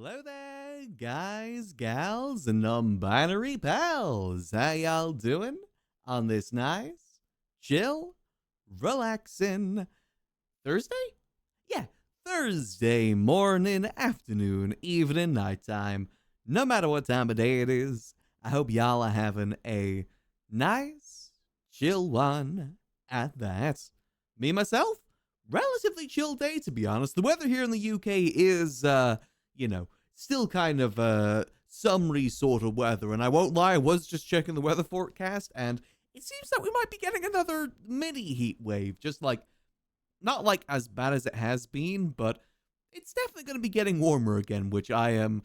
Hello there, guys, gals, and non-binary pals. How y'all doing on this nice, chill, relaxing Thursday? Yeah, Thursday morning, afternoon, evening, nighttime. No matter what time of day it is, I hope y'all are having a nice, chill one at that. Me, myself, relatively chill day, to be honest. The weather here in the UK is, still kind of summery sort of weather. And I won't lie, I was just checking the weather forecast, and it seems that we might be getting another mini heat wave. Just like, not like as bad as it has been, but it's definitely going to be getting warmer again, which I am.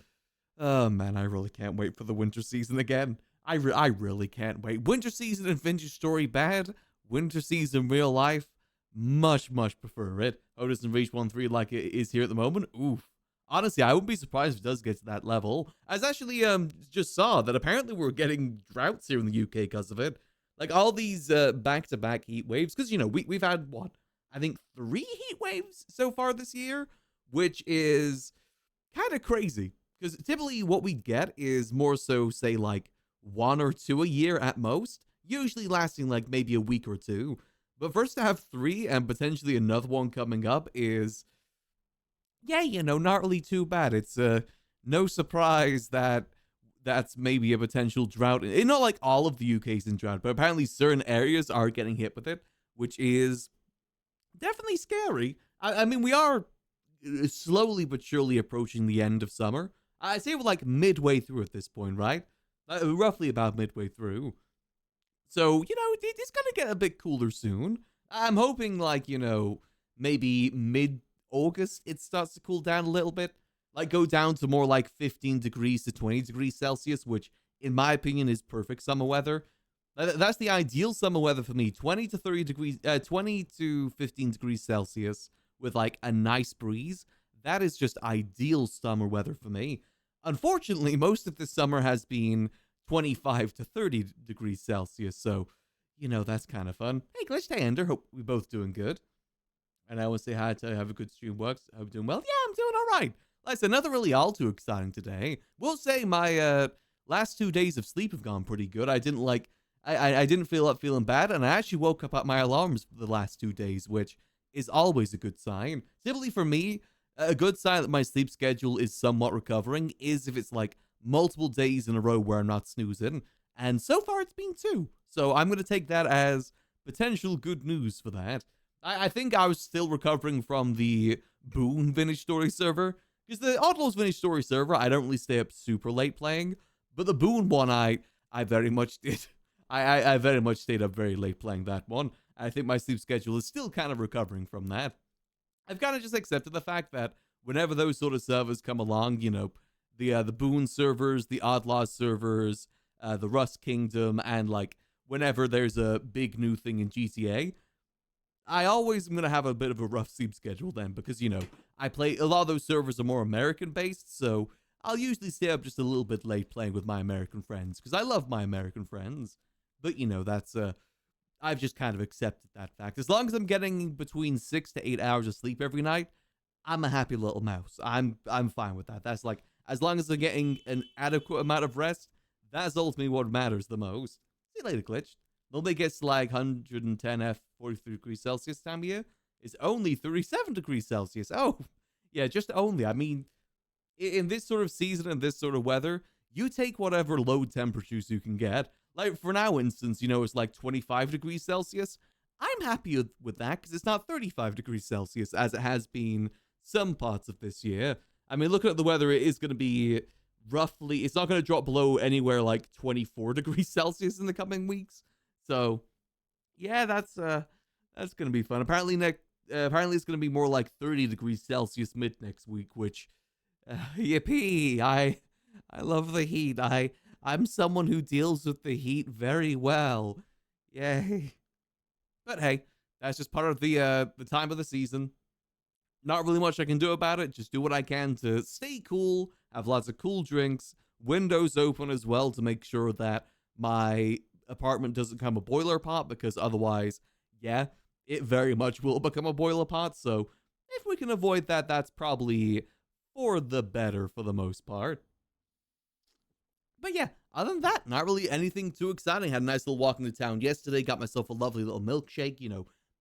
Oh man, I really can't wait for the winter season again. I really can't wait. Winter season in Vintage Story bad. Winter season real life, much prefer it. Otis and Reach 1-3 like it is here at the moment. Oof. Honestly, I wouldn't be surprised if it does get to that level. I actually just saw that apparently we're getting droughts here in the UK because of it. Like all these back-to-back heat waves, because we've had what, I think 3 heat waves so far this year, which is kind of crazy. Because typically what we get is more so, say, like 1 or 2 a year at most, usually lasting like maybe a week or two. But first to have 3 and potentially another one coming up is, yeah, not really too bad. It's no surprise that that's maybe a potential drought. It's not like all of the UK's in drought, but apparently certain areas are getting hit with it, which is definitely scary. I mean, we are slowly but surely approaching the end of summer. I say we're like midway through at this point, right? Roughly about midway through. So, it's going to get a bit cooler soon. I'm hoping, like, maybe mid-August it starts to cool down a little bit. Like, go down to more like 15 degrees to 20 degrees Celsius, which, in my opinion, is perfect summer weather. That's the ideal summer weather for me. 20 to 15 degrees Celsius with, like, a nice breeze. That is just ideal summer weather for me. Unfortunately, most of this summer has been 25 to 30 degrees Celsius, so, that's kind of fun. Hey, Glitch Ender, hope we both doing good. And I want to say hi to have a good stream works. I hope you're doing well. Yeah, I'm doing all right. Like I said, nothing really all too exciting today. We'll say my last 2 days of sleep have gone pretty good. I didn't feel up feeling bad, and I actually woke up at my alarms for the last 2 days, which is always a good sign. Typically for me, a good sign that my sleep schedule is somewhat recovering is if it's like multiple days in a row where I'm not snoozing. And so far it's been 2. So I'm going to take that as potential good news for that. I think I was still recovering from the Boone Vintage Story server. Because the OddLaws Vintage Story server, I don't really stay up super late playing. But the Boone one, I very much did. I very much stayed up very late playing that one. I think my sleep schedule is still kind of recovering from that. I've kind of just accepted the fact that whenever those sort of servers come along, the Boone servers, the OddLaws servers, the Rust Kingdom, and like whenever there's a big new thing in GTA, I always am going to have a bit of a rough sleep schedule then because, I play, a lot of those servers are more American based, so I'll usually stay up just a little bit late playing with my American friends because I love my American friends. But, that's, I've just kind of accepted that fact. As long as I'm getting between 6 to 8 hours of sleep every night, I'm a happy little mouse. I'm fine with that. That's like, as long as I'm getting an adequate amount of rest, that's ultimately what matters the most. See you later, Glitch. Nobody gets like 110 F 43 degrees Celsius time of year. It's only 37 degrees Celsius. Oh, yeah, just only. I mean, in this sort of season and this sort of weather, you take whatever low temperatures you can get. Like for now, instance, it's like 25 degrees Celsius. I'm happy with that because it's not 35 degrees Celsius as it has been some parts of this year. I mean, looking at the weather, it is going to be roughly, it's not going to drop below anywhere like 24 degrees Celsius in the coming weeks. So, yeah, that's going to be fun. Apparently it's going to be more like 30 degrees Celsius mid next week, which, yippee! I love the heat. I'm someone who deals with the heat very well. Yay! But hey, that's just part of the time of the season. Not really much I can do about it. Just do what I can to stay cool, have lots of cool drinks, windows open as well to make sure that my apartment doesn't become a boiler pot, because otherwise, yeah, it very much will become a boiler pot. So if we can avoid that, that's probably for the better for the most part. But yeah, other than that, not really anything too exciting. Had a nice little walk into town yesterday. Got myself a lovely little milkshake.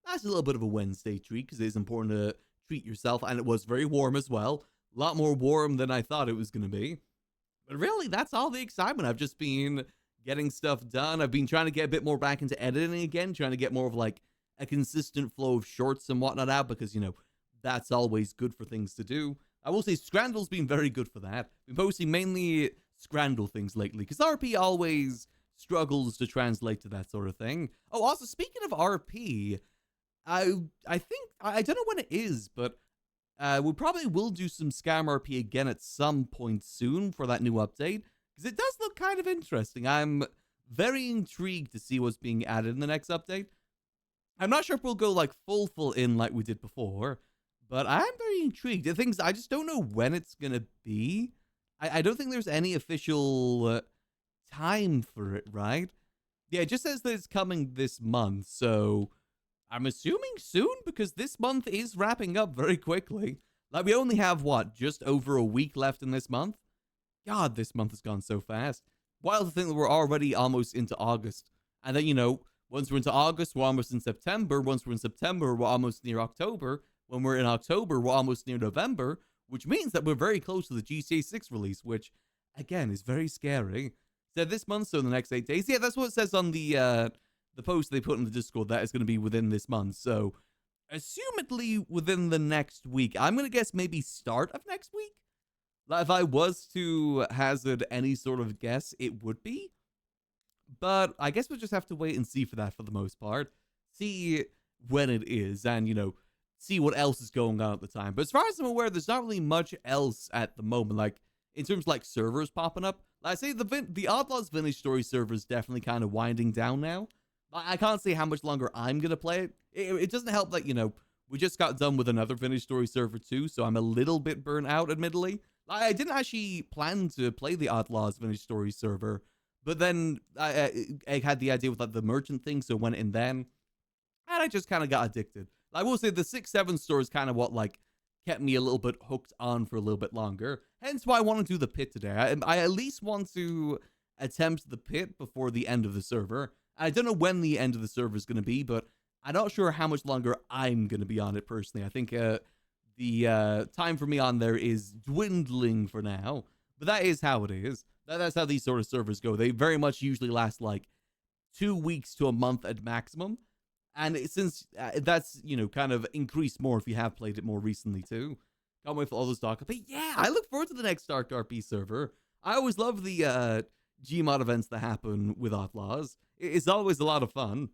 That's a little bit of a Wednesday treat because it is important to treat yourself. And it was very warm as well. A lot more warm than I thought it was going to be. But really, that's all the excitement. I've just been getting stuff done. I've been trying to get a bit more back into editing again, trying to get more of like a consistent flow of shorts and whatnot out because, that's always good for things to do. I will say Scrandal's been very good for that. Been posting mainly Scrandal things lately because RP always struggles to translate to that sort of thing. Oh, also speaking of RP, I think I don't know when it is, but we probably will do some Scam RP again at some point soon for that new update because it does look kind of interesting. I'm very intrigued to see what's being added in the next update. I'm not sure if we'll go like full in like we did before, but I'm very intrigued. The things I just don't know when it's gonna be. I don't think there's any official time for it, right? Yeah, it just says that it's coming this month, so I'm assuming soon because this month is wrapping up very quickly. Like we only have just over a week left in this month. God, this month has gone so fast. Wild to think that we're already almost into August, and then once we're into August, we're almost in September. Once we're in September, we're almost near October. When we're in October, we're almost near November, which means that we're very close to the GTA 6 release, which, again, is very scary. Said this month, so in the next 8 days. Yeah, that's what it says on the post they put in the Discord, that is going to be within this month. So, assumedly within the next week. I'm going to guess maybe start of next week? Like, if I was to hazard any sort of guess, it would be. But I guess we'll just have to wait and see for that for the most part. See when it is, and, see what else is going on at the time. But as far as I'm aware, there's not really much else at the moment. Like, in terms of, like, servers popping up. Like I say, the OddLaws Vintage Story server is definitely kind of winding down now. I can't say how much longer I'm going to play it. It doesn't help that, we just got done with another Vintage Story server too, so I'm a little bit burnt out, admittedly. I didn't actually plan to play the OddLaws Vintage Story server, but then I had the idea with like the merchant thing, so went in then, and I just kind of got addicted. I will say the 6-7 store is kind of what like kept me a little bit hooked on for a little bit longer. Hence why I want to do the pit today. I at least want to attempt the pit before the end of the server. I don't know when the end of the server is going to be, but I'm not sure how much longer I'm going to be on it personally. I think the time for me on there is dwindling for now, but that is how it is. That's how these sort of servers go. They very much usually last like 2 weeks to a month at maximum. And since that's, kind of increased more if you have played it more recently too. Can't wait for all those talk. But yeah, I look forward to the next Dark RP server. I always love the Gmod events that happen with OddLaws. It's always a lot of fun.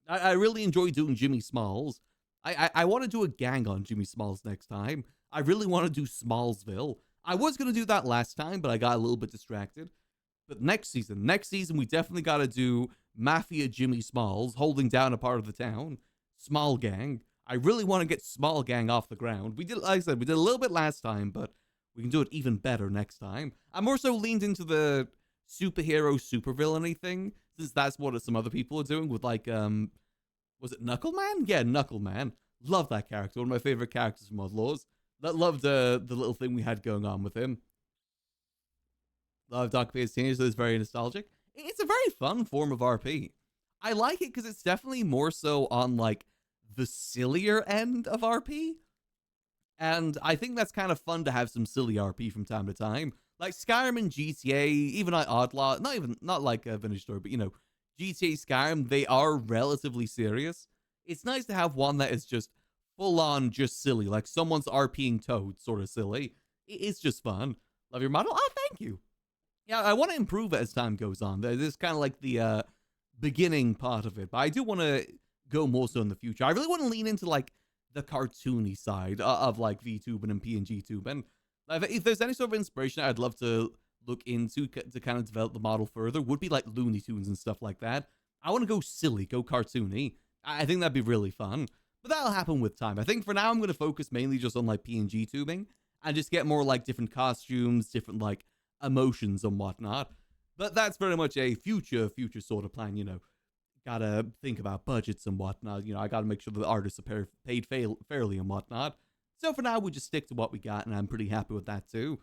I really enjoy doing Jimmy Smalls. I want to do a gang on Jimmy Smalls next time. I really want to do Smallsville. I was going to do that last time, but I got a little bit distracted. But next season, we definitely got to do Mafia Jimmy Smalls holding down a part of the town. Small Gang. I really want to get Small Gang off the ground. We did, like I said, we did a little bit last time, but we can do it even better next time. I'm more so leaned into the superhero supervillainy thing, since that's what some other people are doing with like, was it Knuckleman? Yeah, Knuckleman. Love that character. One of my favorite characters from OddLaws. Loved the little thing we had going on with him. Love Doc Pay's Teenage, so it's very nostalgic. It's a very fun form of RP. I like it because it's definitely more so on like the sillier end of RP. And I think that's kind of fun to have some silly RP from time to time. Like Skyrim and GTA, even like OddLaw, not like a Vintage Story, but GTA Skyrim, they are relatively serious. It's nice to have one that is just full on just silly, like someone's RPing Toad, sort of silly. It's just fun. Love your model? Oh, thank you. Yeah, I want to improve it as time goes on. This is kind of like the beginning part of it, but I do want to go more so in the future. I really want to lean into like the cartoony side of like VTubing and PNG tubing. If there's any sort of inspiration I'd love to look into to kind of develop the model further, would be like Looney Tunes and stuff like that. I want to go silly, go cartoony. I think that'd be really fun, but that'll happen with time. I think for now I'm going to focus mainly just on like PNG tubing and just get more like different costumes, different like emotions and whatnot. But that's very much a future sort of plan, Gotta think about budgets and whatnot. I gotta make sure the artists are paid fairly and whatnot. So for now, we'll just stick to what we got, and I'm pretty happy with that too.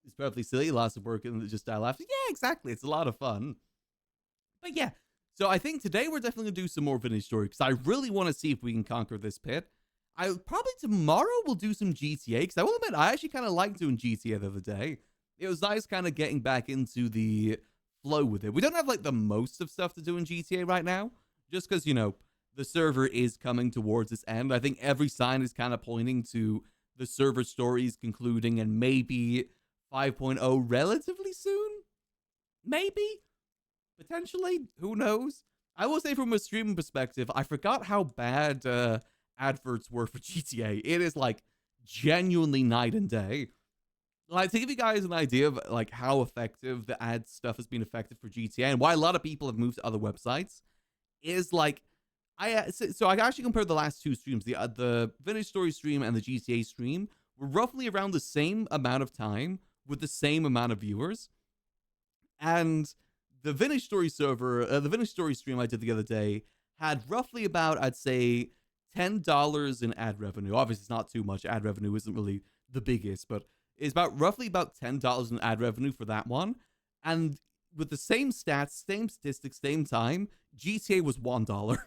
It's perfectly silly, lots of work, and just I laughed. Yeah, exactly. It's a lot of fun. But yeah, so I think today we're definitely gonna do some more vintage story because I really want to see if we can conquer this pit. I probably tomorrow we'll do some GTA because I will admit I actually kind of liked doing GTA the other day. It was nice kind of getting back into the flow with it. We don't have like the most of stuff to do in GTA right now, just because the server is coming towards its end. I think every sign is kind of pointing to the server stories concluding and maybe 5.0 relatively soon. Maybe potentially, who knows? I will say from a streaming perspective, I forgot how bad adverts were for GTA. It is like genuinely night and day. Like, to give you guys an idea of like how effective the ad stuff has been effective for GTA and why a lot of people have moved to other websites is like so I actually compared the last two streams, the Vintage Story stream and the GTA stream were roughly around the same amount of time with the same amount of viewers. And the Vintage Story server, the Vintage Story stream I did the other day had roughly about, I'd say, $10 in ad revenue. Obviously, it's not too much. Ad revenue isn't really the biggest, but it's roughly about $10 in ad revenue for that one. And with the same stats, same statistics, same time, GTA was $1.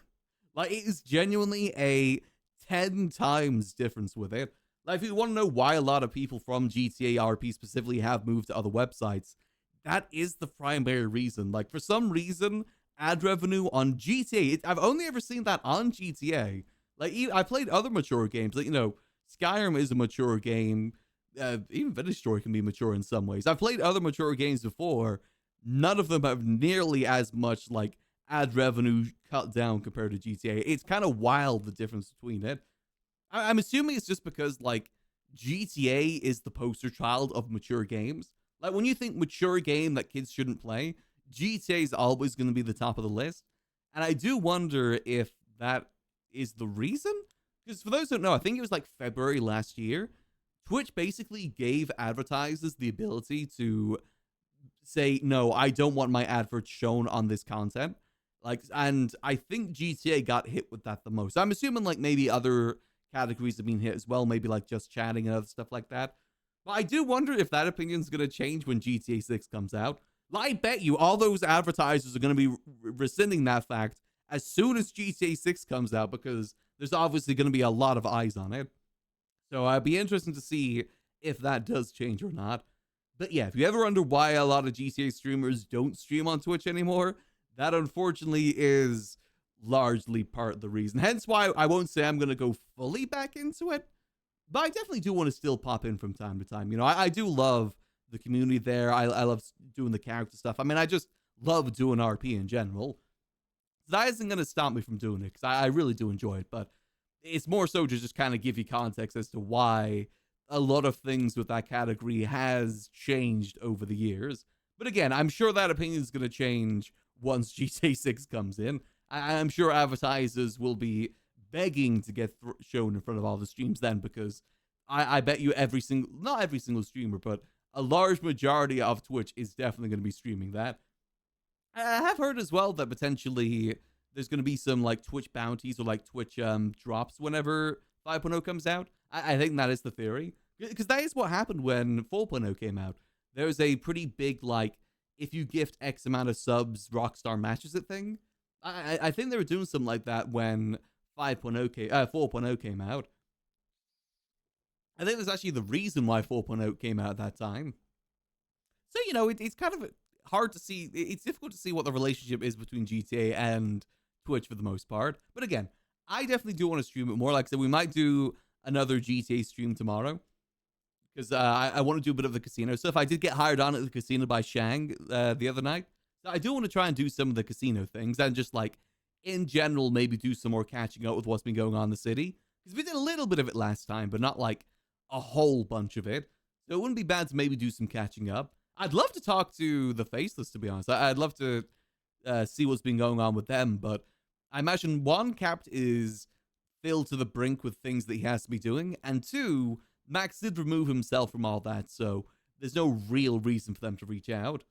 Like, it is genuinely a 10 times difference with it. Like, if you want to know why a lot of people from GTA RP specifically have moved to other websites, that is the primary reason. Like, for some reason, ad revenue on GTA, I've only ever seen that on GTA. Like, I played other mature games. Like, Skyrim is a mature game. Even Vintage Story can be mature in some ways. I've played other mature games before. None of them have nearly as much, like, ad revenue cut down compared to GTA. It's kind of wild, the difference between it. I'm assuming it's just because, like, GTA is the poster child of mature games. Like, when you think mature game that kids shouldn't play, GTA is always going to be the top of the list. And I do wonder if that is the reason. Because for those who don't know, I think it was like February last year, Twitch basically gave advertisers the ability to say, no, I don't want my advert shown on this content. Like, and I think GTA got hit with that the most. I'm assuming like maybe other categories have been hit as well, maybe like just chatting and other stuff like that. But I do wonder if that opinion is going to change when GTA 6 comes out. I bet you all those advertisers are going to be rescinding that fact as soon as GTA 6 comes out, because there's obviously going to be a lot of eyes on it. So it'd be interesting to see if that does change or not. But yeah, if you ever wonder why a lot of GTA streamers don't stream on Twitch anymore, that unfortunately is largely part of the reason. Hence why I won't say I'm going to go fully back into it, but I definitely do want to still pop in from time to time. I do love the community there. I love doing the character stuff. I mean, I just love doing RP in general. That isn't going to stop me from doing it because I really do enjoy it, but it's more so to just kind of give you context as to why a lot of things with that category has changed over the years. But again, I'm sure that opinion is going to change once GTA 6 comes in. I'm sure advertisers will be begging to get shown in front of all the streams then, because I bet you not every single streamer, but a large majority of Twitch is definitely going to be streaming that. I have heard as well that potentially there's going to be some like Twitch bounties or like Twitch drops whenever 5.0 comes out. I think that is the theory, because that is what happened when 4.0 came out. There was a pretty big, like, if you gift X amount of subs, Rockstar matches it thing. I think they were doing something like that when 4.0 came out. I think that's actually the reason why 4.0 came out at that time. So, it's kind of hard to see. It's difficult to see what the relationship is between GTA and Twitch for the most part. But again, I definitely do want to stream it more. Like I said, we might do another GTA stream tomorrow, because I want to do a bit of the casino stuff. I did get hired on at the casino by Shang the other night. So I do want to try and do some of the casino things and just, like, in general, maybe do some more catching up with what's been going on in the city. Because we did a little bit of it last time, but not, like, a whole bunch of it. So it wouldn't be bad to maybe do some catching up. I'd love to talk to the Faceless, to be honest. I'd love to see what's been going on with them, but I imagine, one, Capt is filled to the brink with things that he has to be doing, and two, Max did remove himself from all that, so there's no real reason for them to reach out.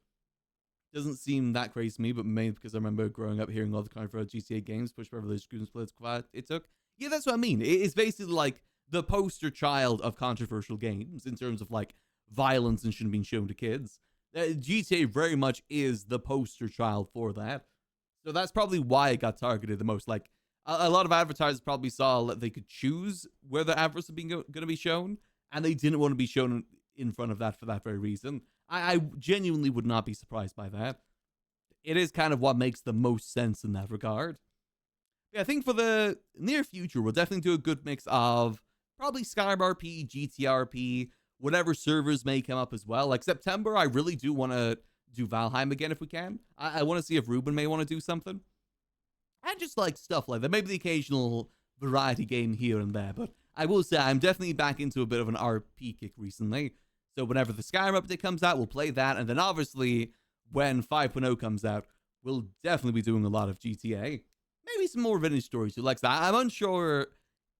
Doesn't seem that crazy to me, but maybe because I remember growing up hearing all the kind of GTA games, push for religious groups, political quiet it took. Yeah, that's what I mean. It's basically like the poster child of controversial games in terms of like violence and shouldn't be shown to kids. GTA very much is the poster child for that. So that's probably why it got targeted the most. Like a lot of advertisers probably saw that they could choose where the adverts are being going to be shown, and they didn't want to be shown in front of that for that very reason. I genuinely would not be surprised by that. It is kind of what makes the most sense in that regard. Yeah, I think for the near future, we'll definitely do a good mix of probably Skyrim RP, GTRP, whatever servers may come up as well. Like September, I really do want to do Valheim again if we can. I want to see if Ruben may want to do something. And just like stuff like that. Maybe the occasional variety game here and there. But I will say I'm definitely back into a bit of an RP kick recently. So whenever the Skyrim update comes out, we'll play that. And then obviously when 5.0 comes out, we'll definitely be doing a lot of GTA. Maybe some more Vintage Story too. Like that. I'm unsure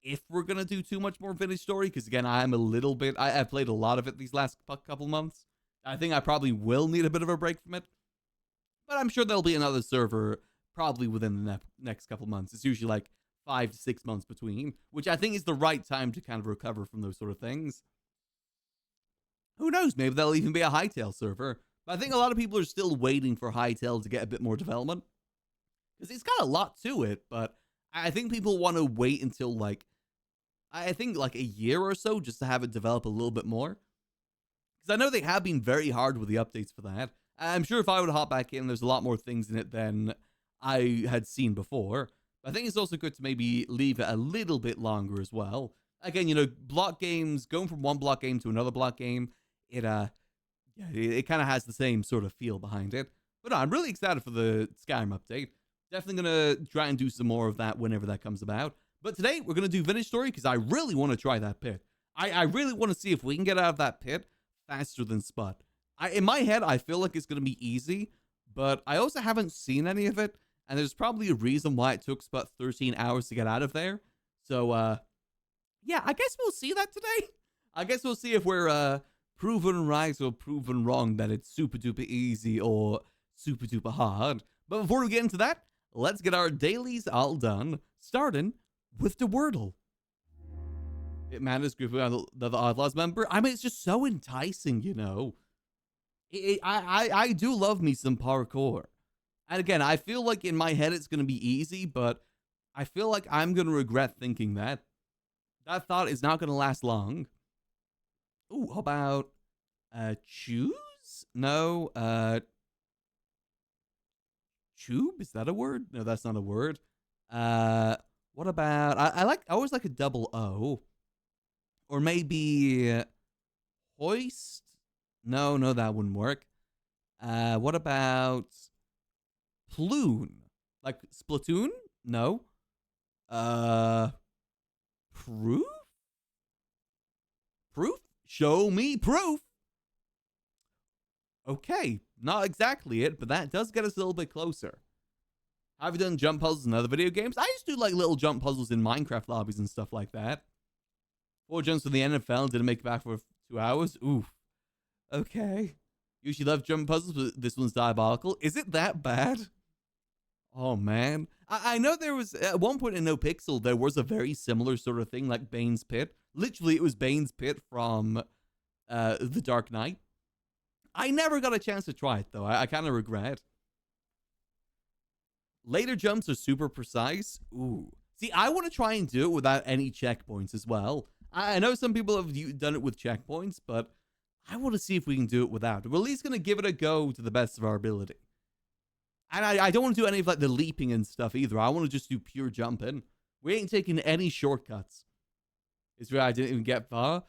if we're going to do too much more Vintage Story. Because again, I'm a little bit... I've played a lot of it these last couple months. I think I probably will need a bit of a break from it. But I'm sure there'll be another server probably within the next couple months. It's usually like 5 to 6 months between, which I think is the right time to kind of recover from those sort of things. Who knows? Maybe there'll even be a Hytale server. But I think a lot of people are still waiting for Hytale to get a bit more development. Because it's got a lot to it, but I think people want to wait until like, I think like a year or so just to have it develop a little bit more. Because I know they have been very hard with the updates for that. I'm sure if I would hop back in, there's a lot more things in it than I had seen before. But I think it's also good to maybe leave it a little bit longer as well. Again, you know, block games, going from one block game to another block game, it kind of has the same sort of feel behind it. But no, I'm really excited for the Skyrim update. Definitely going to try and do some more of that whenever that comes about. But today, we're going to do Vintage Story because I really want to try that pit. I really want to see if we can get out of that pit faster than Spud. In my head, I feel like it's going to be easy, but I also haven't seen any of it, and there's probably a reason why it took Spud 13 hours to get out of there. So, yeah, I guess we'll see that today. I guess we'll see if we're proven right or proven wrong that it's super duper easy or super duper hard. But before we get into that, let's get our dailies all done, starting with the Wordle. It matters group the OddLaws member. I mean, it's just so enticing, you know. I do love me some parkour. And again, I feel like in my head it's going to be easy, but I feel like I'm going to regret thinking that. That thought is not going to last long. Ooh, how about choose? No, tube? Is that a word? No, that's not a word. What about I always like a double O. Or maybe hoist? No, that wouldn't work. What about Ploon? Like Splatoon? No. Proof? Proof? Show me proof. Okay, not exactly it, but that does get us a little bit closer. Have you done jump puzzles in other video games? I used to do like little jump puzzles in Minecraft lobbies and stuff like that. 4 jumps to the NFL, didn't make it back for 2 hours. Oof. Okay. Usually love jump puzzles, but this one's diabolical. Is it that bad? Oh, man. I know there was, at one point in No Pixel, there was a very similar sort of thing, like Bane's Pit. Literally, it was Bane's Pit from The Dark Knight. I never got a chance to try it, though. I kind of regret. Later jumps are super precise. Ooh. See, I want to try and do it without any checkpoints as well. I know some people have done it with checkpoints, but I want to see if we can do it without. We're at least going to give it a go to the best of our ability. And I don't want to do any of like the leaping and stuff either. I want to just do pure jumping. We ain't taking any shortcuts. It's where I didn't even get far.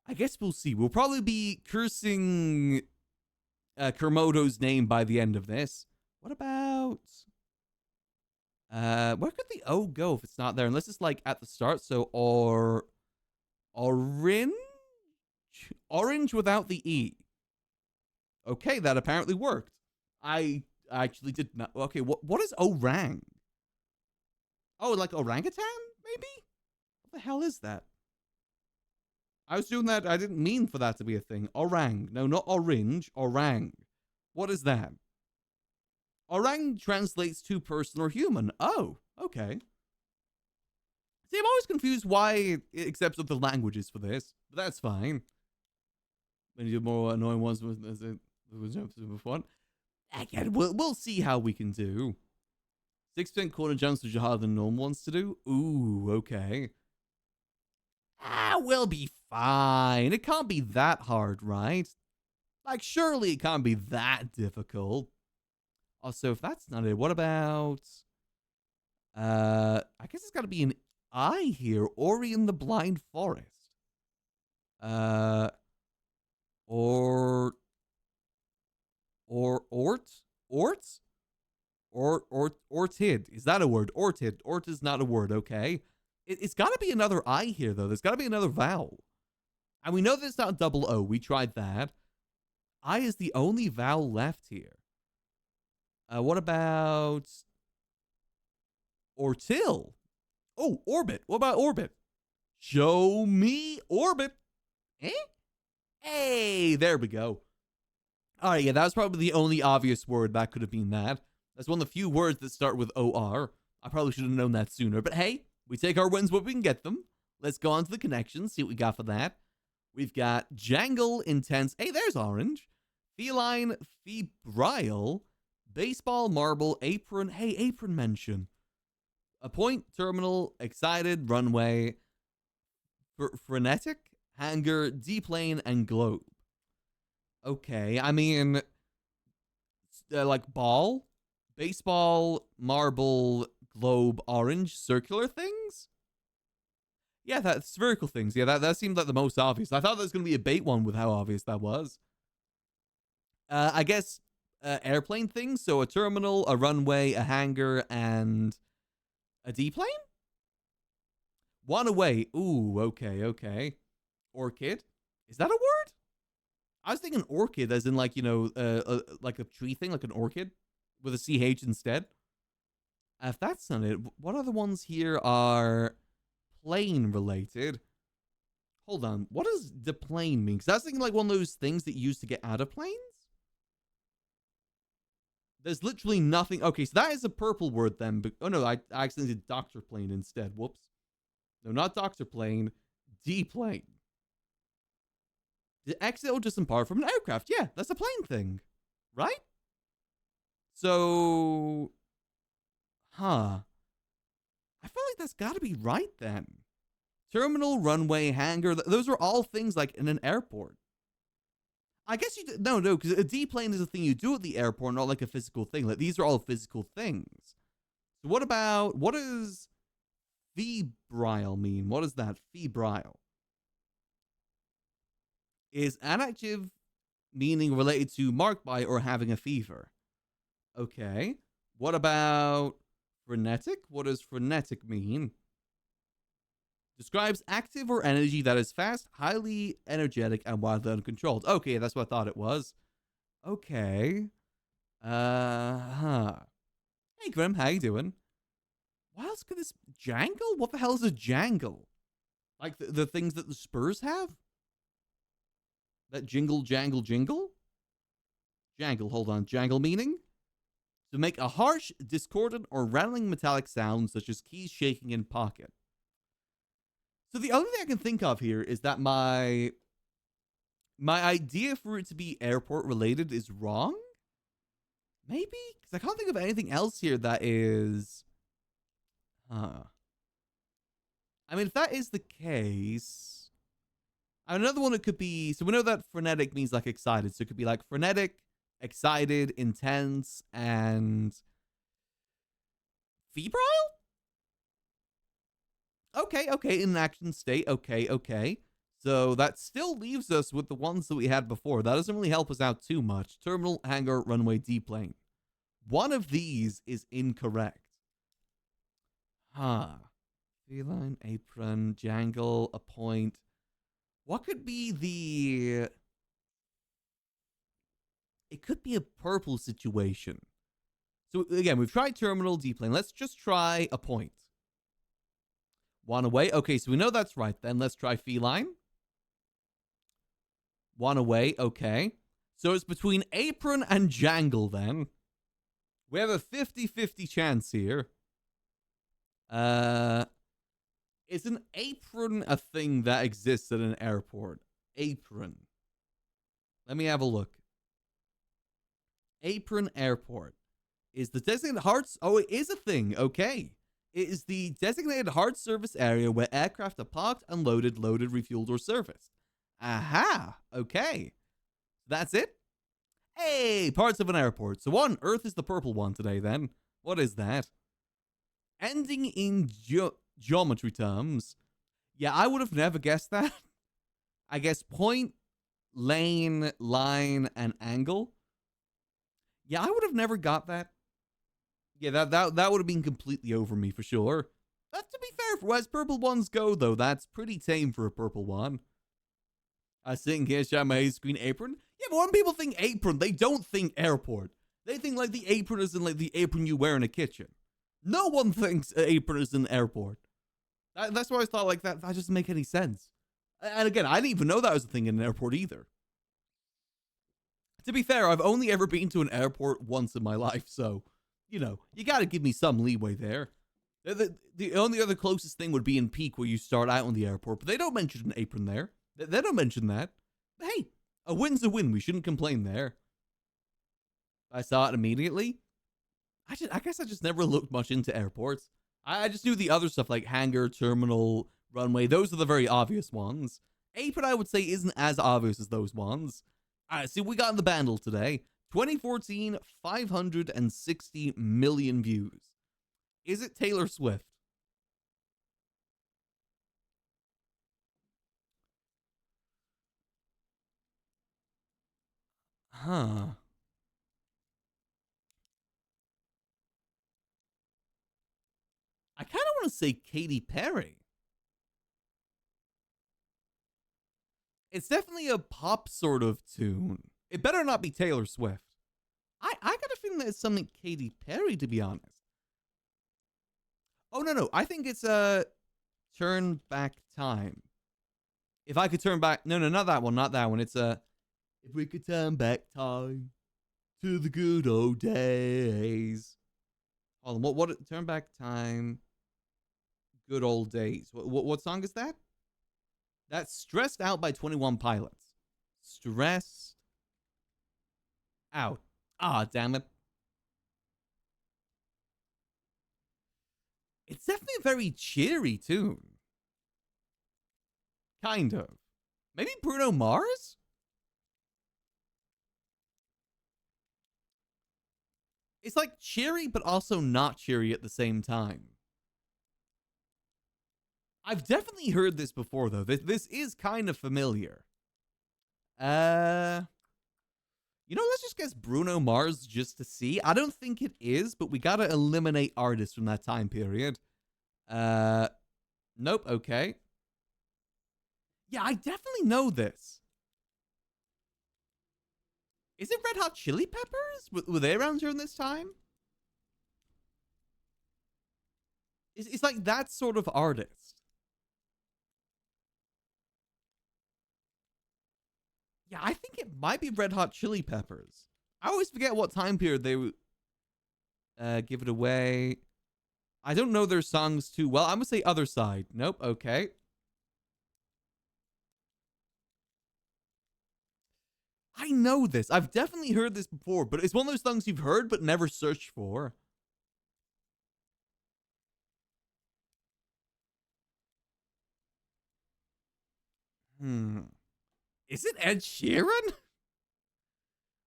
I guess we'll see. We'll probably be cursing Kermodo's name by the end of this. What about... where could the O go if it's not there? Unless it's like at the start. So, orange? Orange without the E. Okay, that apparently worked. I actually did not... Okay, what is orang? Oh, like orangutan, maybe? What the hell is that? I was doing that. I didn't mean for that to be a thing. Orang. No, not orange. Orang. What is that? Orang translates to person or human. Oh, okay. See, I'm always confused why it accepts other languages for this, but that's fine. When you do more annoying ones with one. Again, we'll see how we can do. 6% corner jumps, which are harder than normal ones to do. Ooh, okay. We'll be fine. It can't be that hard, right? Like, surely it can't be that difficult. Also, if that's not it, what about... I guess it's got to be an I here. Ori in the Blind Forest. Ort? Ortid. Is that a word? Ortid. Ort is not a word, okay? It's got to be another I here, though. There's got to be another vowel. And we know that it's not double O. We tried that. I is the only vowel left here. What about... Ortil? Oh, orbit. What about orbit? Show me orbit. Eh? Hey, there we go. All right, yeah, that was probably the only obvious word that could have been that. That's one of the few words that start with O-R. I probably should have known that sooner, but hey, we take our wins when we can get them. Let's go on to the connections, see what we got for that. We've got jangle, intense. Hey, there's orange. Feline, febrile, baseball, marble, apron. Hey, apron mention. A point, terminal, excited, runway, frenetic, hanger, D-plane, and globe. Okay, I mean, like ball, baseball, marble, globe, orange, circular things? Yeah, that spherical things. Yeah, that seemed like the most obvious. I thought there was going to be a bait one with how obvious that was. I guess airplane things. So a terminal, a runway, a hangar, and a D-plane? One away. Ooh, okay. Orchid. Is that a word? I was thinking orchid as in like, you know, like a tree thing, like an orchid with a CH instead. If that's not it, what other ones here are plane related? Hold on. What does deplane mean? Because I was thinking like one of those things that you use to get out of planes. There's literally nothing. Okay, so that is a purple word then. But, oh no, I accidentally did Dr. Plane instead. Whoops. No, not Dr. Plane. D-plane. The exit or disembark from an aircraft. Yeah, that's a plane thing. Right? So... Huh. I feel like that's got to be right then. Terminal, runway, hangar. Those are all things like in an airport. I guess you... No, because a D-plane is a thing you do at the airport, not like a physical thing. Like, these are all physical things. So what about... What does febrile mean? What is that? Febrile. Is adjective meaning related to marked by or having a fever? Okay. What about frenetic? What does frenetic mean? Describes active or energy that is fast, highly energetic, and wildly uncontrolled. Okay, that's what I thought it was. Okay. Hey, Grim, how you doing? What else could this... Jangle? What the hell is a jangle? Like the things that the Spurs have? That jingle, jangle, jingle? Jangle, hold on. Jangle meaning? To make a harsh, discordant, or rattling metallic sound, such as keys shaking in pocket. So the only thing I can think of here is that my idea for it to be airport related is wrong? Maybe? Because I can't think of anything else here that is... I mean, if that is the case... Another one, it could be... So we know that frenetic means like excited. So it could be like frenetic, excited, intense, and... febrile? Okay, in an action state. Okay. So that still leaves us with the ones that we had before. That doesn't really help us out too much. Terminal, hangar, runway, D-plane. One of these is incorrect. Feline, apron, jangle, a point. What could be the... It could be a purple situation. So again, we've tried terminal, D-plane. Let's just try a point. One away. Okay, so we know that's right then. Let's try feline. One away. Okay. So it's between apron and jangle then. We have a 50-50 chance here. Is an apron a thing that exists at an airport? Apron. Let me have a look. Apron Airport is the designated hard. Oh, it is a thing. Okay. It is the designated hard service area where aircraft are parked, unloaded, loaded, refueled, or serviced. Aha. Okay. That's it. Hey, parts of an airport. So what on earth is the purple one today then? What is that? Ending in geometry terms. Yeah, I would have never guessed that. I guess point, lane, line, and angle. Yeah, I would have never got that. Yeah, that would have been completely over me for sure. But to be fair, for as purple ones go, though, that's pretty tame for a purple one. I sitting here showing my screen apron. Yeah, but when people think apron, they don't think airport. They think like the apron is in like the apron you wear in a kitchen. No one thinks an apron is in the airport. That's why I thought like that doesn't make any sense. And again, I didn't even know that was a thing in an airport either. To be fair, I've only ever been to an airport once in my life, so, you know, you gotta give me some leeway there. The only other closest thing would be in Peak, where you start out in the airport, but they don't mention an apron there. They don't mention that. But hey, a win's a win. We shouldn't complain there. I saw it immediately. I guess I just never looked much into airports. I just knew the other stuff like hangar, terminal, runway. Those are the very obvious ones. Apron, I would say, isn't as obvious as those ones. All right, see what we got in the bundle today. 2014, 560 million views. Is it Taylor Swift? Huh. I kind of want to say Katy Perry. It's definitely a pop sort of tune. It better not be Taylor Swift. I got a feeling that it's something Katy Perry, to be honest. Oh, no. I think it's Turn Back Time. If I could turn back. No, not that one. Not that one. It's if we could turn back time to the good old days. Hold on. What turn back time? Good old days. What song is that? That's Stressed Out by 21 Pilots. Stressed Out. Ah, damn it. It's definitely a very cheery tune. Kind of. Maybe Bruno Mars? It's like cheery, but also not cheery at the same time. I've definitely heard this before, though. This is kind of familiar. Let's just guess Bruno Mars just to see. I don't think it is, but we gotta eliminate artists from that time period. Nope, okay. Yeah, I definitely know this. Is it Red Hot Chili Peppers? Were they around during this time? It's like that sort of artist. Yeah, I think it might be Red Hot Chili Peppers. I always forget what time period they would give it away. I don't know their songs too well. I'm going to say Other Side. Nope, okay. I know this. I've definitely heard this before, but it's one of those songs you've heard but never searched for. Is it Ed Sheeran?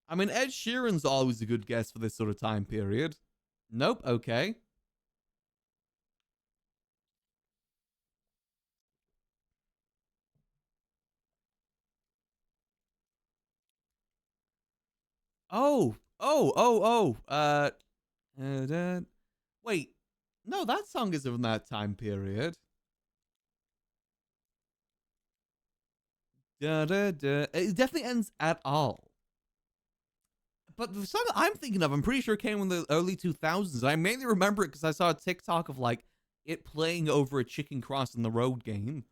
I mean, Ed Sheeran's always a good guess for this sort of time period. Nope, okay. Wait. No, that song is from that time period. It definitely ends at all. But the song I'm thinking of, I'm pretty sure came in the early 2000s. I mainly remember it because I saw a TikTok of like it playing over a chicken cross in the road game.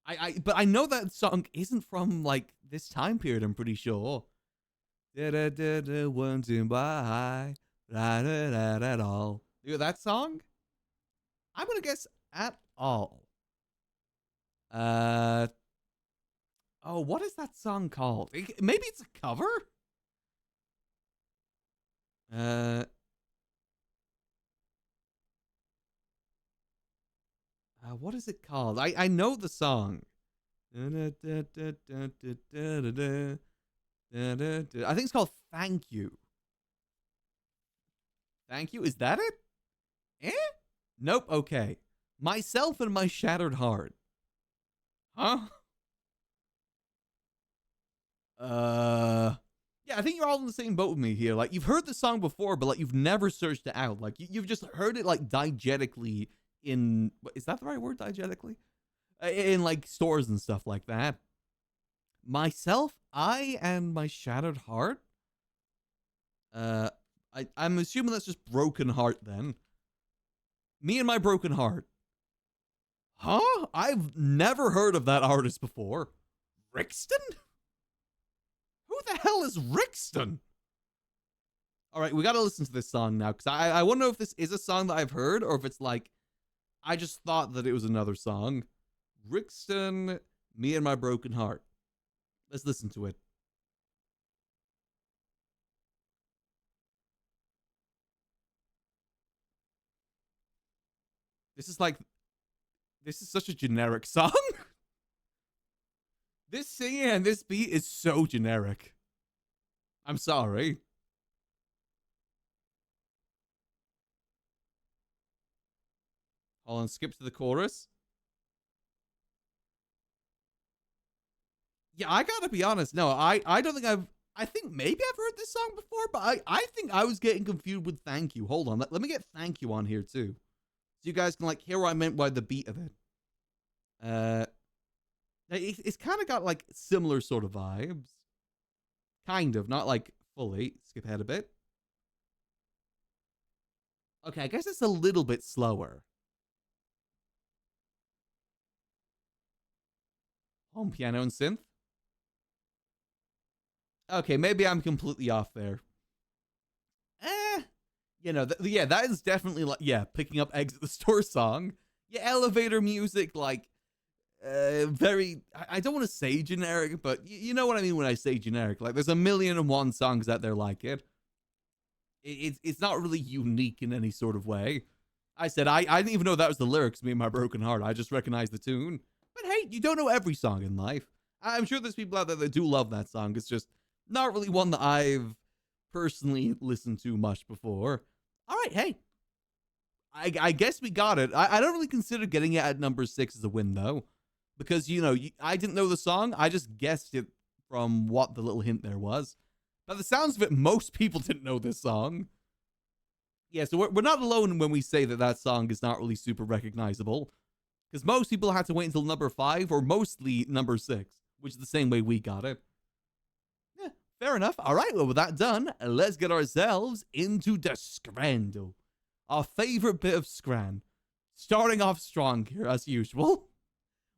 But I know that song isn't from like this time period. I'm pretty sure. One to buy at all. You know that song? I'm gonna guess at all. Uh, oh, what is that song called? Maybe it's a cover? Uh, what is it called? I know the song. I think it's called Thank You. Thank You? Is that it? Eh? Nope. Okay. Myself and My Shattered Heart. Huh? Yeah, I think you're all in the same boat with me here. Like, you've heard the song before, but like you've never searched it out. Like, you've just heard it like diegetically in. Is that the right word? Diegetically? In like stores and stuff like that. Myself, I and My Shattered Heart. Uh, I'm assuming that's just Broken Heart then. Me and My Broken Heart. Huh? I've never heard of that artist before. Rixton? Who the hell is Rixton? All right, we got to listen to this song now, because I want to know if this is a song that I've heard, or if it's like, I just thought that it was another song. Rixton, Me and My Broken Heart. Let's listen to it. This is such a generic song. This singing and this beat is so generic. I'm sorry. Hold on, skip to the chorus. Yeah, I gotta be honest. No, I don't think I think maybe I've heard this song before, but I think I was getting confused with Thank You. Hold on, let me get Thank You on here too. So you guys can like hear what I meant by the beat of it. It's kind of got like similar sort of vibes. Kind of, not like fully. Skip ahead a bit. Okay, I guess it's a little bit slower. Home piano and synth. Okay, maybe I'm completely off there. You know, yeah, that is definitely like, yeah, picking up eggs at the store song. Yeah, elevator music, like, very, I don't want to say generic, but you know what I mean when I say generic. Like, there's 1,000,001 songs out there like it. It's not really unique in any sort of way. I said, I didn't even know that was the lyrics, Me and My Broken Heart. I just recognized the tune. But hey, you don't know every song in life. I'm sure there's people out there that do love that song. It's just not really one that I've personally listened to much before. All right, hey. I guess we got it. I don't really consider getting it at number 6 as a win, though. Because, you know, I didn't know the song. I just guessed it from what the little hint there was. By the sounds of it, most people didn't know this song. Yeah, so we're not alone when we say that that song is not really super recognizable. Because most people had to wait until number 5 or mostly number 6, which is the same way we got it. Yeah, fair enough. All right, well, with that done, let's get ourselves into the Scrando. Our favorite bit of Scran. Starting off strong here, as usual.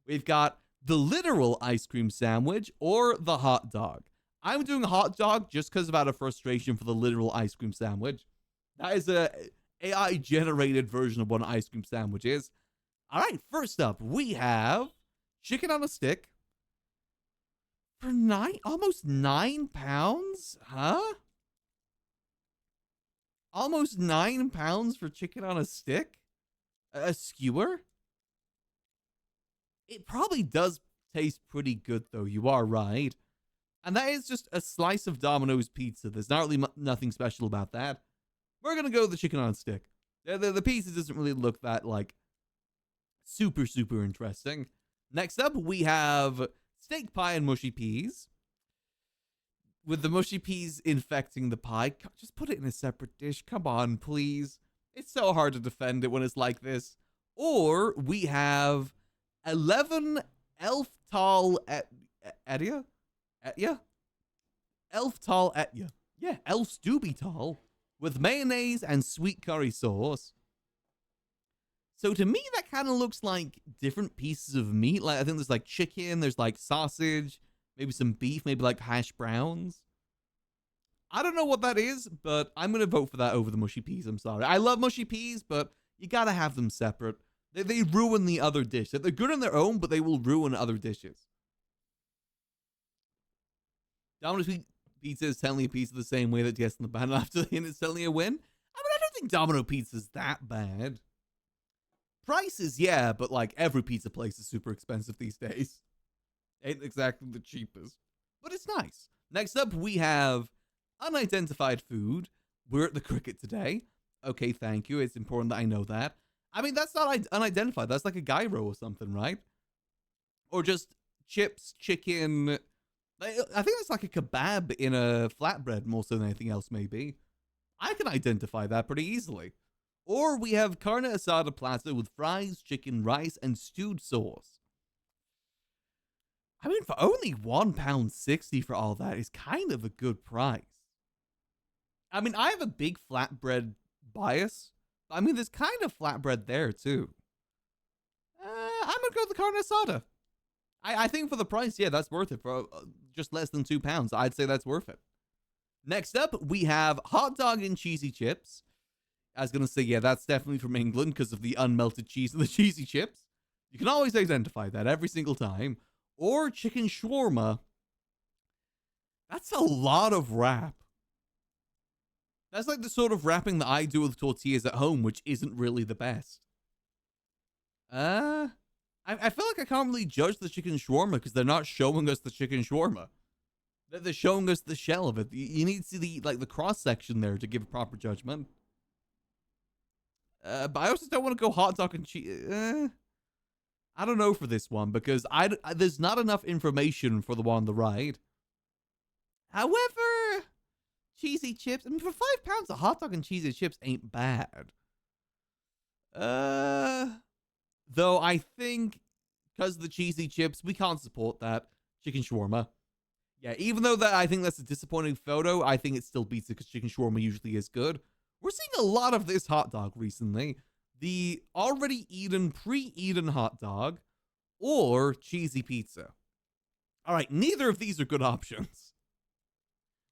We've got the literal ice cream sandwich or the hot dog. I'm doing hot dog just because of out of frustration for the literal ice cream sandwich. That is a AI-generated version of what an ice cream sandwich is. All right, first up, we have chicken on a stick for almost £9? Huh? Almost £9 for chicken on a stick? A skewer? It probably does taste pretty good, though. You are right. And that is just a slice of Domino's pizza. There's not really nothing special about that. We're going to go with the chicken on a stick. The pizza doesn't really look that, like, super interesting. Next up, we have steak pie and mushy peas. With the mushy peas infecting the pie, just put it in a separate dish. Come on, please. It's so hard to defend it when it's like this. Or we have 11 Elf Tall Etya? Elf Tall Etya. Yeah, Elf's Doobie Tall. With mayonnaise and sweet curry sauce. So to me, that kind of looks like different pieces of meat. Like, I think there's like chicken, there's like sausage, maybe some beef, maybe like hash browns. I don't know what that is, but I'm going to vote for that over the mushy peas. I'm sorry. I love mushy peas, but you got to have them separate. They ruin the other dish. They're good on their own, but they will ruin other dishes. Domino's Pizza is telling a pizza the same way that Guess in the Band after the hint is telling a win. I mean, I don't think Domino Pizza's that bad. Prices, yeah, but like every pizza place is super expensive these days. Ain't exactly the cheapest, but it's nice. Next up, we have unidentified food. We're at the Cricket today. Okay, thank you. It's important that I know that. I mean, that's not unidentified. That's like a gyro or something, right? Or just chips, chicken. I think it's like a kebab in a flatbread more so than anything else, maybe. I can identify that pretty easily. Or we have carne asada platter with fries, chicken, rice, and stewed sauce. I mean, for only £1.60 for all that is kind of a good price. I mean, I have a big flatbread bias. I mean, there's kind of flatbread there, too. I'm going to go with the carne asada. I think for the price, yeah, that's worth it. For just less than £2, I'd say that's worth it. Next up, we have hot dog and cheesy chips. I was going to say, yeah, that's definitely from England because of the unmelted cheese and the cheesy chips. You can always identify that every single time. Or chicken shawarma. That's a lot of wrap. That's like the sort of wrapping that I do with tortillas at home, which isn't really the best. I feel like I can't really judge the chicken shawarma because they're not showing us the chicken shawarma. They're showing us the shell of it. You need to see the cross section there to give a proper judgment. But I also don't want to go hot dog and cheese. I don't know for this one because there's not enough information for the one on the right. However, cheesy chips. I mean, for £5, a hot dog and cheesy chips ain't bad. Though I think because of the cheesy chips, we can't support that. Chicken shawarma. Yeah, even though I think that's a disappointing photo, I think it still beats it because chicken shawarma usually is good. We're seeing a lot of this hot dog recently. The already eaten, pre-eaten hot dog or cheesy pizza. All right, neither of these are good options.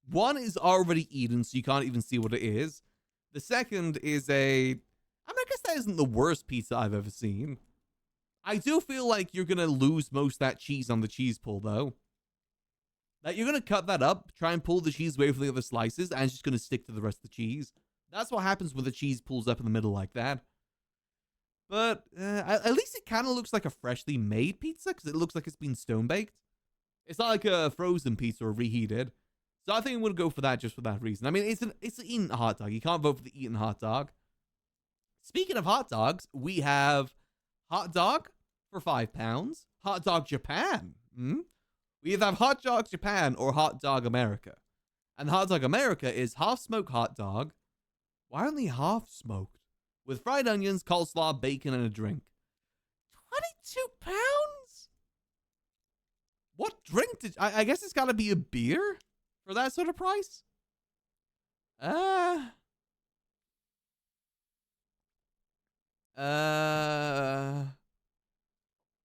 One is already eaten, so you can't even see what it is. The second is I guess that isn't the worst pizza I've ever seen. I do feel like you're going to lose most of that cheese on the cheese pull, though. Like, you're going to cut that up, try and pull the cheese away from the other slices, and it's just going to stick to the rest of the cheese. That's what happens when the cheese pulls up in the middle like that. But at least it kind of looks like a freshly made pizza, because it looks like it's been stone-baked. It's not like a frozen pizza or reheated. So I think I'm going to go for that just for that reason. I mean, it's an eaten hot dog. You can't vote for the eaten hot dog. Speaking of hot dogs, we have hot dog for £5. Hot dog Japan. We either have hot dog Japan or hot dog America. And hot dog America is half smoked hot dog. Why only half smoked? With fried onions, coleslaw, bacon, and a drink. £22? What drink did I guess it's got to be a beer for that sort of price? I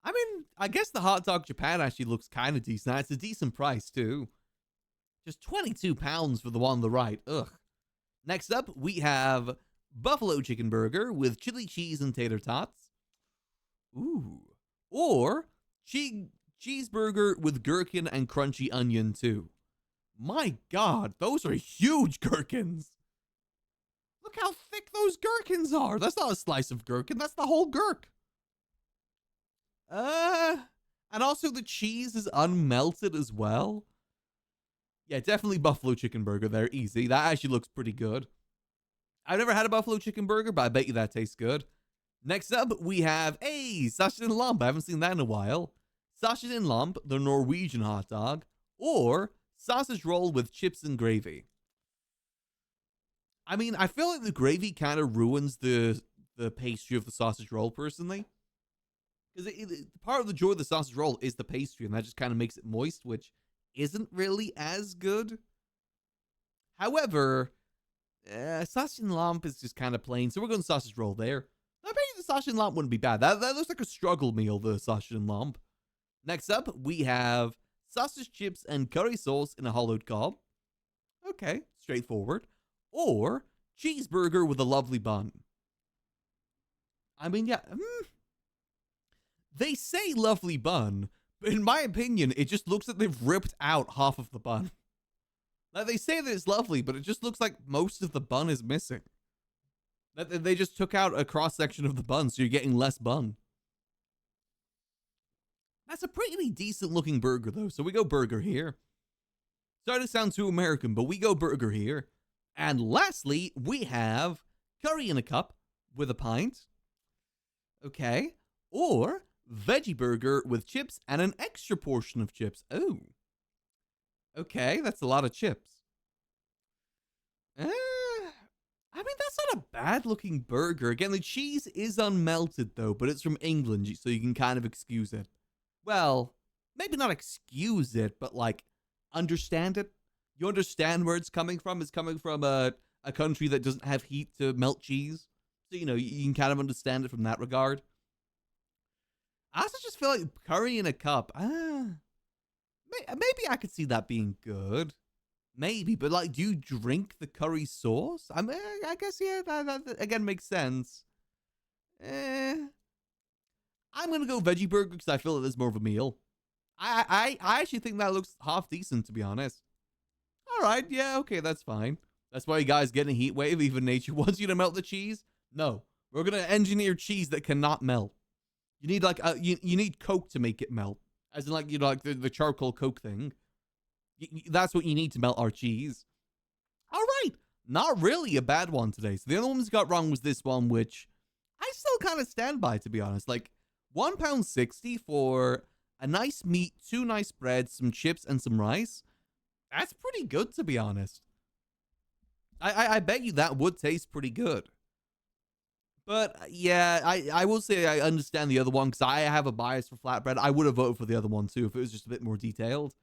mean, I guess the hot dog Japan actually looks kind of decent. It's a decent price, too. Just £22 for the one on the right. Ugh. Next up, we have buffalo chicken burger with chili cheese and tater tots. Ooh. Or cheeseburger with gherkin and crunchy onion, too. My God, those are huge gherkins. Look how thick those gherkins are. That's not a slice of gherkin. That's the whole gherk. And also the cheese is unmelted as well. Yeah, definitely buffalo chicken burger there. Easy. That actually looks pretty good. I've never had a buffalo chicken burger, but I bet you that tastes good. Next up, we have, sausage and lump. I haven't seen that in a while. Sausage and lump, the Norwegian hot dog, or sausage roll with chips and gravy. I mean, I feel like the gravy kind of ruins the pastry of the sausage roll, personally. Because part of the joy of the sausage roll is the pastry, and that just kind of makes it moist, which isn't really as good. However, sausage and lump is just kind of plain, so we're going sausage roll there. I bet you the sausage and lump wouldn't be bad. That looks like a struggle meal, the sausage and lump. Next up, we have sausage chips and curry sauce in a hollowed cob. Okay, straightforward. Or cheeseburger with a lovely bun. I mean, yeah, They say lovely bun, but in my opinion, it just looks like they've ripped out half of the bun. Like, they say that it's lovely, but it just looks like most of the bun is missing. That they just took out a cross-section of the bun, so you're getting less bun. That's a pretty decent-looking burger, though, so we go burger here. Sorry to sound too American, but we go burger here. And lastly, we have curry in a cup with a pint. Okay. Or veggie burger with chips and an extra portion of chips. Oh. Okay, that's a lot of chips. I mean, that's not a bad looking burger. Again, the cheese is unmelted though, but it's from England, so you can kind of excuse it. Well, maybe not excuse it, but like understand it. You understand where it's coming from. It's coming from a country that doesn't have heat to melt cheese. So, you know, you can kind of understand it from that regard. I also just feel like curry in a cup. Maybe I could see that being good. Maybe, but like, do you drink the curry sauce? I mean, I guess, yeah, that again makes sense. I'm going to go veggie burger because I feel like there's more of a meal. I actually think that looks half decent, to be honest. All right, yeah, okay, that's fine. That's why you guys get a heat wave. Even nature wants you to melt the cheese. No, we're going to engineer cheese that cannot melt. You need like you need Coke to make it melt. As in like, you know, like the charcoal Coke thing. That's what you need to melt our cheese. All right. Not really a bad one today. So the only one we got wrong was this one, which I still kind of stand by, to be honest. Like £1.60 for a nice meat, 2 nice breads, some chips, and some rice. That's pretty good, to be honest. I bet you that would taste pretty good. But yeah, I will say I understand the other one because I have a bias for flatbread. I would have voted for the other one too if it was just a bit more detailed.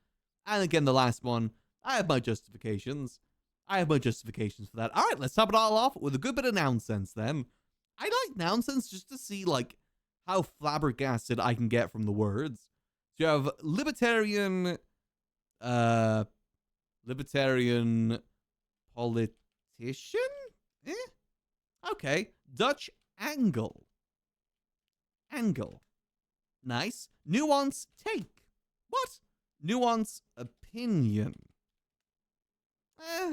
And again, the last one, I have my justifications. I have my justifications for that. All right, let's top it all off with a good bit of nonsense then. I like nonsense just to see like how flabbergasted I can get from the words. So you have libertarian politician? Okay. Dutch angle. Angle. Nice. Nuance take. What? Nuance opinion.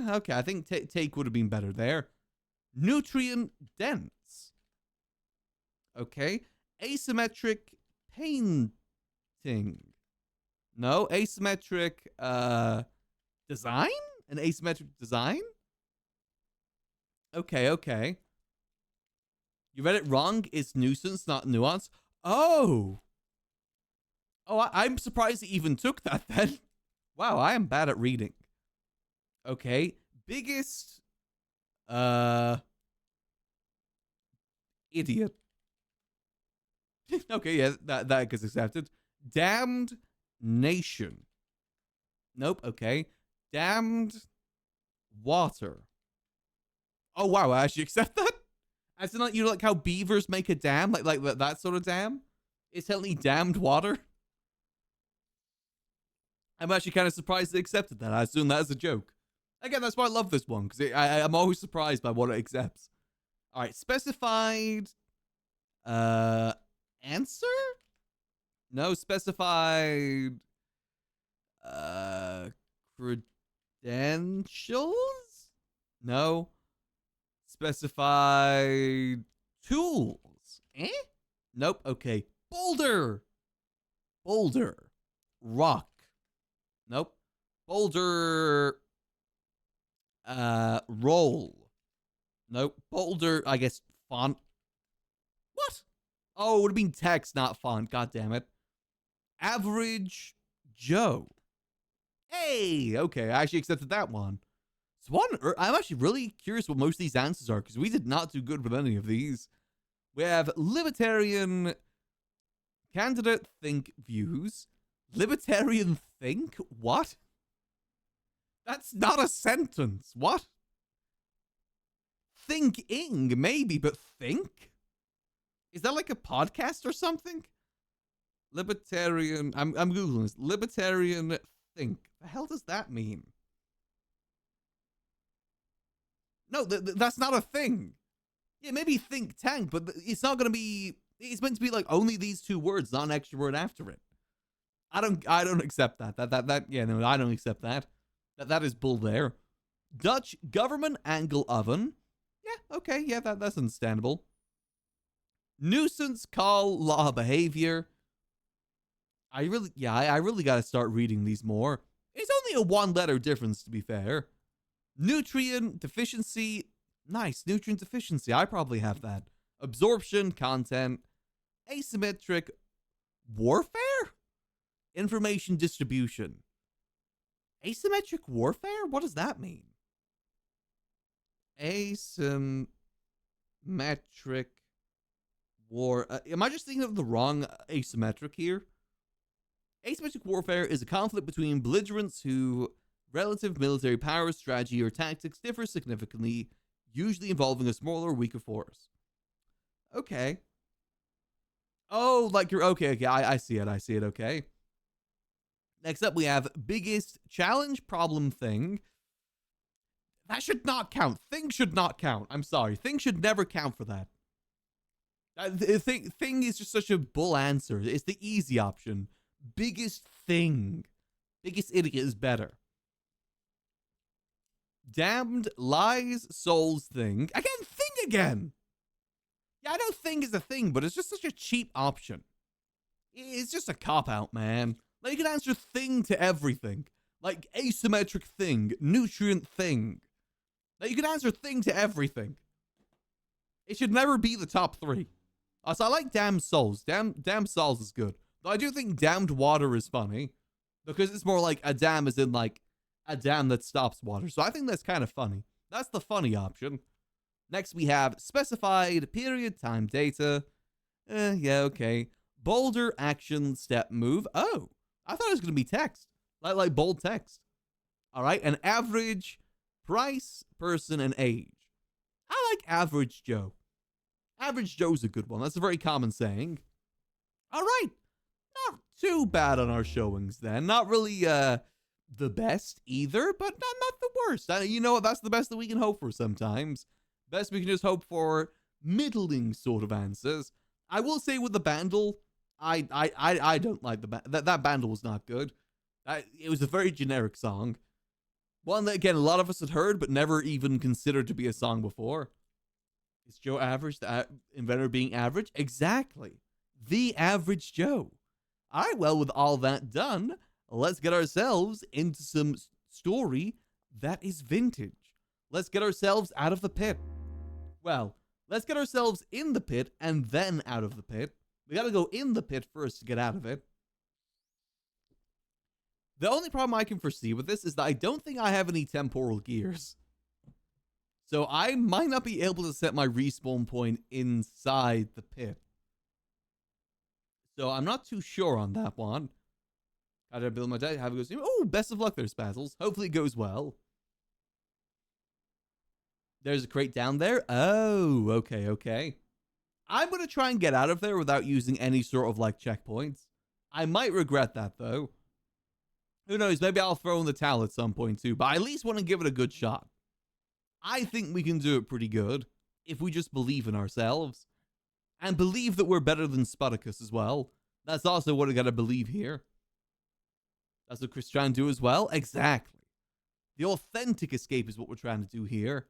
Okay, I think take would have been better there. Nutrient dense. Okay. Asymmetric painting. No, asymmetric design? An asymmetric design? Okay. You read it wrong. It's nuisance, not nuance. Oh, I'm surprised he even took that then. Wow, I am bad at reading. Okay. Biggest idiot. Okay, yeah, that gets accepted. Damned nation. Nope, okay. Damned water. Oh wow, I actually accept that. As in, like, you know, like how beavers make a dam, like that sort of dam. It's totally damned water. I'm actually kind of surprised they accepted that. I assume that as a joke. Again, that's why I love this one, because I'm always surprised by what it accepts. All right, specified answer? No, specified credentials? No. Specified tools? Nope. Okay. Boulder. Rock. Nope. Boulder. Roll. Nope. Boulder, I guess, font. What? Oh, it would have been text, not font. God damn it. Average Joe. Hey, okay. I actually accepted that one. I'm actually really curious what most of these answers are, because we did not do good with any of these. We have libertarian candidate think views. Libertarian think? What? That's not a sentence. What? Thinking, maybe, but think? Is that like a podcast or something? Libertarian, I'm Googling this. Libertarian think. The hell does that mean? No, that's not a thing. Yeah, maybe think tank, but it's not going to be It's meant to be like only these two words, not an extra word after it. I don't accept that. Yeah, no, I don't accept that. That is bull there. Dutch government angle oven. Yeah, okay, yeah, that's understandable. Nuisance call law behavior. I really got to start reading these more. It's only a one letter difference, to be fair. Nutrient deficiency. Nice, nutrient deficiency. I probably have that. Absorption, content, asymmetric warfare, information distribution. Asymmetric warfare? What does that mean? Asymmetric war. Am I just thinking of the wrong asymmetric here? Asymmetric warfare is a conflict between belligerents whose relative military power, strategy, or tactics differ significantly, usually involving a smaller or weaker force. Okay. Oh, like you're okay. I see it. Okay. Next up, we have biggest challenge problem thing. That should not count. Thing should not count. I'm sorry. Thing should never count for that. Thing is just such a bull answer. It's the easy option. Biggest thing. Biggest idiot is better. Damned lies souls thing. Again, thing again. Yeah, I know thing is a thing, but it's just such a cheap option. It's just a cop-out, man. Like, you can answer thing to everything. Like, asymmetric thing, nutrient thing. Like, you can answer thing to everything. It should never be the top three. So I like damned souls. Damned souls is good. Though I do think damned water is funny. Because it's more like a dam as in, like, a dam that stops water. So I think that's kind of funny. That's the funny option. Next, we have specified period time data. Yeah, okay. Bolder action step move. Oh, I thought it was going to be text. Like bold text. All right. An average price, person, and age. I like average Joe. Average Joe's a good one. That's a very common saying. All right. Not too bad on our showings then. Not really the best either, but not the worst. You know what? That's the best that we can hope for sometimes. Best we can just hope for middling sort of answers. I will say with the Bandle, I don't like that Bandle was not good. It was a very generic song. One that, again, a lot of us had heard, but never even considered to be a song before. Is Joe average? The inventor being average? Exactly. The average Joe. All right, well, with all that done, let's get ourselves into some story that is vintage. Let's get ourselves out of the pit. Well, let's get ourselves in the pit and then out of the pit. We gotta go in the pit first to get out of it. The only problem I can foresee with this is that I don't think I have any temporal gears. So I might not be able to set my respawn point inside the pit. So I'm not too sure on that one. Gotta build my day, have a good stream. Oh, best of luck there, Spazzles. Hopefully it goes well. There's a crate down there. Oh, okay. I'm going to try and get out of there without using any sort of, like, checkpoints. I might regret that, though. Who knows? Maybe I'll throw in the towel at some point, too. But I at least want to give it a good shot. I think we can do it pretty good if we just believe in ourselves. And believe that we're better than Sputicus as well. That's also what I got to believe here. That's what Chris trying to do as well. Exactly. The authentic escape is what we're trying to do here.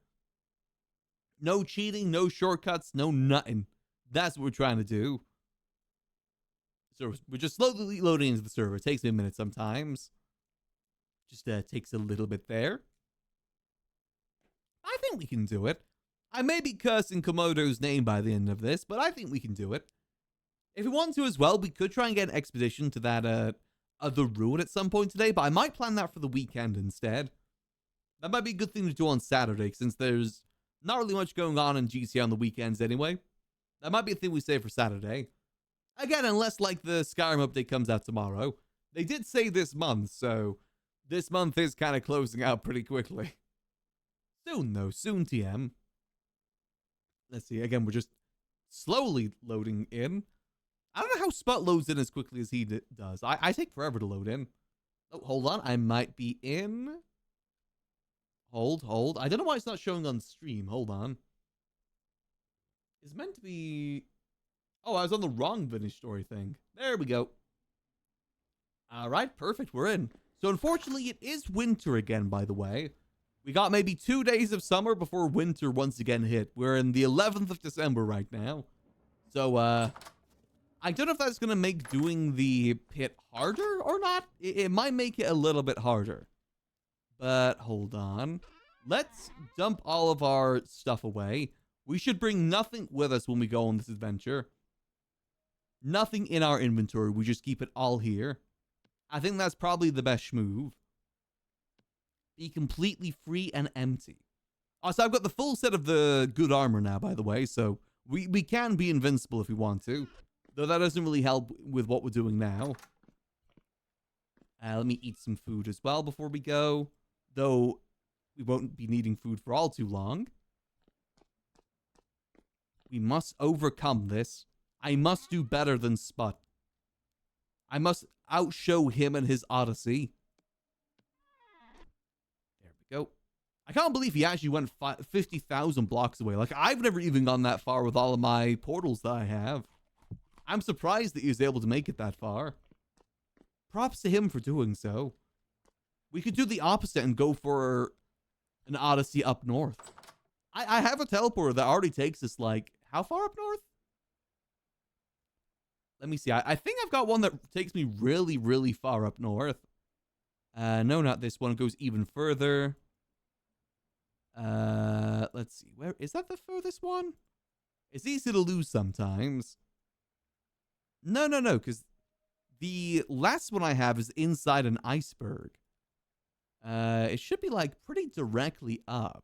No cheating, no shortcuts, no nothing. That's what we're trying to do. So we're just slowly loading into the server. It takes me a minute sometimes. Just takes a little bit there. I think we can do it. I may be cursing Komodo's name by the end of this, but I think we can do it. If we want to as well, we could try and get an expedition to that other ruin at some point today, but I might plan that for the weekend instead. That might be a good thing to do on Saturday, since there's not really much going on in GC on the weekends anyway. That might be a thing we save for Saturday. Again, unless, like, the Skyrim update comes out tomorrow. They did say this month, so this month is kind of closing out pretty quickly. Soon, though. Soon, TM. Let's see. Again, we're just slowly loading in. I don't know how Spot loads in as quickly as he does. I take forever to load in. Oh, hold on. I might be in. Hold. I don't know why it's not showing on stream. Hold on. It's meant to be... Oh, I was on the wrong vintage story thing. There we go. All right, perfect. We're in. So unfortunately, it is winter again, by the way. We got maybe 2 days of summer before winter once again hit. We're in the 11th of December right now. So, I don't know if that's going to make doing the pit harder or not. It might make it a little bit harder. But hold on. Let's dump all of our stuff away. We should bring nothing with us when we go on this adventure. Nothing in our inventory. We just keep it all here. I think that's probably the best move. Be completely free and empty. Also, I've got the full set of the good armor now, by the way, so we can be invincible if we want to. Though that doesn't really help with what we're doing now. Let me eat some food as well before we go. Though, we won't be needing food for all too long. We must overcome this. I must do better than Sput. I must outshow him and his odyssey. There we go. I can't believe he actually went 50,000 blocks away. Like, I've never even gone that far with all of my portals that I have. I'm surprised that he was able to make it that far. Props to him for doing so. We could do the opposite and go for an odyssey up north. I have a teleporter that already takes us, like, how far up north? Let me see. I think I've got one that takes me really, really far up north. No, not this one. It goes even further. Let's see. Where is that? The furthest one? It's easy to lose sometimes. No, because the last one I have is inside an iceberg. It should be like pretty directly up.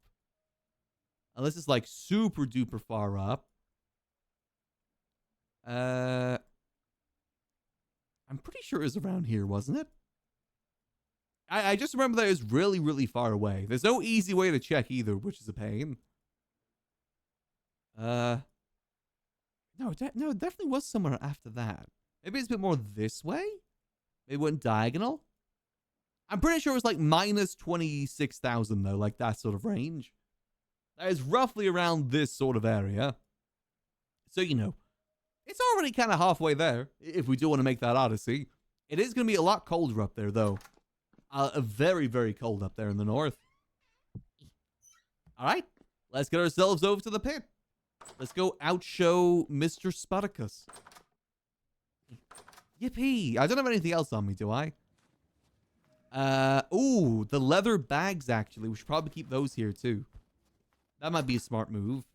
Unless it's like super duper far up. I'm pretty sure it was around here, wasn't it? I just remember that it was really, really far away. There's no easy way to check either, which is a pain. No, it definitely was somewhere after that. Maybe it's a bit more this way? Maybe it went diagonal? I'm pretty sure it was like minus 26,000 though, like that sort of range. That is roughly around this sort of area. So, you know, it's already kind of halfway there, if we do want to make that odyssey. It is going to be a lot colder up there, though. Very, very cold up there in the north. All right, let's get ourselves over to the pit. Let's go outshow Mr. Sputicus. Yippee! I don't have anything else on me, do I? Ooh, the leather bags, actually. We should probably keep those here, too. That might be a smart move.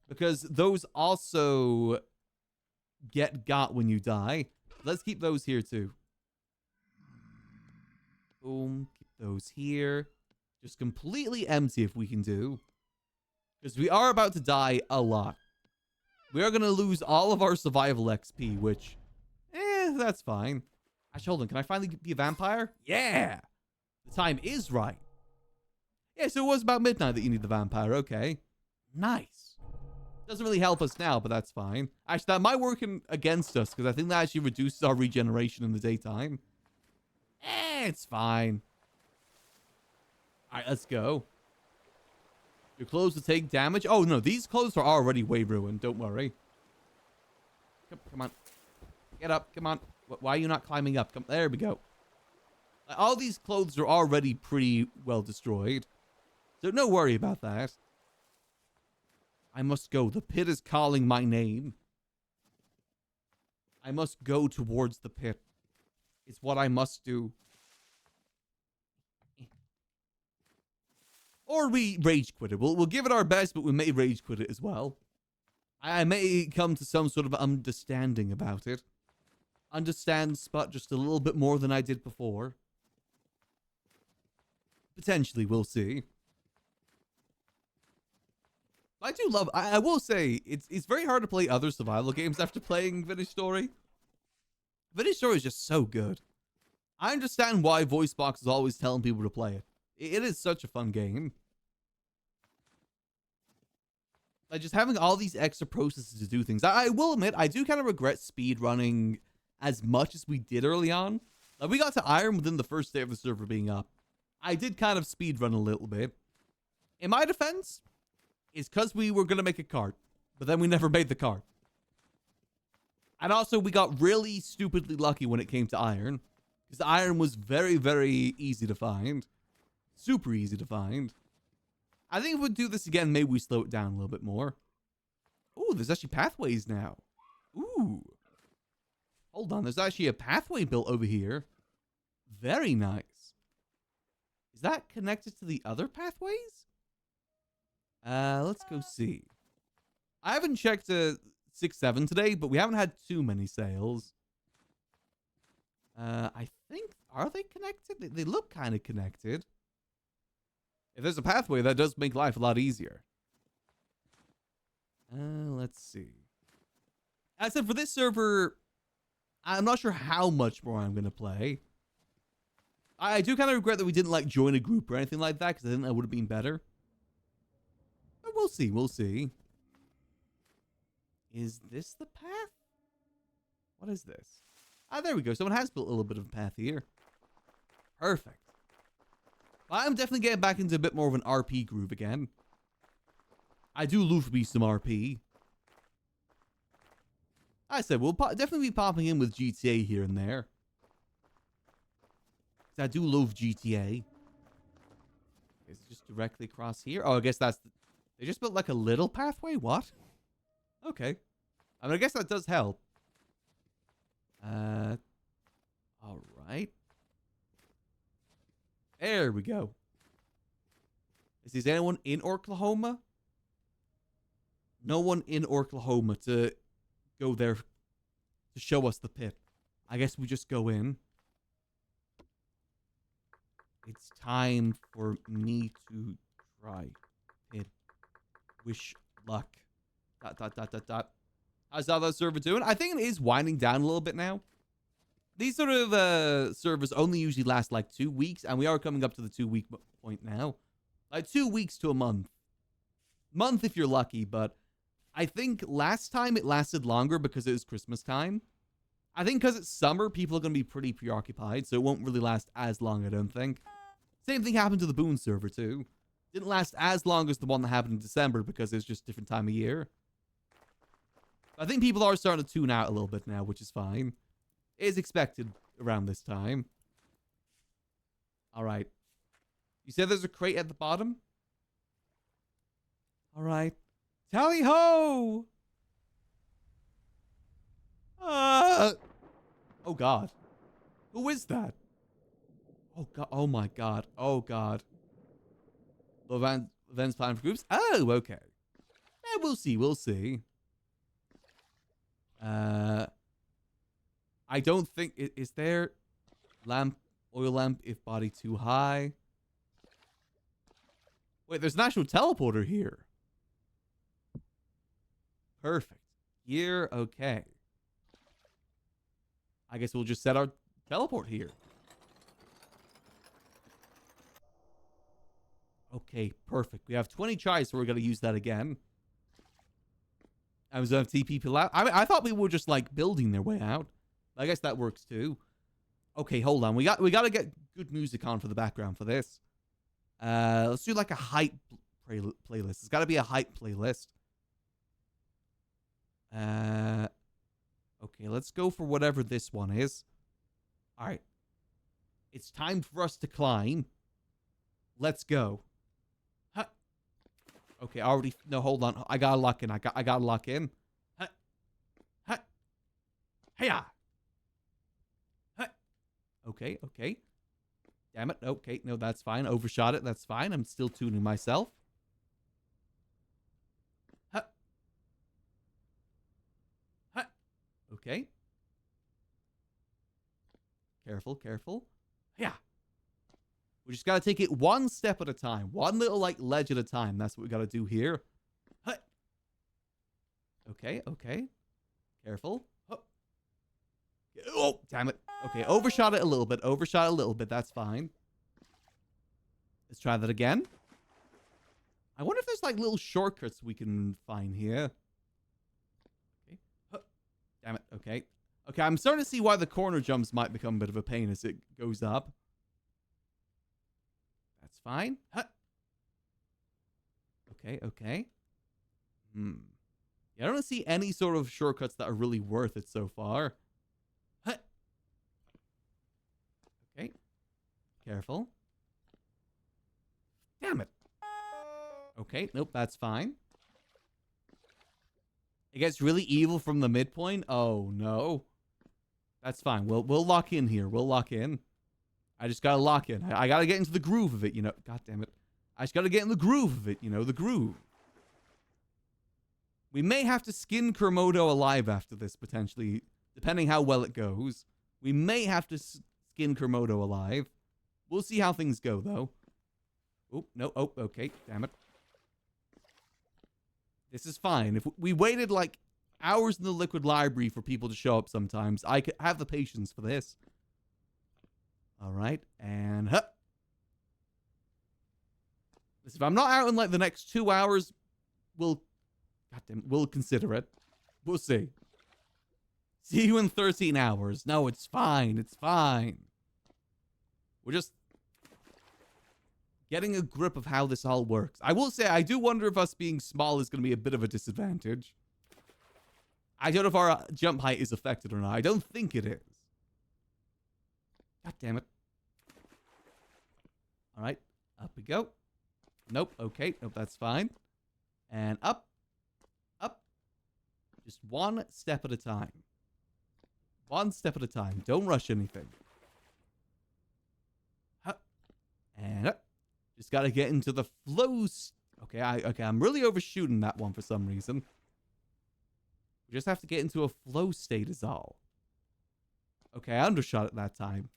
Because those also got when you die. Let's keep those here, too. Boom. Keep those here. Just completely empty if we can do. Because we are about to die a lot. We are going to lose all of our survival XP, which, that's fine. Actually, hold on. Can I finally be a vampire? Yeah! The time is right. Yeah, so it was about midnight that you need the vampire. Okay. Nice. Doesn't really help us now, but that's fine. Actually, that might work against us, because I think that actually reduces our regeneration in the daytime. It's fine. Alright, let's go. Your clothes will take damage. Oh, no, these clothes are already way ruined. Don't worry. Come on. Get up. Come on. Why are you not climbing up? There we go. All these clothes are already pretty well destroyed. So no worry about that. I must go. The pit is calling my name. I must go towards the pit. It's what I must do. Or we rage quit it. We'll give it our best, but we may rage quit it as well. I may come to some sort of understanding about it. Understand Sput just a little bit more than I did before. Potentially, we'll see. I do love... I will say, it's very hard to play other survival games after playing Vintage Story. Vintage Story is just so good. I understand why VoiceBox is always telling people to play it. It is such a fun game. Like, just having all these extra processes to do things. I will admit, I do kind of regret speedrunning as much as we did early on. Like, we got to Iron within the first day of the server being up. I did kind of speedrun a little bit. In my defense, it's because we were going to make a cart. But then we never made the cart. And also, we got really stupidly lucky when it came to iron. Because iron was very, very easy to find. Super easy to find. I think if we do this again, maybe we slow it down a little bit more. Ooh, there's actually pathways now. Ooh. Hold on, there's actually a pathway built over here. Very nice. Is that connected to the other pathways? Let's go see. I haven't checked 6-7 today, but we haven't had too many sales. I think, are they connected? They look kind of connected. If there's a pathway, that does make life a lot easier. Let's see. As I said, for this server, I'm not sure how much more I'm going to play. I do kind of regret that we didn't, like, join a group or anything like that, because I think that would have been better. But we'll see, we'll see. Is this the path? What is this? Ah, there we go. Someone has built a little bit of a path here. Perfect. I'm definitely getting back into a bit more of an RP groove again. I do love me some RP. I said, we'll definitely be popping in with GTA here and there. I do love GTA. Is it just directly across here? Oh, I guess that's... They just built like a little pathway? What? Okay. I mean, I guess that does help. Alright. There we go. Is anyone in Oklahoma? No one in Oklahoma to go there to show us the pit. I guess we just go in. It's time for me to try it. Wish luck. ... How's that server doing? I think it is winding down a little bit now. These sort of servers only usually last like 2 weeks, and we are coming up to the 2 week point now. Like 2 weeks to a month. Month if you're lucky, but I think last time it lasted longer because it was Christmas time. I think because it's summer, people are going to be pretty preoccupied, so it won't really last as long, I don't think. Same thing happened to the Boon server too. Didn't last as long as the one that happened in December because it's just a different time of year. I think people are starting to tune out a little bit now, which is fine. It is expected around this time. Alright. You said there's a crate at the bottom? Alright. Tally ho! Oh god. Who is that? Oh god. Oh my god. Oh god. Events planned for groups? Oh, okay. Yeah, we'll see. We'll see. I don't think... Is there... Oil lamp if body too high? Wait, there's an actual teleporter here. Perfect. Here, okay. I guess we'll just set our teleport here. Okay, perfect. We have 20 tries, so we're going to use that again. I was going to TP people out. I thought we were just, like, building their way out. I guess that works, too. Okay, hold on. We got to get good music on for the background for this. Let's do, like, a hype playlist. It's got to be a hype playlist. Okay, let's go for whatever this one is. All right. It's time for us to climb. Let's go. Huh. Okay, already... No, hold on. I gotta lock in. I gotta lock in. Huh. Huh. Hey-ya. Huh. Okay, okay. Damn it. Okay, no, that's fine. Overshot it. That's fine. I'm still tuning myself. Huh. Huh. Okay. Careful, careful. Yeah. We just gotta take it one step at a time. One little, like, ledge at a time. That's what we gotta do here. Huh. Okay, okay. Careful. Huh. Oh, damn it. Okay, overshot it a little bit. Overshot a little bit. That's fine. Let's try that again. I wonder if there's, like, little shortcuts we can find here. Okay. Huh. Damn it. Okay. Okay, I'm starting to see why the corner jumps might become a bit of a pain as it goes up. That's fine. Huh. Okay, okay. Yeah, I don't see any sort of shortcuts that are really worth it so far. Huh. Okay. Careful. Damn it. Okay, nope, that's fine. It gets really evil from the midpoint. Oh, no. That's fine. We'll lock in here. We'll lock in. I just gotta lock in. I gotta get into the groove of it, you know. God damn it. I just gotta get in the groove of it, you know, the groove. We may have to skin Kermodo alive after this, potentially, depending how well it goes. We may have to skin Kermodo alive. We'll see how things go, though. Oh, no. Oh, okay. Damn it. This is fine. If we waited, like, hours in the liquid library for people to show up sometimes, I could have the patience for this. All right. And, huh. If I'm not out in, like, the next 2 hours, we'll consider it. We'll see. See you in 13 hours. No, it's fine. It's fine. We're just getting a grip of how this all works. I will say, I do wonder if us being small is going to be a bit of a disadvantage. I don't know if our jump height is affected or not. I don't think it is. God damn it. All right. Up we go. Nope. Okay. Nope, that's fine. And up. Up. Just one step at a time. One step at a time. Don't rush anything. Up. And up. Just gotta get into the flows. Okay, I'm really overshooting that one for some reason. We just have to get into a flow state is all. Okay, I undershot it that time.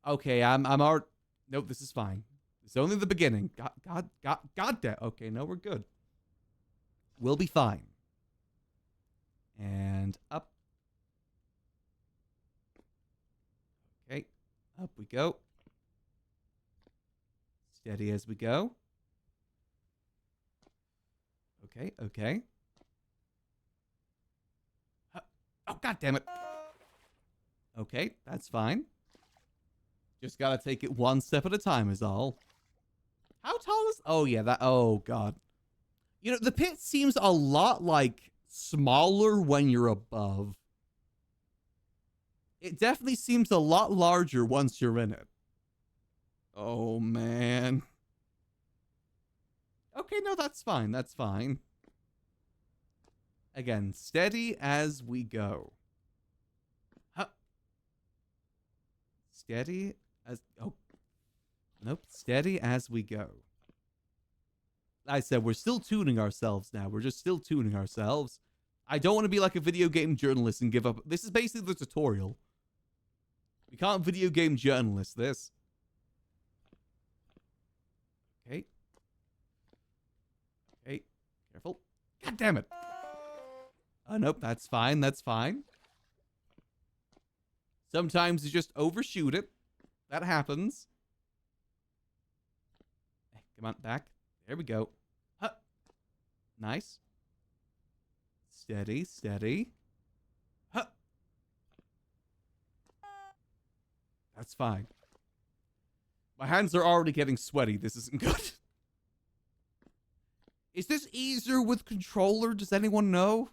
Okay, I'm already... Nope, this is fine. It's only the beginning. God damn. Okay, no, we're good. We'll be fine. And up. Okay, up we go. Steady as we go. Okay, okay. Oh, God damn it. Okay, that's fine. Just gotta take it one step at a time is all. How tall is... Oh, yeah, that... Oh, God. You know, the pit seems a lot, like, smaller when you're above. It definitely seems a lot larger once you're in it. Oh, man. Okay, no, that's fine. That's fine. Again, steady as we go. Huh. Steady as... Oh. Nope. Steady as we go. I said we're still tuning ourselves now. We're just still tuning ourselves. I don't want to be like a video game journalist and give up. This is basically the tutorial. We can't video game journalist this. Okay. Okay. Careful. God damn it. Oh, nope. That's fine. That's fine. Sometimes you just overshoot it. That happens. Hey, come on, back. There we go. Huh. Nice. Steady, steady. Huh. That's fine. My hands are already getting sweaty. This isn't good. Is this easier with controller? Does anyone know?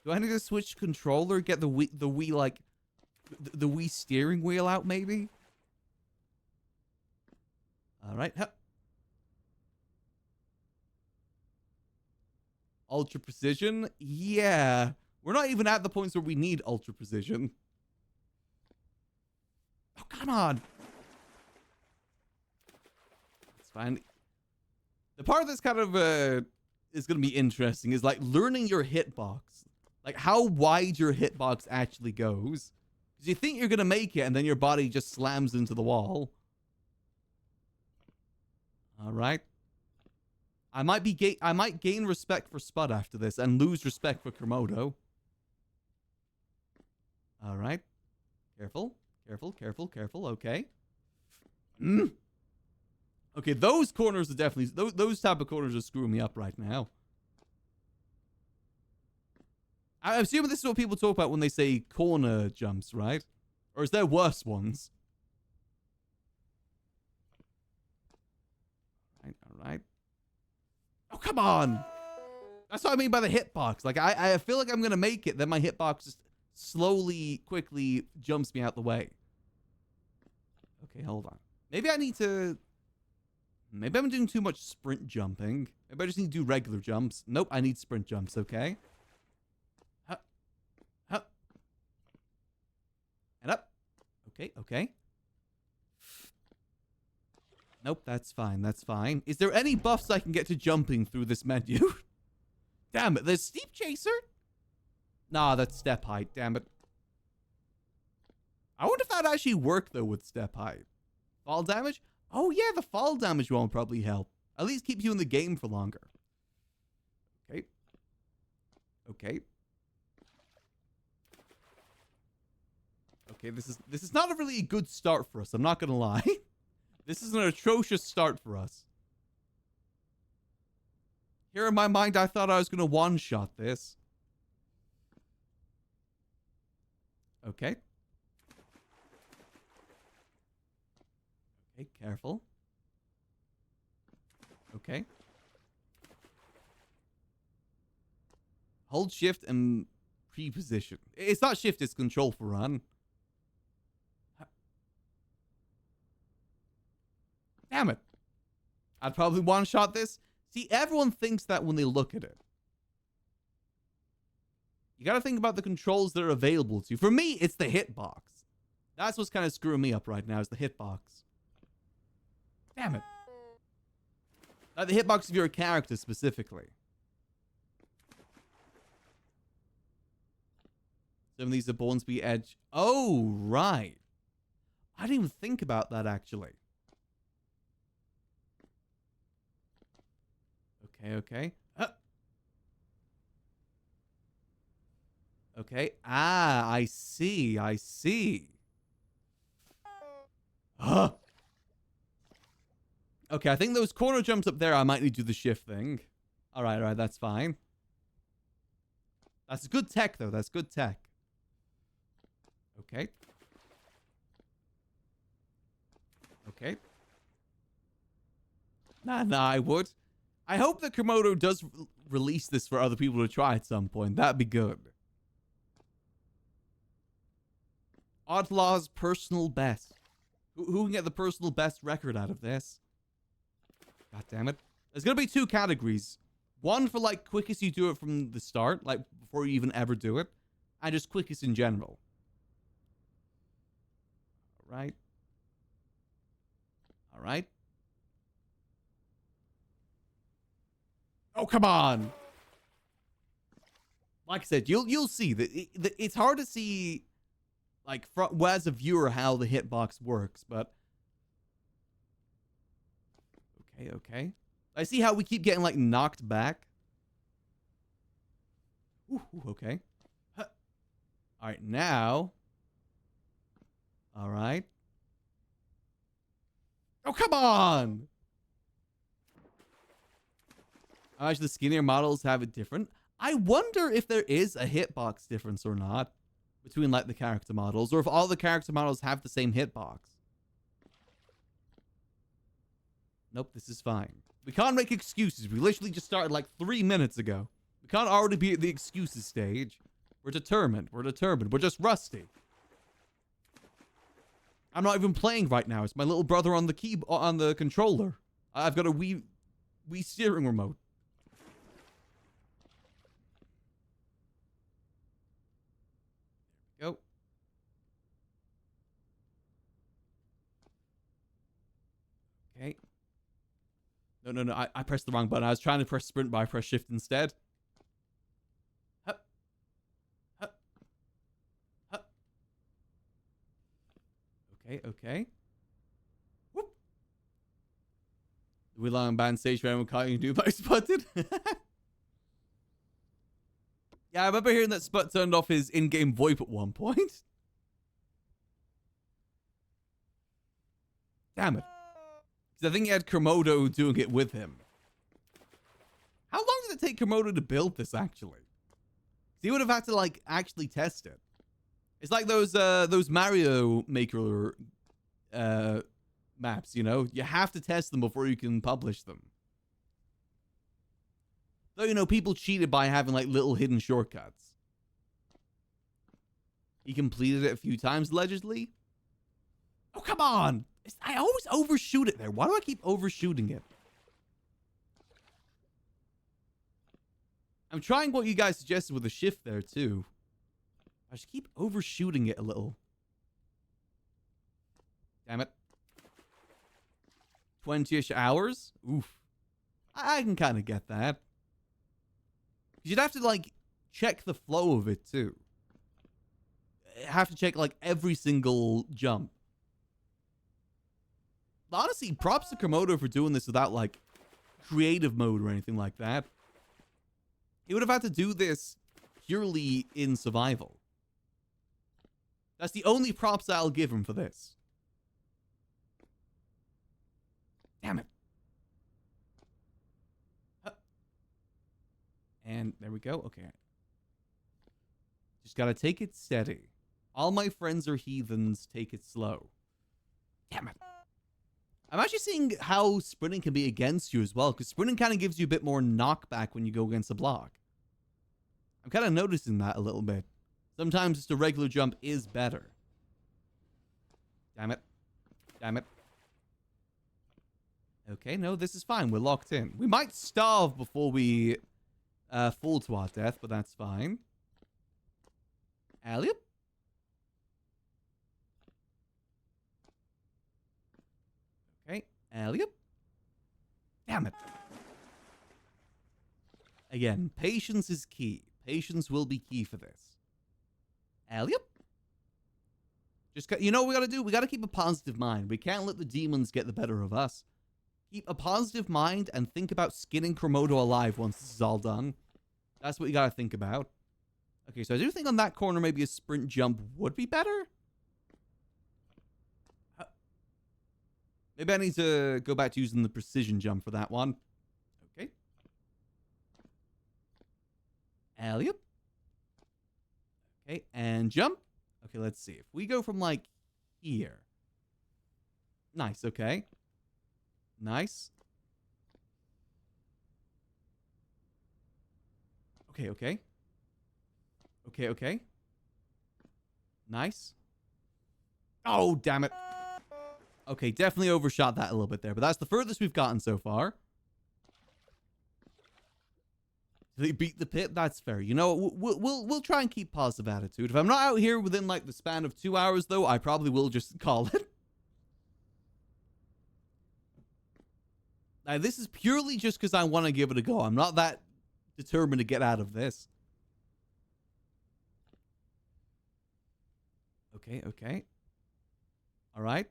Do I need to switch controller? Get the Wii like the Wii steering wheel out, maybe? All right. Huh. Ultra precision? Yeah. We're not even at the points where we need ultra precision. Oh, come on. It's fine. The part that's kind of is going to be interesting is like learning your hitbox. Like how wide your hitbox actually goes. Because you think you're going to make it and then your body just slams into the wall. All right. I might gain respect for Spud after this and lose respect for Kermodo. All right. Careful. Careful, careful, careful. Okay. Okay, those corners are definitely... Those type of corners are screwing me up right now. I'm assuming this is what people talk about when they say corner jumps, right? Or is there worse ones? All right, all right. Oh, come on! That's what I mean by the hitbox. Like, I feel like I'm going to make it, then my hitbox just slowly, quickly jumps me out the way. Okay, hold on. Maybe I need to... Maybe I'm doing too much sprint jumping. Maybe I just need to do regular jumps. Nope, I need sprint jumps, okay? Huh. Huh. And up. Okay, okay. Nope, that's fine, that's fine. Is there any buffs I can get to jumping through this menu? Damn it, there's Steep Chaser? Nah, that's step height, damn it. I wonder if that actually worked, though, with step height. Fall damage? Oh, yeah, the fall damage won't probably help. At least keep you in the game for longer. Okay. Okay. Okay, this is not a really good start for us, I'm not gonna lie. This is an atrocious start for us. Here in my mind, I thought I was gonna one-shot this. Okay. Okay, careful. Okay. Hold shift and pre-position. It's not shift, it's control for run. Damn it. I'd probably one-shot this. See, everyone thinks that when they look at it. You gotta think about the controls that are available to you. For me, it's the hitbox. That's what's kind of screwing me up right now, is the hitbox. Damn it. The hitbox of your character, specifically. Some of these are Bournesby Edge. Oh, right. I didn't even think about that, actually. Okay, okay. Okay. Ah, I see. I see. Huh. Okay, I think those corner jumps up there, I might need to do the shift thing. All right, that's fine. That's good tech, though. That's good tech. Okay. Okay. Nah, I would. I hope that Komodo does release this for other people to try at some point. That'd be good. OddLaws personal best. Who can get the personal best record out of this? God damn it. There's going to be two categories. One for, like, quickest you do it from the start, like, before you even ever do it. And just quickest in general. Alright. Alright. Oh, come on! Like I said, you'll see that it's hard to see, like, as a viewer, how the hitbox works, but... Okay. I see how we keep getting, like, knocked back. Ooh, okay. Huh. Alright, now... Alright. Oh, come on! Actually, the skinnier models have it different. I wonder if there is a hitbox difference or not between, like, the character models, or if all the character models have the same hitbox. Nope, this is fine. We can't make excuses. We literally just started like 3 minutes ago. We can't already be at the excuses stage. We're determined. We're just rusty. I'm not even playing right now. It's my little brother on the controller. I've got a Wii steering remote. There we go. Okay. No. I pressed the wrong button. I was trying to press sprint, but I pressed shift instead. Hup. Hup. Hup. Okay. Whoop. We lie on band stage for anyone calling you do by spotted. Yeah, I remember hearing that Sput turned off his in-game VoIP at one point. Damn it. I think he had Komodo doing it with him. How long did it take Komodo to build this, actually? He would have had to, like, actually test it. It's like those Mario Maker maps, you know? You have to test them before you can publish them. Though, you know, people cheated by having, like, little hidden shortcuts. He completed it a few times, allegedly. Oh, come on! I always overshoot it there. Why do I keep overshooting it? I'm trying what you guys suggested with the shift there, too. I just keep overshooting it a little. Damn it. 20-ish hours? Oof. I can kind of get that. You'd have to, like, check the flow of it, too. Have to check, like, every single jump. Honestly, props to Komodo for doing this without, like, creative mode or anything like that. He would have had to do this purely in survival. That's the only props I'll give him for this. Damn it. And there we go. Okay. Just gotta take it steady. All my friends are heathens. Take it slow. Damn it. I'm actually seeing how sprinting can be against you as well, because sprinting kind of gives you a bit more knockback when you go against a block. I'm kind of noticing that a little bit. Sometimes just a regular jump is better. Damn it. Damn it. Okay, no, this is fine. We're locked in. We might starve before we fall to our death, but that's fine. Alley-oop. Okay, alley-oop. Damn it. Again, patience is key. Patience will be key for this. Alley-oop. Just, you know what we gotta do? We gotta keep a positive mind. We can't let the demons get the better of us. Keep a positive mind and think about skinning Komodo alive once this is all done. That's what you gotta think about. Okay, so I do think on that corner maybe a sprint jump would be better. Maybe I need to go back to using the precision jump for that one. Okay. Alley-oop. Okay, and jump. Okay, let's see. If we go from, like, here. Nice, okay. Nice. Okay, okay. Okay, okay. Nice. Oh, damn it. Okay, definitely overshot that a little bit there, but that's the furthest we've gotten so far. They beat the pit. That's fair. You know, we'll try and keep positive attitude. If I'm not out here within like the span of 2 hours, though, I probably will just call it. Now, this is purely just because I want to give it a go. I'm not that determined to get out of this. Okay, okay. All right.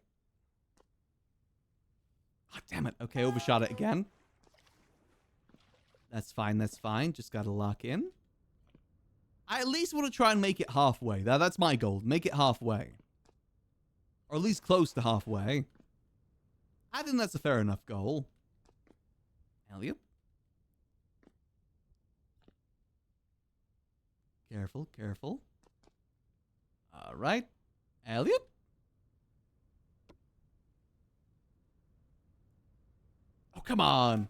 Oh, damn it. Okay, overshot it again. That's fine, that's fine. Just gotta lock in. I at least want to try and make it halfway. That's my goal. Make it halfway. Or at least close to halfway. I think that's a fair enough goal. Alley-oop. Careful, careful. Alright. Alley-oop. Oh, come on.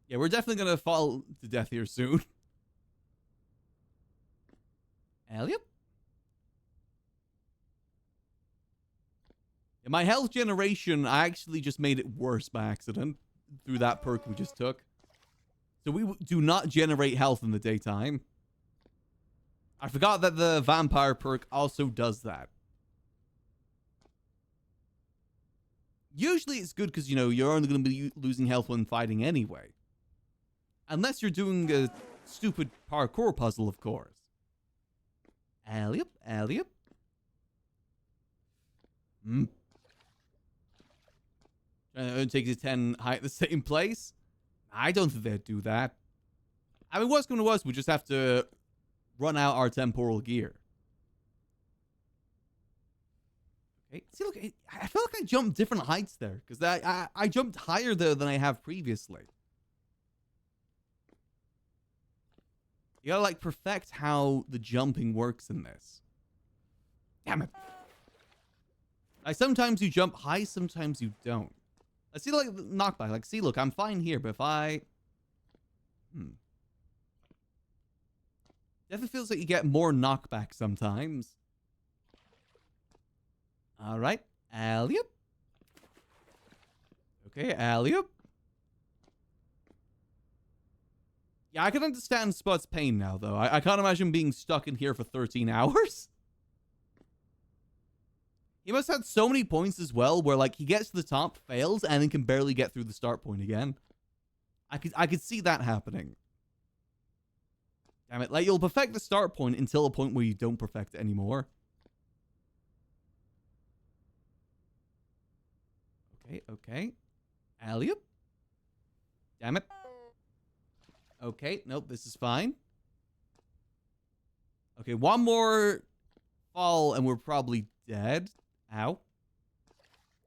Yeah, we're definitely going to fall to death here soon. Alley-oop. In my health generation, I actually just made it worse by accident through that perk we just took. So we do not generate health in the daytime. I forgot that the vampire perk also does that. Usually it's good because, you know, you're only going to be losing health when fighting anyway. Unless you're doing a stupid parkour puzzle, of course. Alley-oop, alley-oop. Trying to take the 10 high at the same place? I don't think they'd do that. I mean, what's going to us? We just have to run out our temporal gear. Okay. See, look, I feel like I jumped different heights there. Because I jumped higher there than I have previously. You gotta, like, perfect how the jumping works in this. Damn it. Like, sometimes you jump high, sometimes you don't. I see, like, knockback. Like, see, look, I'm fine here, but if I... Definitely feels like you get more knockback sometimes. All right. Alley-oop. Okay, alley-oop. Yeah, I can understand Spud's pain now, though. I can't imagine being stuck in here for 13 hours. He must have had so many points as well, where, like, he gets to the top, fails, and then can barely get through the start point again. I could see that happening. Damn it. Like, you'll perfect the start point until a point where you don't perfect it anymore. Okay, okay. Alley-oop. Damn it. Okay, nope, this is fine. Okay, one more fall and we're probably dead. Ow.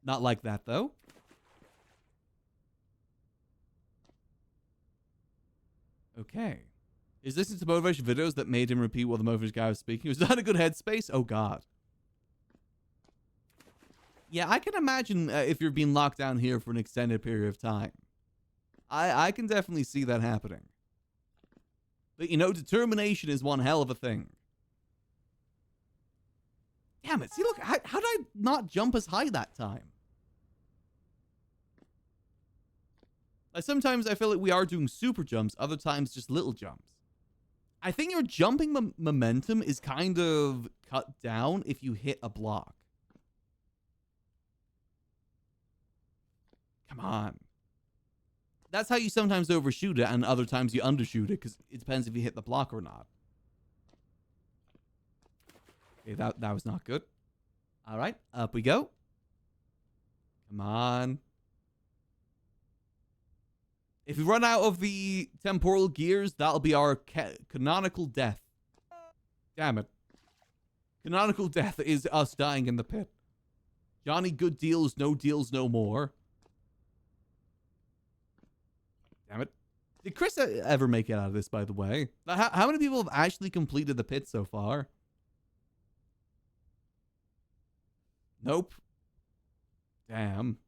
Not like that, though. Okay. Is this into motivation videos that made him repeat what the motivation guy was speaking? Was that a good headspace? Oh, God. Yeah, I can imagine if you're being locked down here for an extended period of time. I can definitely see that happening. But, you know, determination is one hell of a thing. Damn it. See, look, how did I not jump as high that time? Like, sometimes I feel like we are doing super jumps, other times just little jumps. I think your jumping momentum is kind of cut down if you hit a block. Come on. That's how you sometimes overshoot it, and other times you undershoot it, because it depends if you hit the block or not. Okay, that was not good. All right, up we go. Come on. If we run out of the temporal gears, that'll be our canonical death. Damn it. Canonical death is us dying in the pit. Johnny, good deals, no deals, no more. Damn it. Did Chris ever make it out of this, by the way? How many people have actually completed the pit so far? Nope. Damn.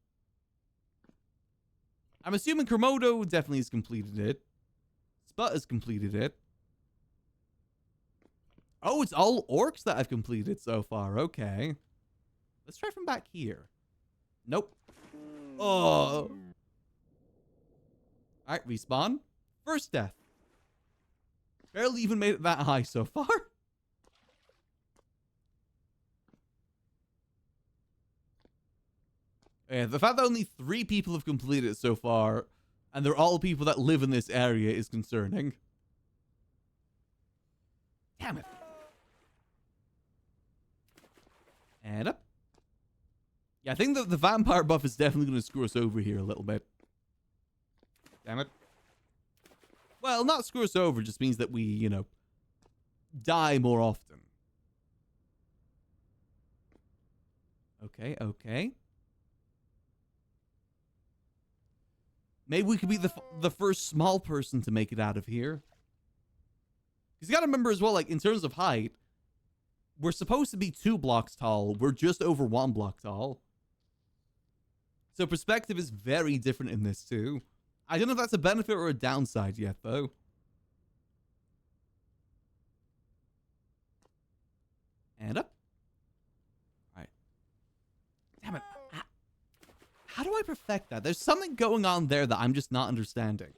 I'm assuming Kermodo definitely has completed it. Sput has completed it. Oh, it's all orcs that I've completed so far. Okay. Let's try from back here. Nope. Oh. Alright, respawn. First death. Barely even made it that high so far. Yeah, the fact that only 3 people have completed it so far, and they're all people that live in this area, is concerning. Damn it. And up. Yeah, I think that the vampire buff is definitely going to screw us over here a little bit. Damn it. Well, not screw us over, just means that we, you know, die more often. Okay, okay. Maybe we could be the first small person to make it out of here. Because you got to remember as well, like, in terms of height, we're supposed to be 2 blocks tall. We're just over 1 block tall. So perspective is very different in this, too. I don't know if that's a benefit or a downside yet, though. And up. All right. Damn it. How do I perfect that? There's something going on there that I'm just not understanding.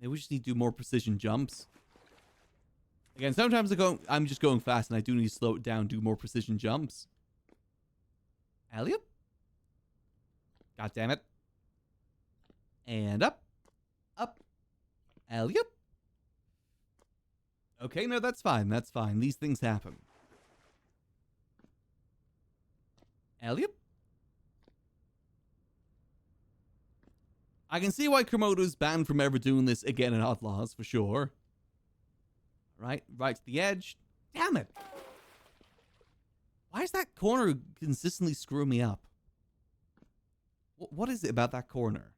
Maybe we just need to do more precision jumps. Again, sometimes I'm just going fast and I do need to slow it down, do more precision jumps. Alley-oop. God damn it. And up. Up. Alley-oop. Okay, no, that's fine. That's fine. These things happen. Alley-oop. I can see why Kermodo's banned from ever doing this again in OddLaws, for sure. Right to the edge. Damn it. Why is that corner consistently screwing me up? What is it about that corner?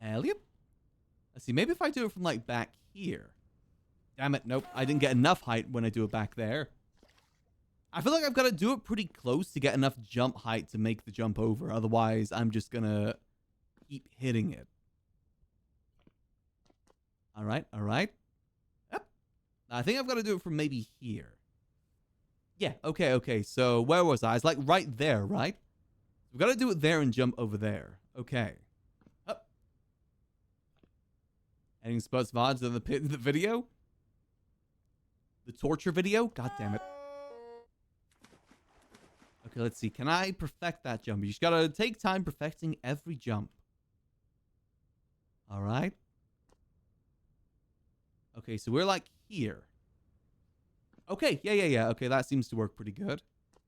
Alley-oop. Let's see, maybe if I do it from, like, back here. Damn it, nope. I didn't get enough height when I do it back there. I feel like I've got to do it pretty close to get enough jump height to make the jump over. Otherwise, I'm just going to keep hitting it. All right, all right. Yep. I think I've got to do it from maybe here. Yeah, okay, okay. So where was I? It's like right there, right? We've got to do it there and jump over there. Okay. Up. Ending spots VODs in the video? The torture video? God damn it. Okay, let's see. Can I perfect that jump? You just got to take time perfecting every jump. All right. Okay, so we're like here. Okay, yeah. Okay, that seems to work pretty good.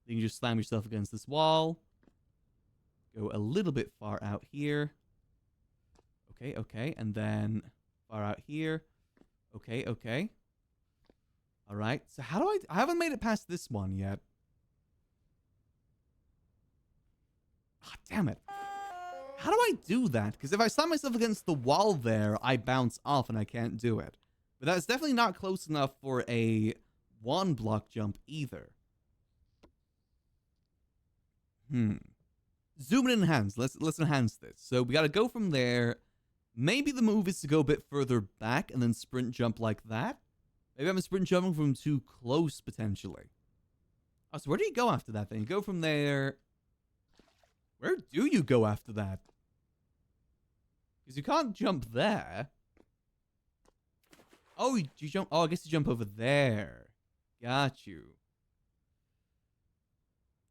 You can just slam yourself against this wall. Go a little bit far out here. Okay. And then far out here. Okay. All right. So how do I haven't made it past this one yet. Ah, damn it. How do I do that? Because if I slam myself against the wall there, I bounce off and I can't do it. But that's definitely not close enough for a one block jump either. Zoom and enhance. Let's enhance this. So we got to go from there. Maybe the move is to go a bit further back and then sprint jump like that. Maybe I'm sprint jumping from too close potentially. Oh, so where do you go after that then? You go from there. Where do you go after that? Because you can't jump there. Oh, you jump. Oh, I guess you jump over there. Got you.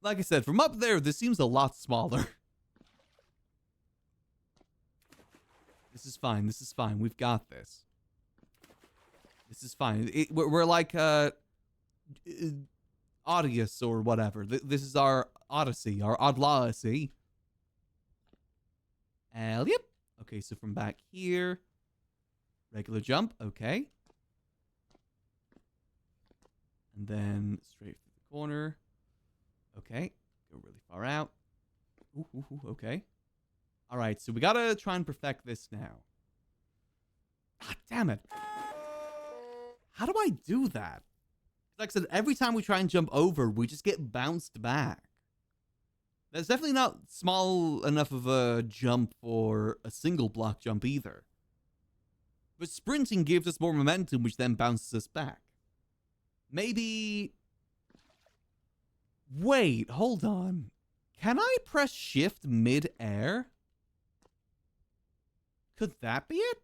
Like I said, from up there, this seems a lot smaller. This is fine. This is fine. We've got this. This is fine. We're like Audius or whatever. This is our Odyssey, our OddLaws. Yep. Okay, so from back here, regular jump. Okay. And then straight through the corner. Okay. Go really far out. Ooh, okay. All right, so we got to try and perfect this now. Ah, damn it. How do I do that? Like I said, every time we try and jump over, we just get bounced back. That's definitely not small enough of a jump for a single block jump either. But sprinting gives us more momentum, which then bounces us back. Maybe... Wait, hold on. Can I press shift mid-air? Could that be it?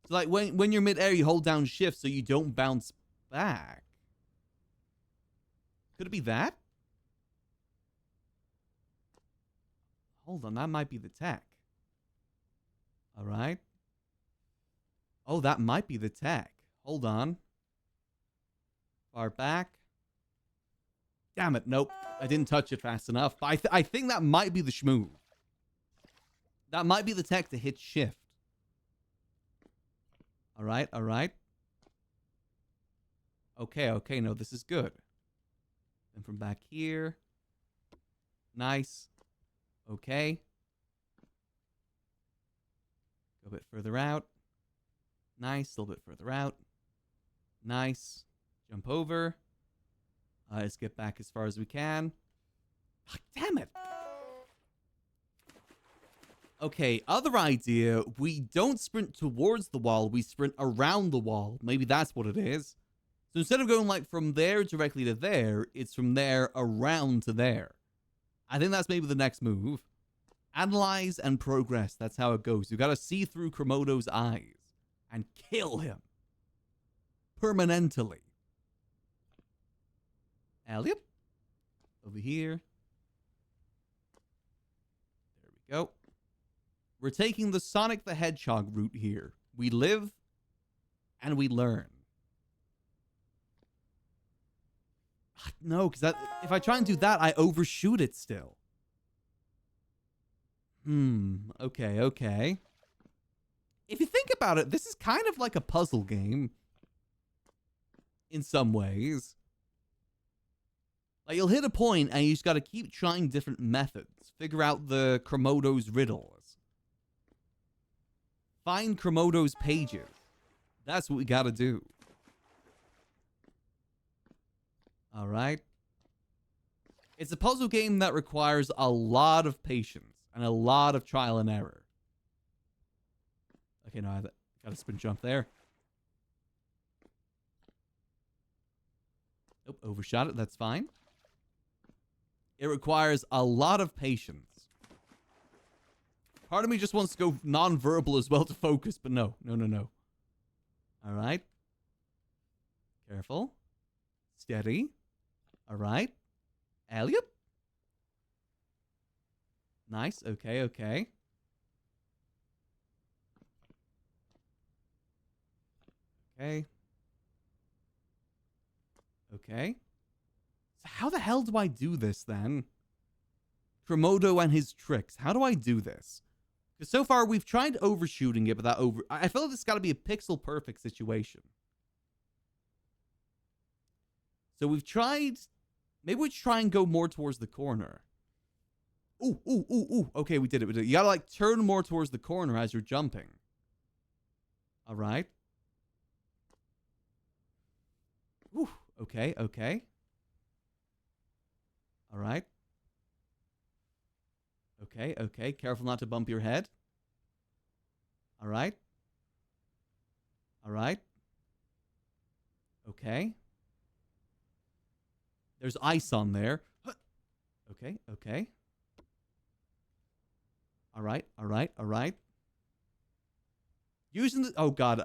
So like when you're mid-air, you hold down shift so you don't bounce back. Could it be that? Hold on, that might be the tech. All right. Oh, that might be the tech. Hold on. Far back. Damn it, nope. I didn't touch it fast enough. But I think that might be the shmooth. That might be the tech to hit shift. All right. Okay, no, this is good. And from back here. Nice. Okay. Go a bit further out. Nice, a little bit further out. Nice. Jump over. Let's get back as far as we can. Oh, damn it. Okay, other idea. We don't sprint towards the wall. We sprint around the wall. Maybe that's what it is. So instead of going like from there directly to there, it's from there around to there. I think that's maybe the next move. Analyze and progress. That's how it goes. You got to see through Komodo's eyes and kill him. Permanently. Yep. Over here. There we go. We're taking the Sonic the Hedgehog route here. We live and we learn. No, because if I try and do that, I overshoot it still. Okay. If you think about it, this is kind of like a puzzle game. In some ways. Like, you'll hit a point and you just got to keep trying different methods. Figure out the Komodo's riddles. Find Komodo's pages. That's what we gotta do. All right. It's a puzzle game that requires a lot of patience and a lot of trial and error. Okay, no, I got a spin jump there. Nope, overshot it. That's fine. It requires a lot of patience. Part of me just wants to go non-verbal as well to focus, but no. All right. Careful. Steady. All right. Alley-oop. Nice. Okay. Okay. Okay. So how the hell do I do this then? Tremodo and his tricks. How do I do this? Because so far we've tried overshooting it, but I feel like this got to be a pixel perfect situation. So we've tried. Maybe we try and go more towards the corner. Ooh. Okay, we did it. You gotta like turn more towards the corner as you're jumping. All right. Ooh. Okay. All right. Okay. Careful not to bump your head. All right. Okay. There's ice on there. Okay. All right. Using the... Oh, God.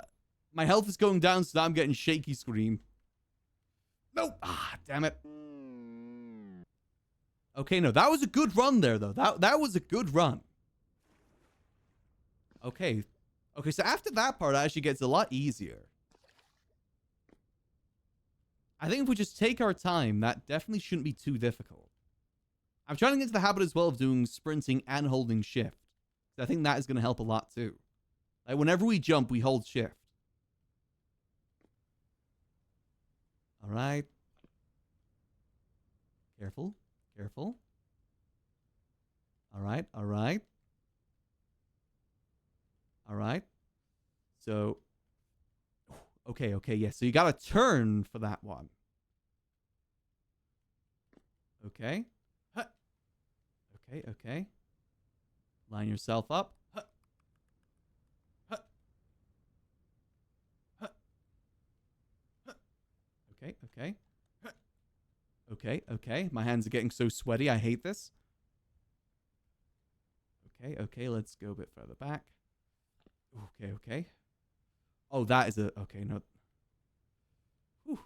My health is going down, so now I'm getting shaky screen. Nope. Ah, damn it. Okay, no. That was a good run there, though. That was a good run. Okay. Okay, so after that part, it actually gets a lot easier. I think if we just take our time, that definitely shouldn't be too difficult. I'm trying to get into the habit as well of doing sprinting and holding shift. I think that is going to help a lot too. Like whenever we jump, we hold shift. All right. Careful. All right. So, okay. Yeah, so you got to turn for that one. Okay. Okay. Line yourself up. Okay. My hands are getting so sweaty. I hate this. Okay. Let's go a bit further back. Okay. Oh, that is a... Okay, no. Whew.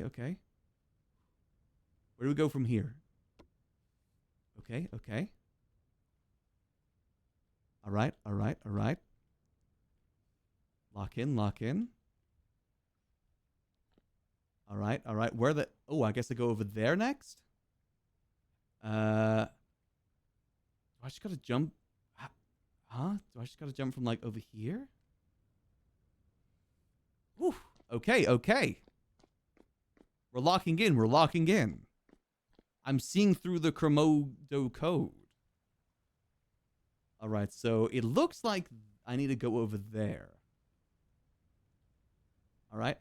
Okay. Where do we go from here? Okay. All right. Lock in. All right. Where the... Oh, I guess I go over there next? I just gotta jump... Huh? Do I just gotta jump from, like, over here? Whew. Okay. We're locking in. I'm seeing through the Chromodo code. All right, so it looks like I need to go over there. All right.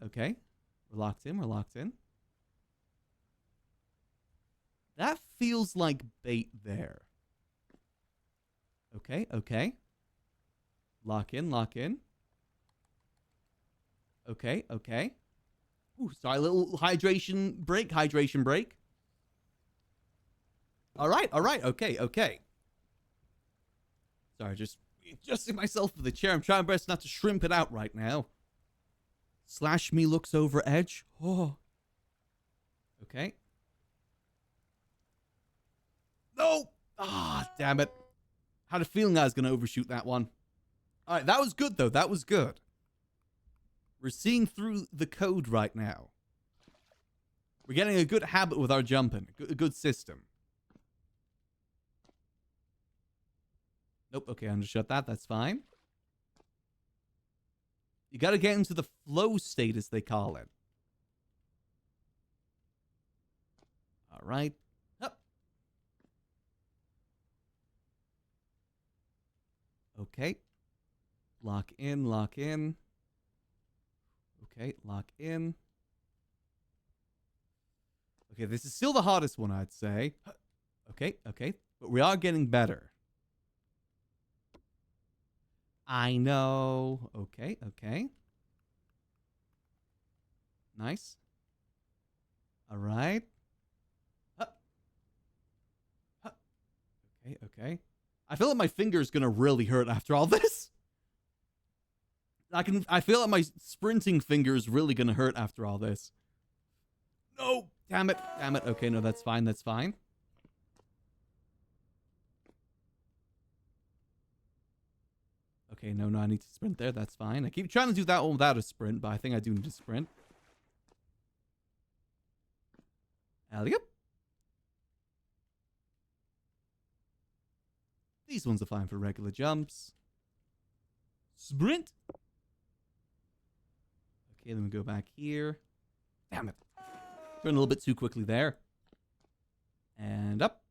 Okay. We're locked in. That feels like bait there. Okay. Lock in. Okay. Ooh, sorry, little hydration break. All right. Okay. Sorry, just adjusting myself for the chair. I'm trying best not to shrimp it out right now. Slash me looks over edge. Oh. Okay. No! Ah, damn it. Had a feeling I was going to overshoot that one. All right, that was good, though. That was good. We're seeing through the code right now. We're getting a good habit with our jumping. A good system. Nope. Okay, undershot that. That's fine. You got to get into the flow state, as they call it. All right. Up. Okay. Lock in, lock in. Okay, lock in. Okay, this is still the hardest one, I'd say. Okay, okay. But we are getting better. I know. Okay, okay. Nice. All right. Okay, okay. I feel like my finger's gonna really hurt after all this. I feel like my sprinting finger is really gonna hurt after all this. No! Damn it. Damn it. Okay, no, that's fine. That's fine. Okay, no, I need to sprint there. That's fine. I keep trying to do that one without a sprint, but I think I do need to sprint. Alley-up. These ones are fine for regular jumps. Sprint. Okay, then we go back here. Damn it. Going a little bit too quickly there. And up.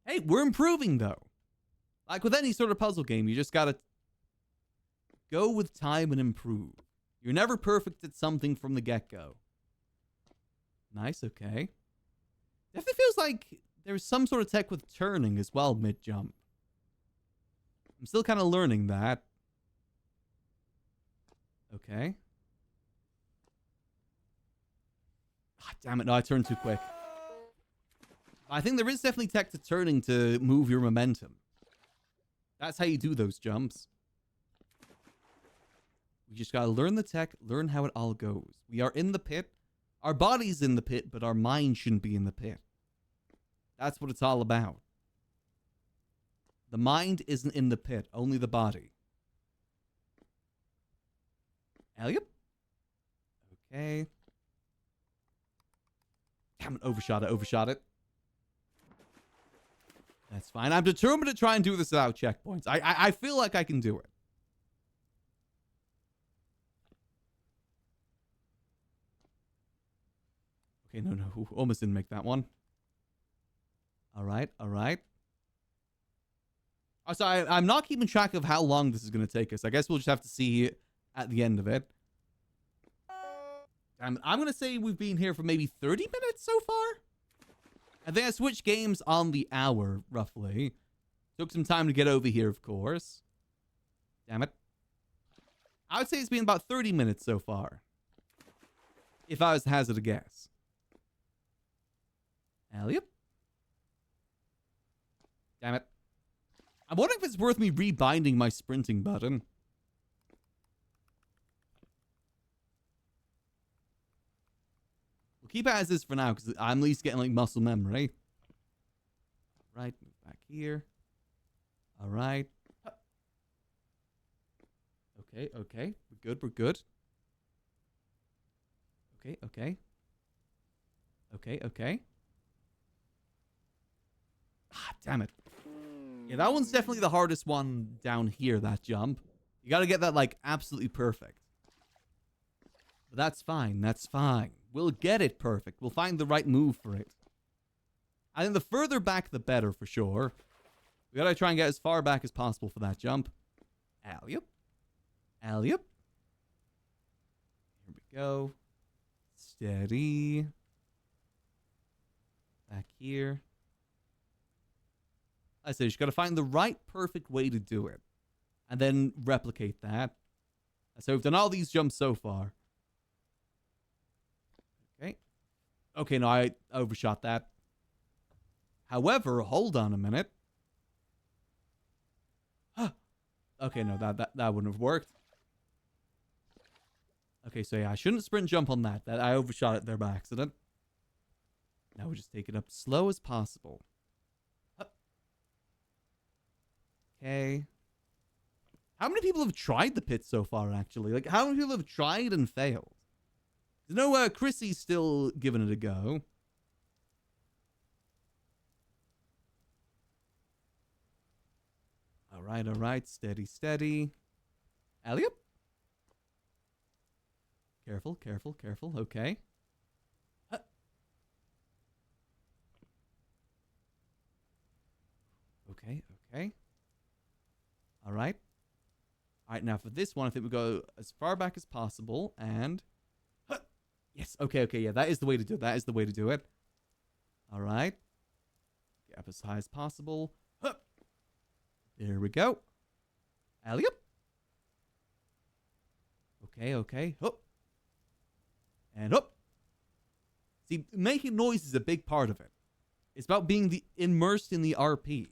Hey, we're improving, though. Like with any sort of puzzle game, you just gotta go with time and improve. You're never perfect at something from the get-go. Nice, okay. Definitely feels like there's some sort of tech with turning as well mid-jump. I'm still kind of learning that. Okay. Ah, damn it, no, I turned too quick. I think there is definitely tech to turning to move your momentum. That's how you do those jumps. We just gotta learn the tech, learn how it all goes. We are in the pit. Our body's in the pit, but our mind shouldn't be in the pit. That's what it's all about. The mind isn't in the pit, only the body. Alley-up. Okay. Damn it, overshot it. That's fine. I'm determined to try and do this without checkpoints. I feel like I can do it. Okay, no. Almost didn't make that one. All right. So I'm not keeping track of how long this is going to take us. I guess we'll just have to see at the end of it. Damn it. I'm going to say we've been here for maybe 30 minutes so far. I think I switched games on the hour, roughly. Took some time to get over here, of course. Damn it. I would say it's been about 30 minutes so far. If I was to hazard a guess. Alley-up. Damn it. I'm wondering if it's worth me rebinding my sprinting button. We'll keep it as is for now, because I'm at least getting, like, muscle memory. Right, move back here. All right. Okay. We're good. Okay. Ah, damn it. Yeah, that one's definitely the hardest one down here, that jump. You gotta get that, like, absolutely perfect. But that's fine. We'll get it perfect. We'll find the right move for it. I think the further back, the better, for sure. We gotta try and get as far back as possible for that jump. Alley-up. Here we go. Steady. Back here. I say you just gotta find the right perfect way to do it. And then replicate that. So we've done all these jumps so far. Okay, no, I overshot that. However, hold on a minute. Okay, no, that wouldn't have worked. Okay, so yeah, I shouldn't sprint jump on that. I overshot it there by accident. Now we just take it up slow as possible. Okay. How many people have tried the pit so far, actually? Like, how many people have tried and failed? No, Chrissy's still giving it a go. All right. Steady. Alley-up. Careful. Okay. Okay. All right. All right, now for this one, I think we go as far back as possible, and... Huh. Yes, okay, yeah, that is the way to do it. That is the way to do it. All right. Get up as high as possible. Huh. There we go. Alley-up. Okay. Hup. And up. See, making noise is a big part of it. It's about being immersed in the RP.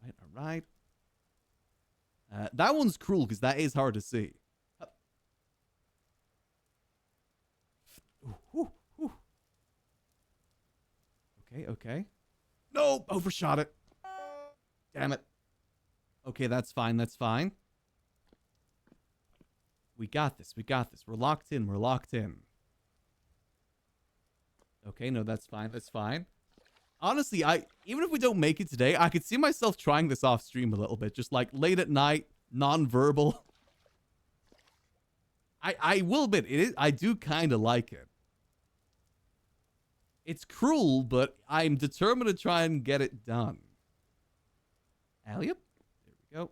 All right. That one's cruel because that is hard to see. Hup. Ooh. Okay. No, overshot it. Damn it. Okay, that's fine. We got this. We're locked in. Okay, no, that's fine. Honestly, even if we don't make it today, I could see myself trying this off stream a little bit. Just like late at night, non-verbal. I will admit, I do kind of like it. It's cruel, but I'm determined to try and get it done. Alley-up. There we go.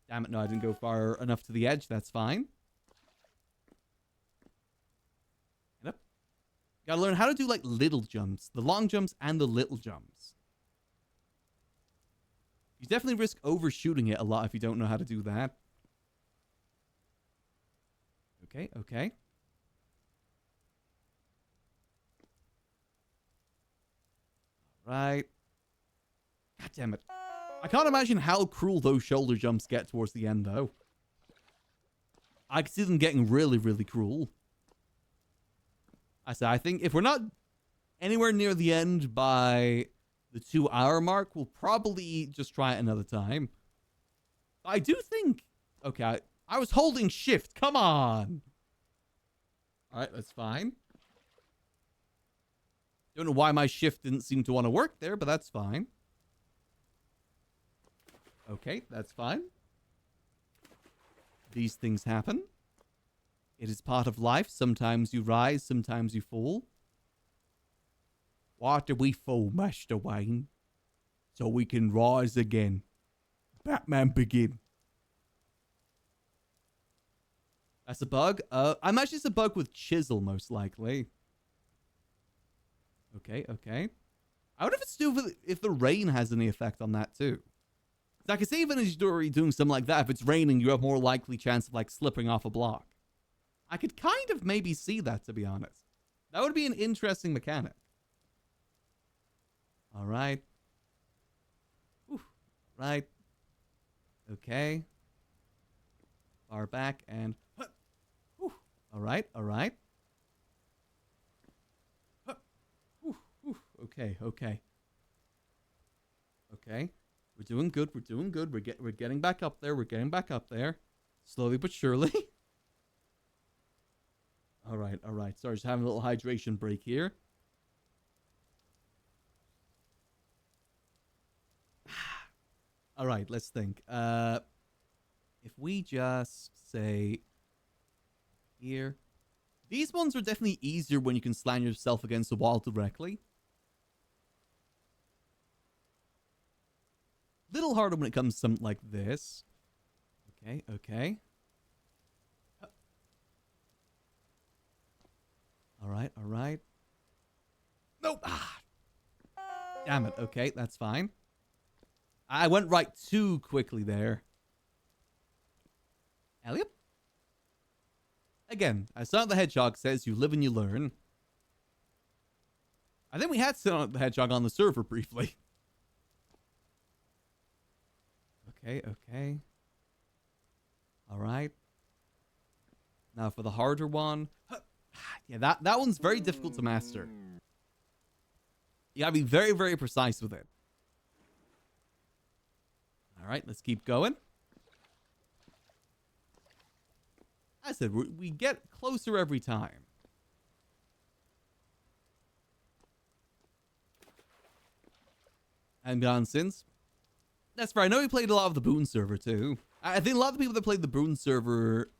Damn it, no, I didn't go far enough to the edge. That's fine. Yep. Gotta learn how to do, like, little jumps. The long jumps and the little jumps. You definitely risk overshooting it a lot if you don't know how to do that. Okay. Right. God damn it. I can't imagine how cruel those shoulder jumps get towards the end, though. I can see them getting really, really cruel. I think if we're not anywhere near the end by the 2-hour mark, we'll probably just try it another time. I do think... Okay, I was holding shift. Come on. All right, that's fine. Don't know why my shift didn't seem to want to work there, but that's fine. Okay, that's fine. These things happen. It is part of life. Sometimes you rise, sometimes you fall. Why do we fall, Master Wayne? So we can rise again. Batman begin. That's a bug. I imagine it's a bug with chisel, most likely. Okay. I wonder if it's if the rain has any effect on that too. I can see even as you're doing something like that, if it's raining, you have more likely chance of like slipping off a block. I could kind of maybe see that, to be honest. That would be an interesting mechanic. All right. Oof. Right. Okay. Far back and... Oof. All right. Okay. We're doing good. We're getting back up there. Slowly but surely. All right. Sorry, just having a little hydration break here. All right, let's think. If we just say here, these ones are definitely easier when you can slam yourself against the wall directly. Little harder when it comes to something like this. Okay. All right. Nope. Damn it. Okay, that's fine. I went right too quickly there. Alley-up. Again, as Sonic the Hedgehog says, you live and you learn. I think we had Sonic the Hedgehog on the server briefly. Okay. All right. Now for the harder one. Yeah, that one's very difficult to master. You gotta be very, very precise with it. All right, let's keep going. I said we get closer every time. And gone since. That's fair. I know we played a lot of the Boon server too. I think a lot of the people that played the Boon server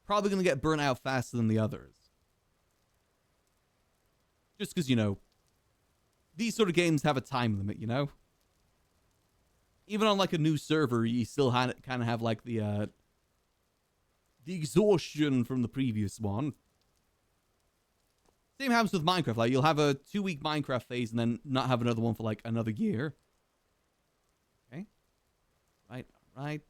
probably going to get burnt out faster than the others. Just because, you know, these sort of games have a time limit, you know? even on like a new server, you still kind of have like the exhaustion from the previous one. Same happens with Minecraft. Like, you'll have a 2-week Minecraft phase and then not have another one for like another year. Okay. Right, right.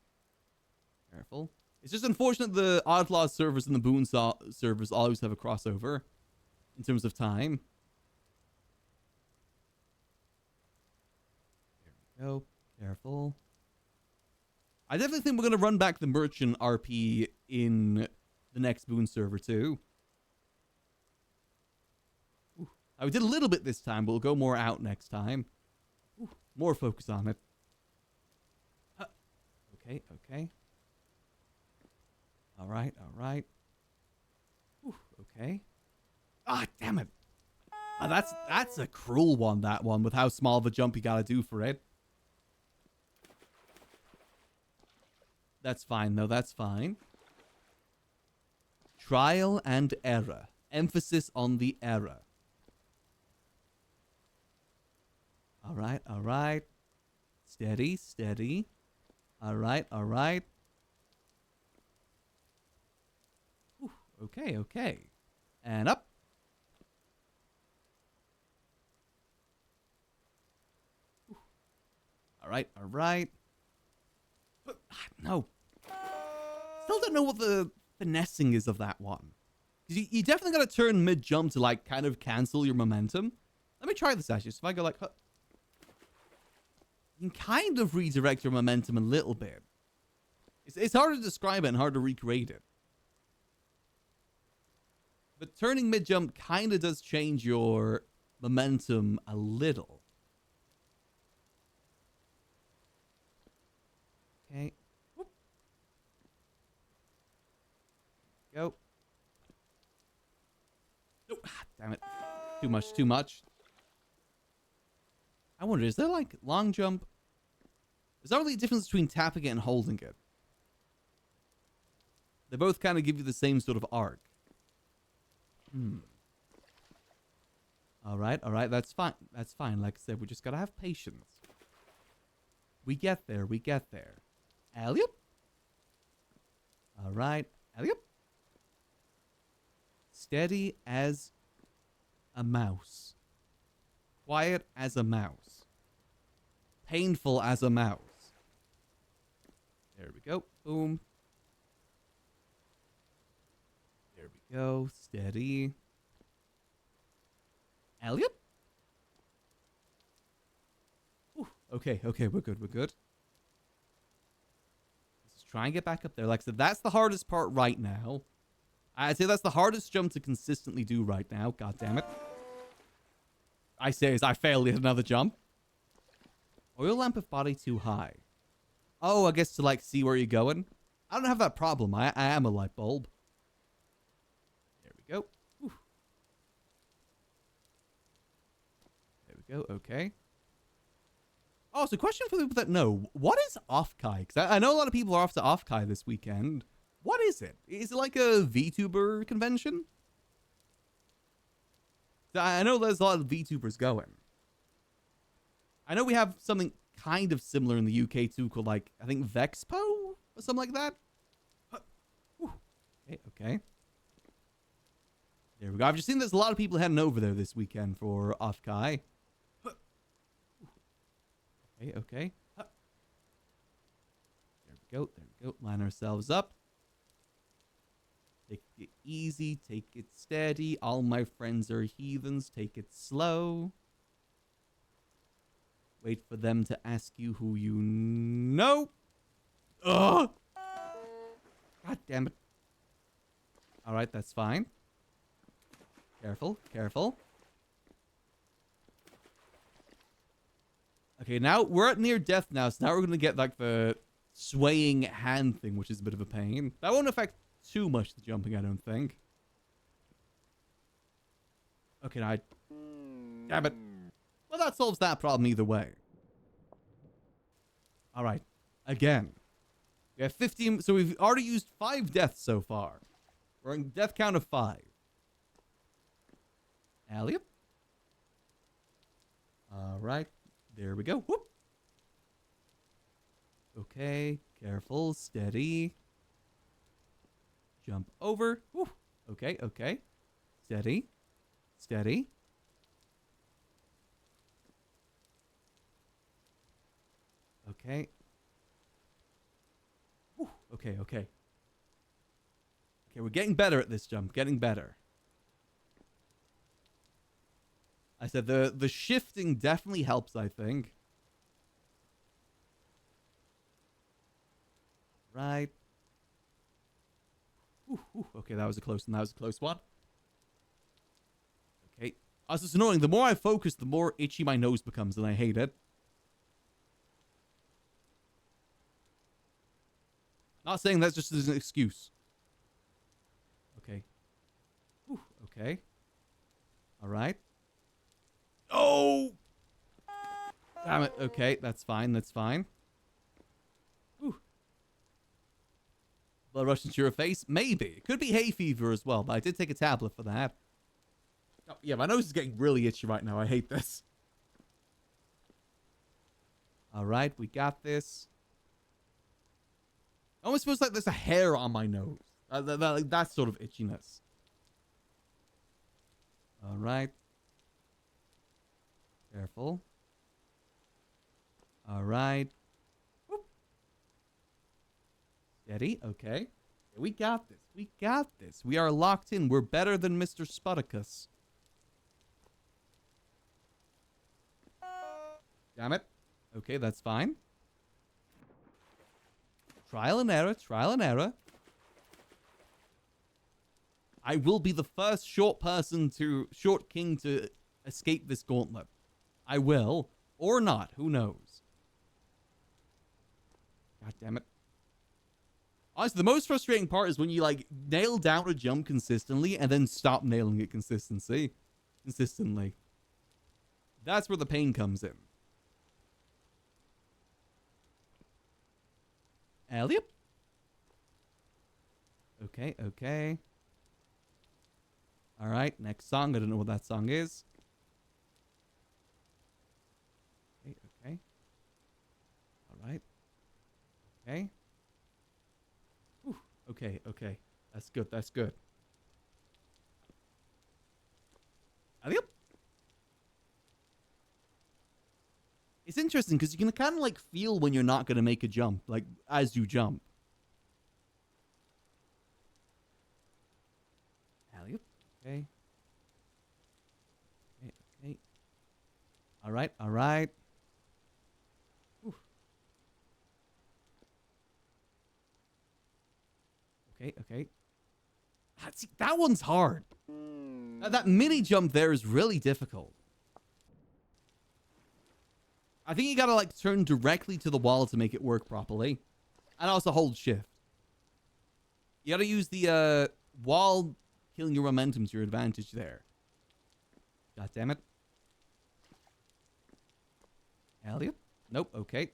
Careful. It's just unfortunate the OddLaws servers and the Boon servers always have a crossover in terms of time. There we go. Careful. I definitely think we're going to run back the merchant RP in the next Boon server too. Ooh. We did a little bit this time, but we'll go more out next time. Ooh, more focus on it. Okay, okay. All right, all right. Ooh, okay. Ah, damn it. That's a cruel one, that one, with how small of a jump you gotta do for it. That's fine, though. That's fine. Trial and error. Emphasis on the error. All right, all right. Steady, steady. All right, all right. Ooh, okay, okay. And up. Ooh. All right, all right. No. Still don't know what the finessing is of that one. Because you definitely got to turn mid-jump to, like, kind of cancel your momentum. Let me try this, actually. So if I go, like... You can kind of redirect your momentum a little bit. It's hard to describe it and hard to recreate it. But turning mid-jump kind of does change your momentum a little. Okay. Whoop. Go. Oh, damn it. Too much, too much. I wonder, is there like long jump? Is there really a difference between tapping it and holding it? They both kind of give you the same sort of arc. All right, that's fine. That's fine. Like I said, we just gotta have patience. We get there, we get there. Alley-oop. All right, alley-oop. Steady as a mouse. Quiet as a mouse. Painful as a mouse. There we go. Boom. There we go. Steady. Alley-oop. Okay, okay, we're good, we're good. Let's try and get back up there. Like I said, that's the hardest part right now. I'd say that's the hardest jump to consistently do right now. God damn it. I say as I failed yet another jump. Oil lamp if body too high. Oh, I guess to like see where you're going. I don't have that problem. I am a light bulb. There we go. Whew. There we go. Okay. Oh, so question for the people that know. What is Offkai? Because I know a lot of people are off to Offkai this weekend. What is it? Is it like a VTuber convention? I know there's a lot of VTubers going. I know we have something kind of similar in the UK too, called like, I think Vexpo or something like that. Okay, okay. There we go. I've just seen there's a lot of people heading over there this weekend for Offkai. Okay, okay. There we go, there we go. Line ourselves up. Take it easy, take it steady. All my friends are heathens, take it slow. Wait for them to ask you who you know. Ugh! God damn it. Alright, that's fine. Careful, careful. Okay, now we're at near death now, so now we're going to get like the swaying hand thing, which is a bit of a pain. That won't affect too much the jumping, I don't think. Okay, now damn it. Well, that solves that problem either way. Alright, again. We have 15, so we've already used 5 deaths so far. We're on death count of 5. Alley-oop. Alright, there we go. Whoop. Okay. Careful. Steady. Jump over. Whew. Okay, okay. Steady. Steady. Okay. Whew. Okay, okay. Okay, we're getting better at this jump. Getting better. I said the shifting definitely helps, I think. Right. Okay, that was a close one. That was a close one. Okay. Oh, it's just annoying. The more I focus, the more itchy my nose becomes, and I hate it. Not saying that's just as an excuse. Okay. Okay. All right. Oh! Damn it. Okay, that's fine. That's fine. Blood rush into your face? Maybe. It could be hay fever as well, but I did take a tablet for that. Oh, yeah, my nose is getting really itchy right now. I hate this. All right, we got this. Almost feels like there's a hair on my nose. That sort of itchiness. All right. Careful. All right. Whoop. Steady. Okay. We got this. We got this. We are locked in. We're better than Mr. Sputicus. Damn it. Okay, that's fine. Trial and error. Trial and error. I will be the first short king to escape this gauntlet. I will. Or not. Who knows? God damn it. Honestly, the most frustrating part is when you, like, nail down a jump consistently and then stop nailing it consistently. That's where the pain comes in. Elliot? Okay, okay. All right, next song. I don't know what that song is. Okay, okay. All right. Okay. Whew. Okay, okay. That's good, that's good. Elliot? It's interesting because you can kind of like feel when you're not going to make a jump, like as you jump. Elliot? Okay. Okay, okay. All right, all right. Whew. Okay, okay. See, that one's hard. That mini jump there is really difficult. I think you gotta like turn directly to the wall to make it work properly. And also hold shift. You gotta use the wall killing your momentum to your advantage there. God damn it. Elliot? Nope, okay.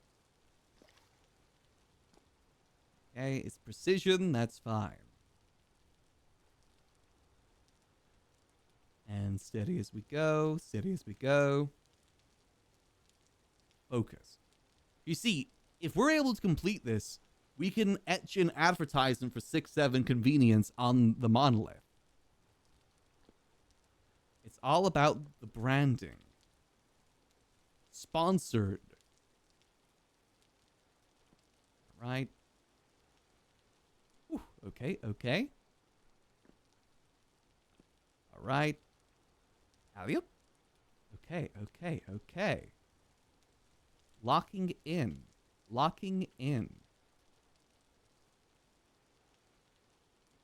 Okay, it's precision, that's fine. And steady as we go, steady as we go. Focus. You see, if we're able to complete this, we can etch an advertisement for 6-7 convenience on the monolith. It's all about the branding. Sponsored. Right. Whew. Okay, okay. All right. Alley-oop. Okay, okay, okay. Locking in. Locking in.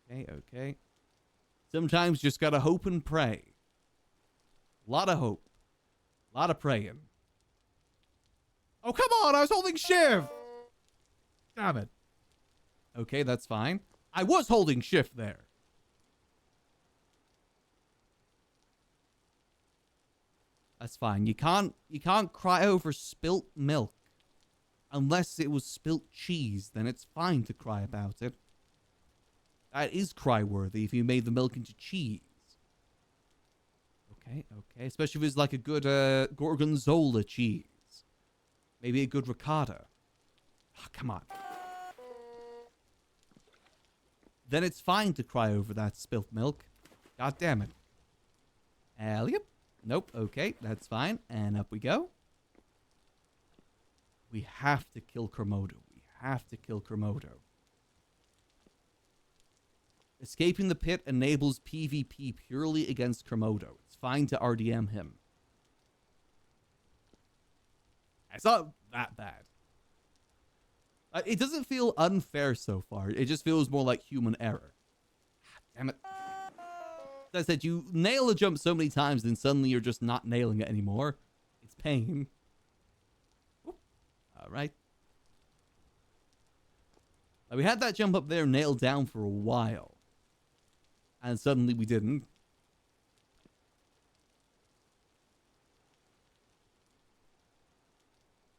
Okay, okay. Sometimes just gotta hope and pray. A lot of hope. A lot of praying. Oh, come on! I was holding shift! Damn it. Okay, that's fine. I was holding shift there. That's fine. You can't cry over spilt milk. Unless it was spilt cheese, then it's fine to cry about it. That is cry-worthy if you made the milk into cheese. Okay, okay. Especially if it's like a good gorgonzola cheese. Maybe a good ricotta. Oh, come on. Then it's fine to cry over that spilt milk. God damn it. Yep. Nope. Okay, that's fine. And up we go. We have to kill Komodo. We have to kill Komodo. Escaping the pit enables PvP purely against Komodo. It's fine to RDM him. It's not that bad. It doesn't feel unfair so far. It just feels more like human error. Damn it. As I said, you nail a jump so many times, then suddenly you're just not nailing it anymore. It's pain. All right. Now, we had that jump up there nailed down for a while. And suddenly we didn't.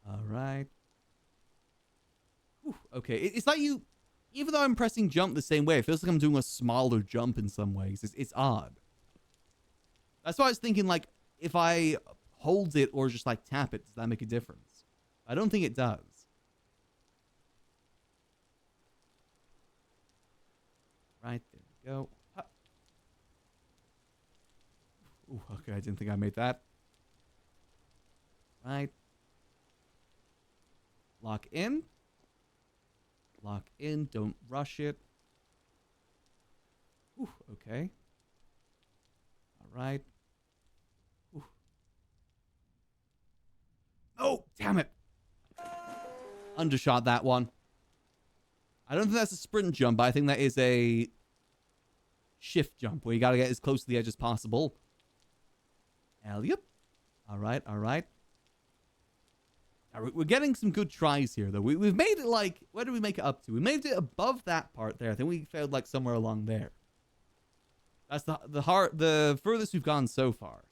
All right. Whew, okay, it's like you... Even though I'm pressing jump the same way, it feels like I'm doing a smaller jump in some ways. It's odd. That's why I was thinking, like, if I hold it or just, like, tap it, does that make a difference? I don't think it does. Right, there we go. Ooh, okay, I didn't think I made that. Right. Lock in. Lock in. Don't rush it. Ooh, okay. All right. Ooh. Oh, damn it. Undershot that one. I don't think that's a sprint jump, but I think that is a shift jump where you got to get as close to the edge as possible. Yep. All right, all right. We're getting some good tries here, though. We've made it like... Where did we make it up to? We made it above that part there. I think we failed like somewhere along there. That's the furthest we've gone so far.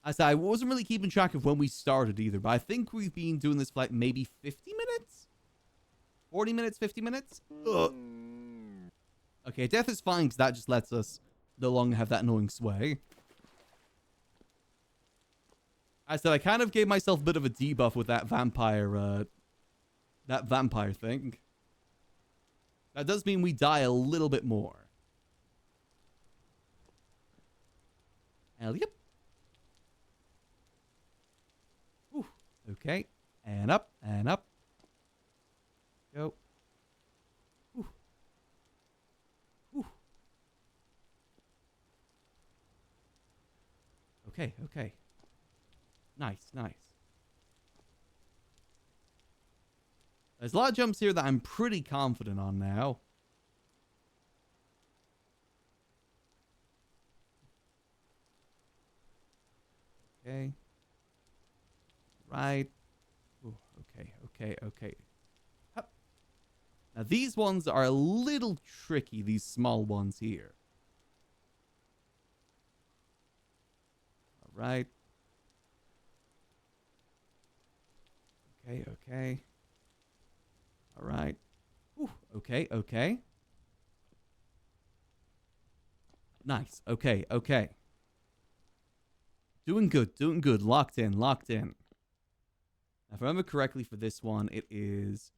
I said I wasn't really keeping track of when we started either, but I think we've been doing this for like maybe 50 minutes? 40 minutes, 50 minutes? Ugh. Okay, death is fine because that just lets us no longer have that annoying sway. I said I kind of gave myself a bit of a debuff with that vampire thing. That does mean we die a little bit more. Yep. Whew. Okay. And up, and up. Go. Whew. Whew. Okay, okay. Nice, nice. There's a lot of jumps here that I'm pretty confident on now. Okay. Right. Ooh, okay, okay, okay. Hup. Now these ones are a little tricky, these small ones here. All right. Okay, okay. All right. Ooh, okay, okay. Nice. Okay, okay. Doing good, doing good. Locked in, locked in. Now, if I remember correctly for this one, it is...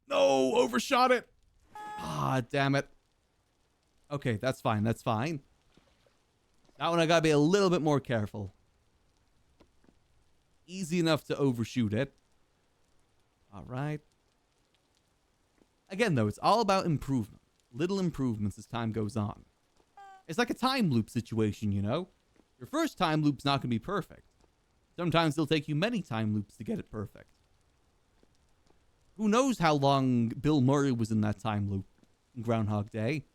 No! Overshot it! Ah, damn it. Okay, that's fine, that's fine. That one I gotta be a little bit more careful. Easy enough to overshoot it. All right. Again, though, it's all about improvement. Little improvements as time goes on. It's like a time loop situation, you know? Your first time loop's not going to be perfect. Sometimes it'll take you many time loops to get it perfect. Who knows how long Bill Murray was in that time loop in Groundhog Day?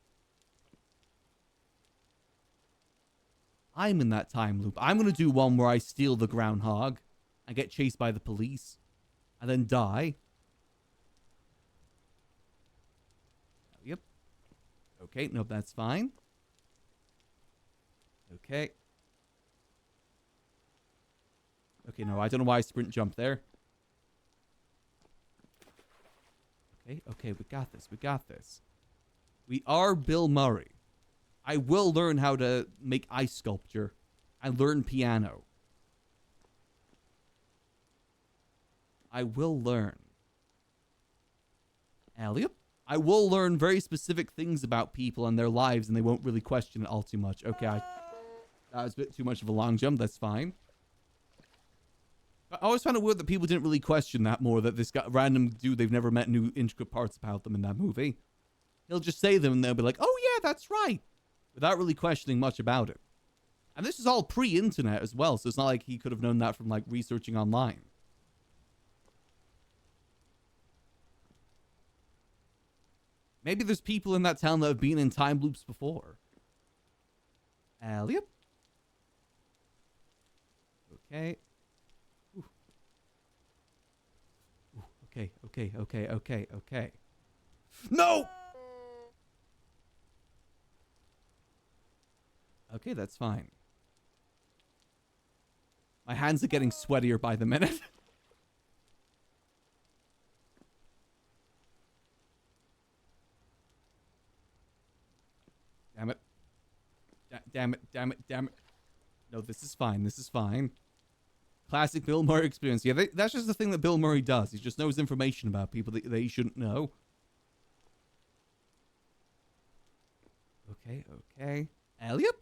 I'm in that time loop. I'm going to do one where I steal the groundhog and get chased by the police and then die. Yep. Okay, no, that's fine. Okay. Okay, no, I don't know why I sprint jump there. Okay, okay, we got this, we got this. We are Bill Murray. I will learn how to make ice sculpture and learn piano. I will learn. Elliot? I will learn very specific things about people and their lives, and they won't really question it all too much. Okay, that was a bit too much of a long jump. That's fine. I always found it weird that people didn't really question that more, that this random dude they've never met knew intricate parts about them in that movie. He'll just say them and they'll be like, oh yeah, that's right, without really questioning much about it. And this is all pre-internet as well, so it's not like he could have known that from like researching online. Maybe there's people in that town that have been in time loops before. Elliot? Okay. Okay. No! Okay, that's fine. My hands are getting sweatier by the minute. Damn it. Damn it. No, this is fine. Classic Bill Murray experience. Yeah, that's just the thing that Bill Murray does. He just knows information about people that he shouldn't know. Okay. Elliot?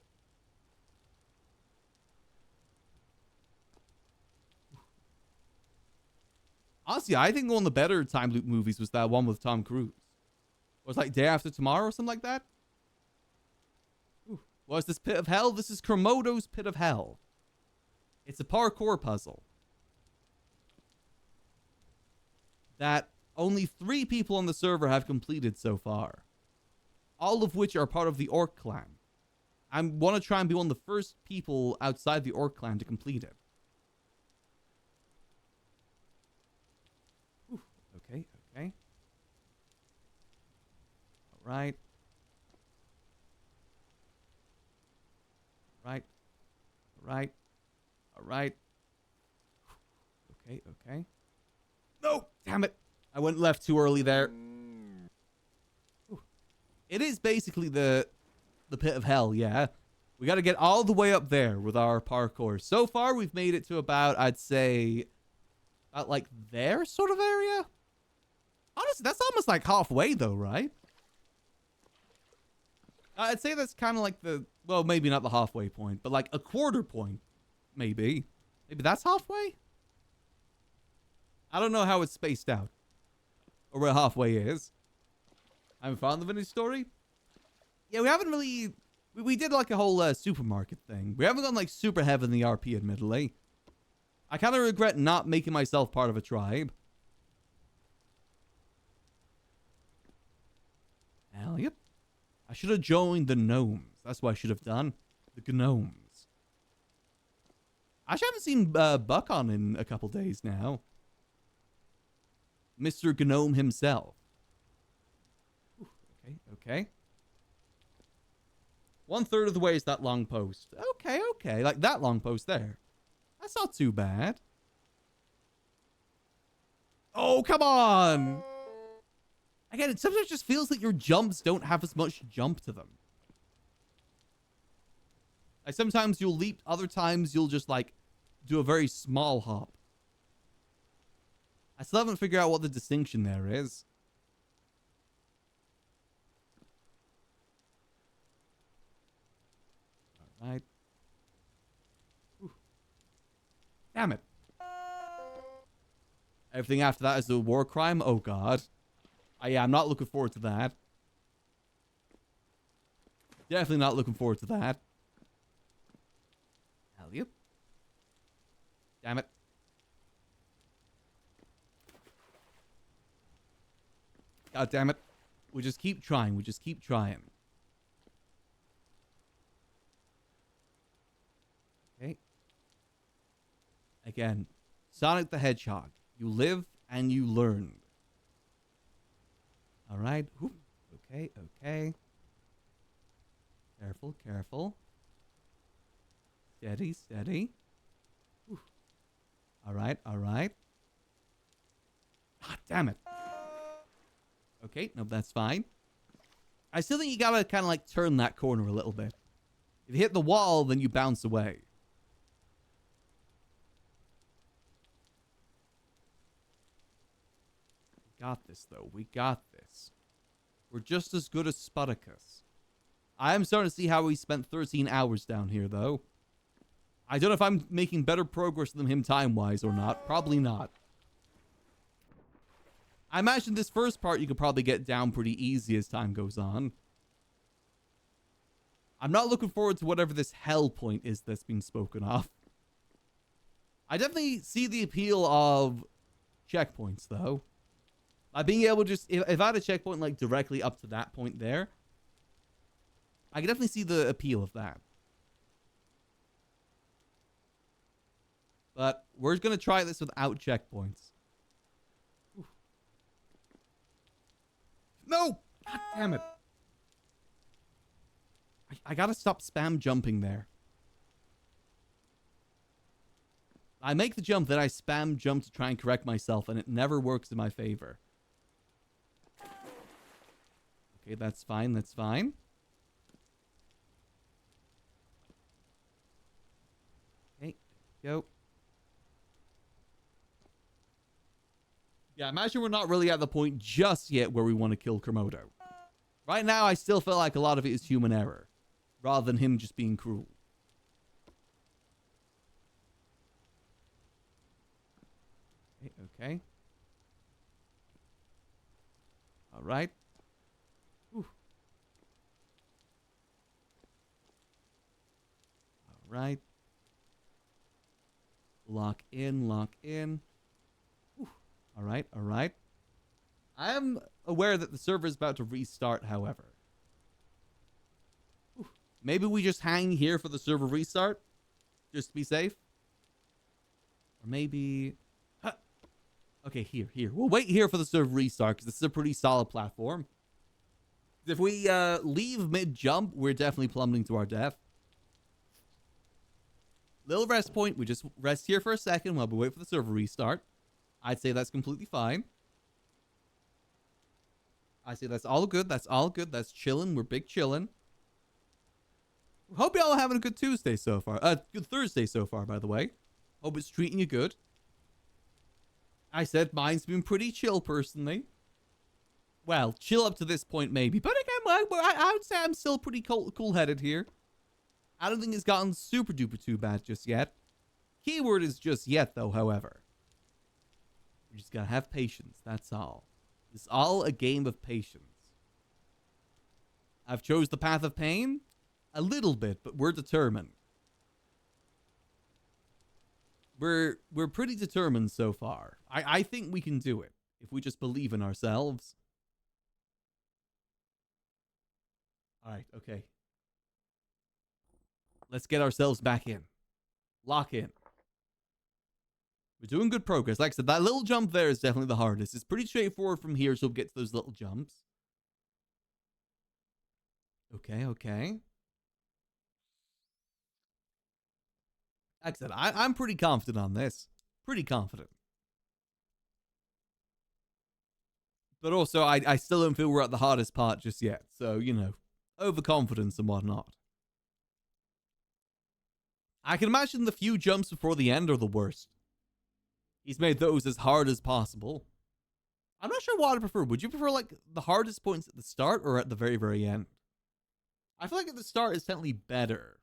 Honestly, I think one of the better time loop movies was that one with Tom Cruise. It was like Day After Tomorrow or something like that. Ooh. What's this Pit of Hell? This is Kermodo's Pit of Hell. It's a parkour puzzle that only 3 people on the server have completed so far, all of which are part of the Orc clan. I want to try and be one of the first people outside the Orc clan to complete it. Ooh, okay. All right. Okay. No, damn it. I went left too early there. Ooh. It is basically the Pit of Hell, yeah. We got to get all the way up there with our parkour. So far, we've made it to about, I'd say, about like there sort of area. Honestly, that's almost like halfway though, right? I'd say that's kind of like well, maybe not the halfway point, but like a quarter point, maybe. Maybe that's halfway? I don't know how it's spaced out. Or where halfway is. I haven't found the vintage story. Yeah, we haven't really... We did like a whole supermarket thing. We haven't gone like super heavy in the RP, admittedly. I kind of regret not making myself part of a tribe. Elliot? I should have joined the gnomes. That's what I should have done. The gnomes. I actually haven't seen Buck on in a couple days now. Mr. Gnome himself. Ooh, okay. 1/3 of the way is that long post. Okay. Like that long post there. That's not too bad. Oh, come on! Again, it sometimes just feels like your jumps don't have as much jump to them. Like sometimes you'll leap, other times you'll just like do a very small hop. I still haven't figured out what the distinction there is. All right. Whew. Damn it. Everything after that is a war crime? Oh, God. Yeah, I'm not looking forward to that. Definitely not looking forward to that. Elliot? Damn it. God damn it. We just keep trying. Okay. Again, Sonic the Hedgehog. You live and you learn. All right. Ooh. Okay. Careful. Steady. Ooh. All right. God damn it. Okay, no, that's fine. I still think you gotta kind of like turn that corner a little bit. If you hit the wall, then you bounce away. got this, though. We got this. We're just as good as Spartacus. I am starting to see how we spent 13 hours down here, though. I don't know if I'm making better progress than him time-wise or not. Probably not. I imagine this first part you could probably get down pretty easy as time goes on. I'm not looking forward to whatever this hell point is that's been spoken of. I definitely see the appeal of checkpoints, though. Like being able to just... If I had a checkpoint, like, directly up to that point there, I can definitely see the appeal of that. But we're going to try this without checkpoints. Oof. No! God damn it. I gotta stop spam jumping there. I make the jump, then I spam jump to try and correct myself, and it never works in my favor. Okay, that's fine, that's fine. Okay, go. Yeah, imagine we're not really at the point just yet where we want to kill Kermodo. Right now, I still feel like a lot of it is human error, rather than him just being cruel. Okay, okay. All right. Whew. All right. Lock in, lock in. Whew. All right, all right. I am aware that the server is about to restart, however. Whew. Maybe we just hang here for the server restart, just to be safe. Or maybe... Huh. Okay, here. We'll wait here for the server restart, because this is a pretty solid platform. If we leave mid-jump, we're definitely plummeting to our death. Little rest point. We just rest here for a second while we wait for the server restart. I'd say that's completely fine. I say that's all good. That's all good. That's chilling. We're big chilling. Hope y'all are having a good Tuesday so far. Good Thursday so far, by the way. Hope it's treating you good. I said mine's been pretty chill, personally. Well, chill up to this point, maybe. But again, I would say I'm still pretty cool-headed here. I don't think it's gotten super-duper too bad just yet. Keyword is just yet, though, however. We just gotta have patience, that's all. It's all a game of patience. I've chose the path of pain? A little bit, but we're determined. We're pretty determined so far. I think we can do it, if we just believe in ourselves. Alright, okay. Let's get ourselves back in. Lock in. We're doing good progress. Like I said, that little jump there is definitely the hardest. It's pretty straightforward from here, so we'll get to those little jumps. Okay, okay. Like I said, I'm pretty confident on this. Pretty confident. But also, I still don't feel we're at the hardest part just yet. So, you know, overconfidence and whatnot. I can imagine the few jumps before the end are the worst. He's made those as hard as possible. I'm not sure what I prefer. Would you prefer, like, the hardest points at the start or at the very, very end? I feel like at the start is technically better.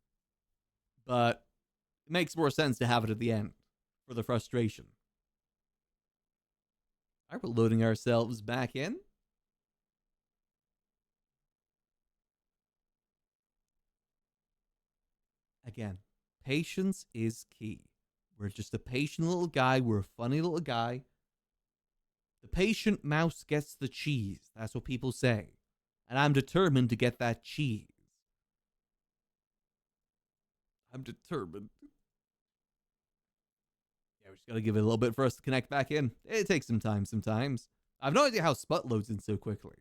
But it makes more sense to have it at the end for the frustration. All right, we're loading ourselves back in. Again, patience is key. We're just a patient little guy. We're a funny little guy. The patient mouse gets the cheese. That's what people say. And I'm determined to get that cheese. I'm determined. Yeah, we just gotta give it a little bit for us to connect back in. It takes some time sometimes. I have no idea how Sput loads in so quickly.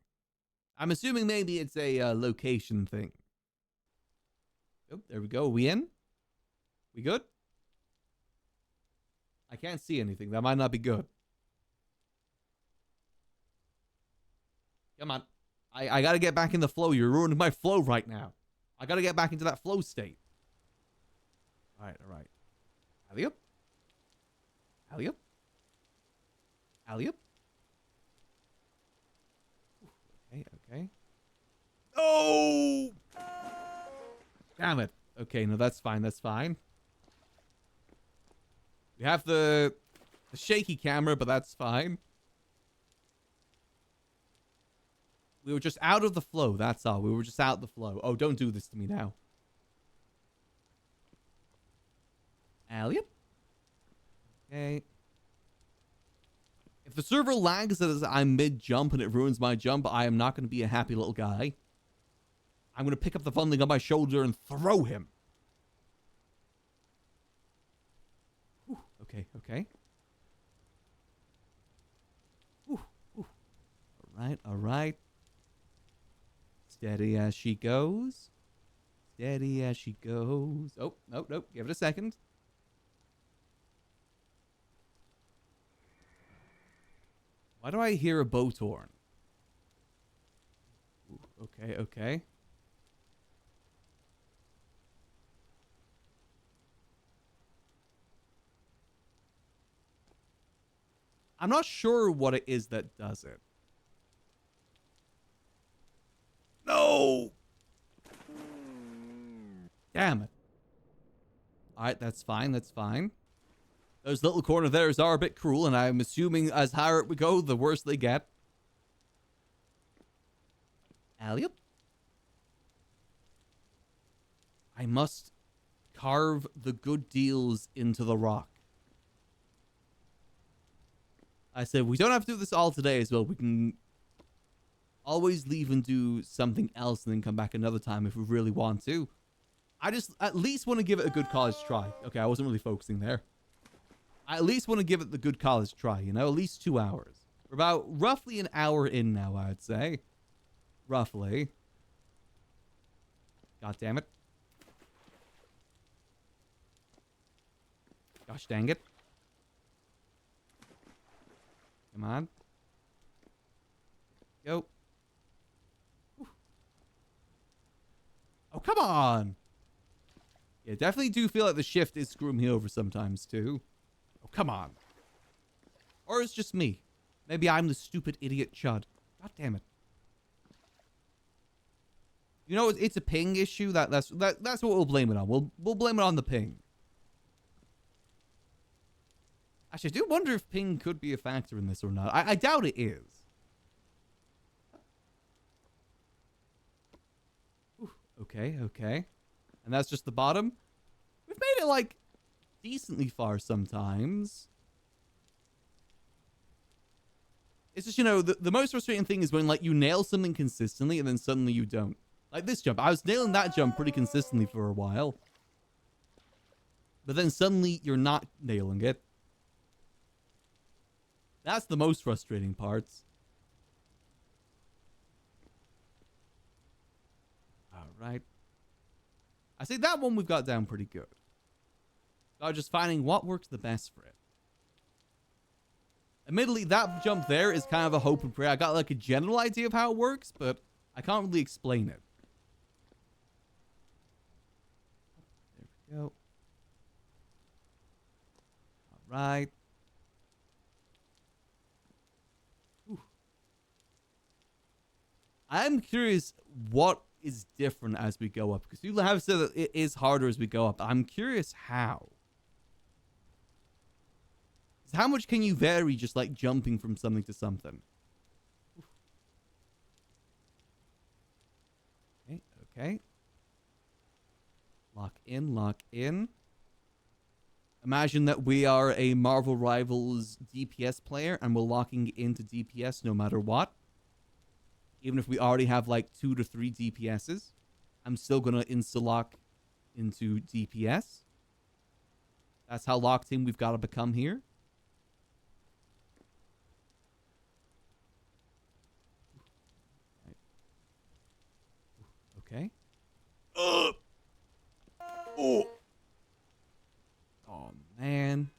I'm assuming maybe it's a location thing. Oh, there we go. Are we in? We good? I can't see anything. That might not be good. Come on. I gotta get back in the flow. You're ruining my flow right now. I gotta get back into that flow state. Alright, alright. Alley up. Alley up. Alley up. Okay. Oh! Damn it. Okay, no, that's fine. That's fine. We have the shaky camera, but that's fine. We were just out of the flow. That's all. We were just out of the flow. Oh, don't do this to me now. Alley-up. Okay. If the server lags as I'm mid-jump and it ruins my jump, I am not going to be a happy little guy. I'm going to pick up the funding on my shoulder and throw him. Whew. Okay, okay. Whew. Whew. All right, all right. Steady as she goes. Steady as she goes. Oh, nope, nope. Give it a second. Why do I hear a boat horn? Ooh, okay, okay. I'm not sure what it is that does it. No! Damn it. Alright, that's fine, that's fine. Those little corner theirs are a bit cruel, and I'm assuming as higher we go, the worse they get. Alley-up. I must carve the good deals into the rock. I said, we don't have to do this all today as well. We can always leave and do something else and then come back another time if we really want to. I just at least want to give it a good college try. Okay, I wasn't really focusing there. I at least want to give it the good college try, you know? At least 2 hours. We're about roughly an hour in now, I'd say. Roughly. God damn it. Gosh dang it. Come on. Go. Whew. Oh, come on. Yeah, definitely do feel like the shift is screwing me over sometimes, too. Oh, come on. Or it's just me. Maybe I'm the stupid idiot chud. God damn it. You know, it's a ping issue. That's what we'll blame it on. We'll blame it on the ping. Actually, I do wonder if ping could be a factor in this or not. I doubt it is. Ooh, okay, okay. And that's just the bottom. We've made it, like, decently far sometimes. It's just, you know, the most frustrating thing is when, like, you nail something consistently and then suddenly you don't. Like this jump. I was nailing that jump pretty consistently for a while. But then suddenly you're not nailing it. That's the most frustrating parts. All right. I say that one we've got down pretty good. Just finding what works the best for it. Admittedly, that jump there is kind of a hope and prayer. I got like a general idea of how it works, but I can't really explain it. There we go. All right. I'm curious what is different as we go up, because people have said that it is harder as we go up. I'm curious how. How much can you vary just like jumping from something to something? Okay, okay. Lock in, lock in. Imagine that we are a Marvel Rivals DPS player and we're locking into DPS no matter what. Even if we already have like 2 to 3 DPSs, I'm still going to insta-lock into DPS. That's how locked in we've got to become here. Okay. Oh. Oh, man.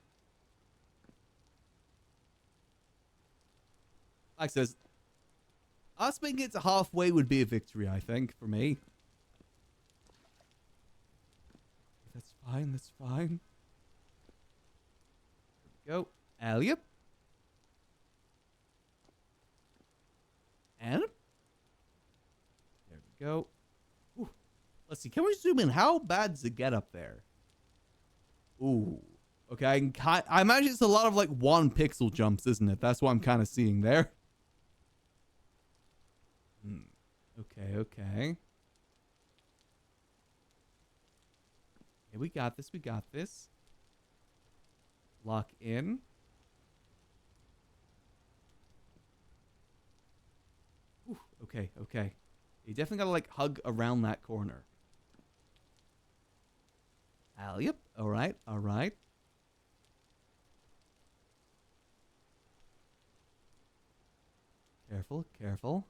Like I says, us making it to halfway would be a victory, I think, for me. That's fine, that's fine. There we go. Alley-up. And go. Ooh. Let's see. Can we zoom in? How bad does it get up there? Ooh. Okay, I imagine it's a lot of like 1 pixel jumps, isn't it? That's what I'm kind of seeing there. Okay, okay. Okay, we got this. We got this. Lock in. Ooh, okay, okay. You definitely gotta like hug around that corner. Yep. All right, all right. Careful, careful.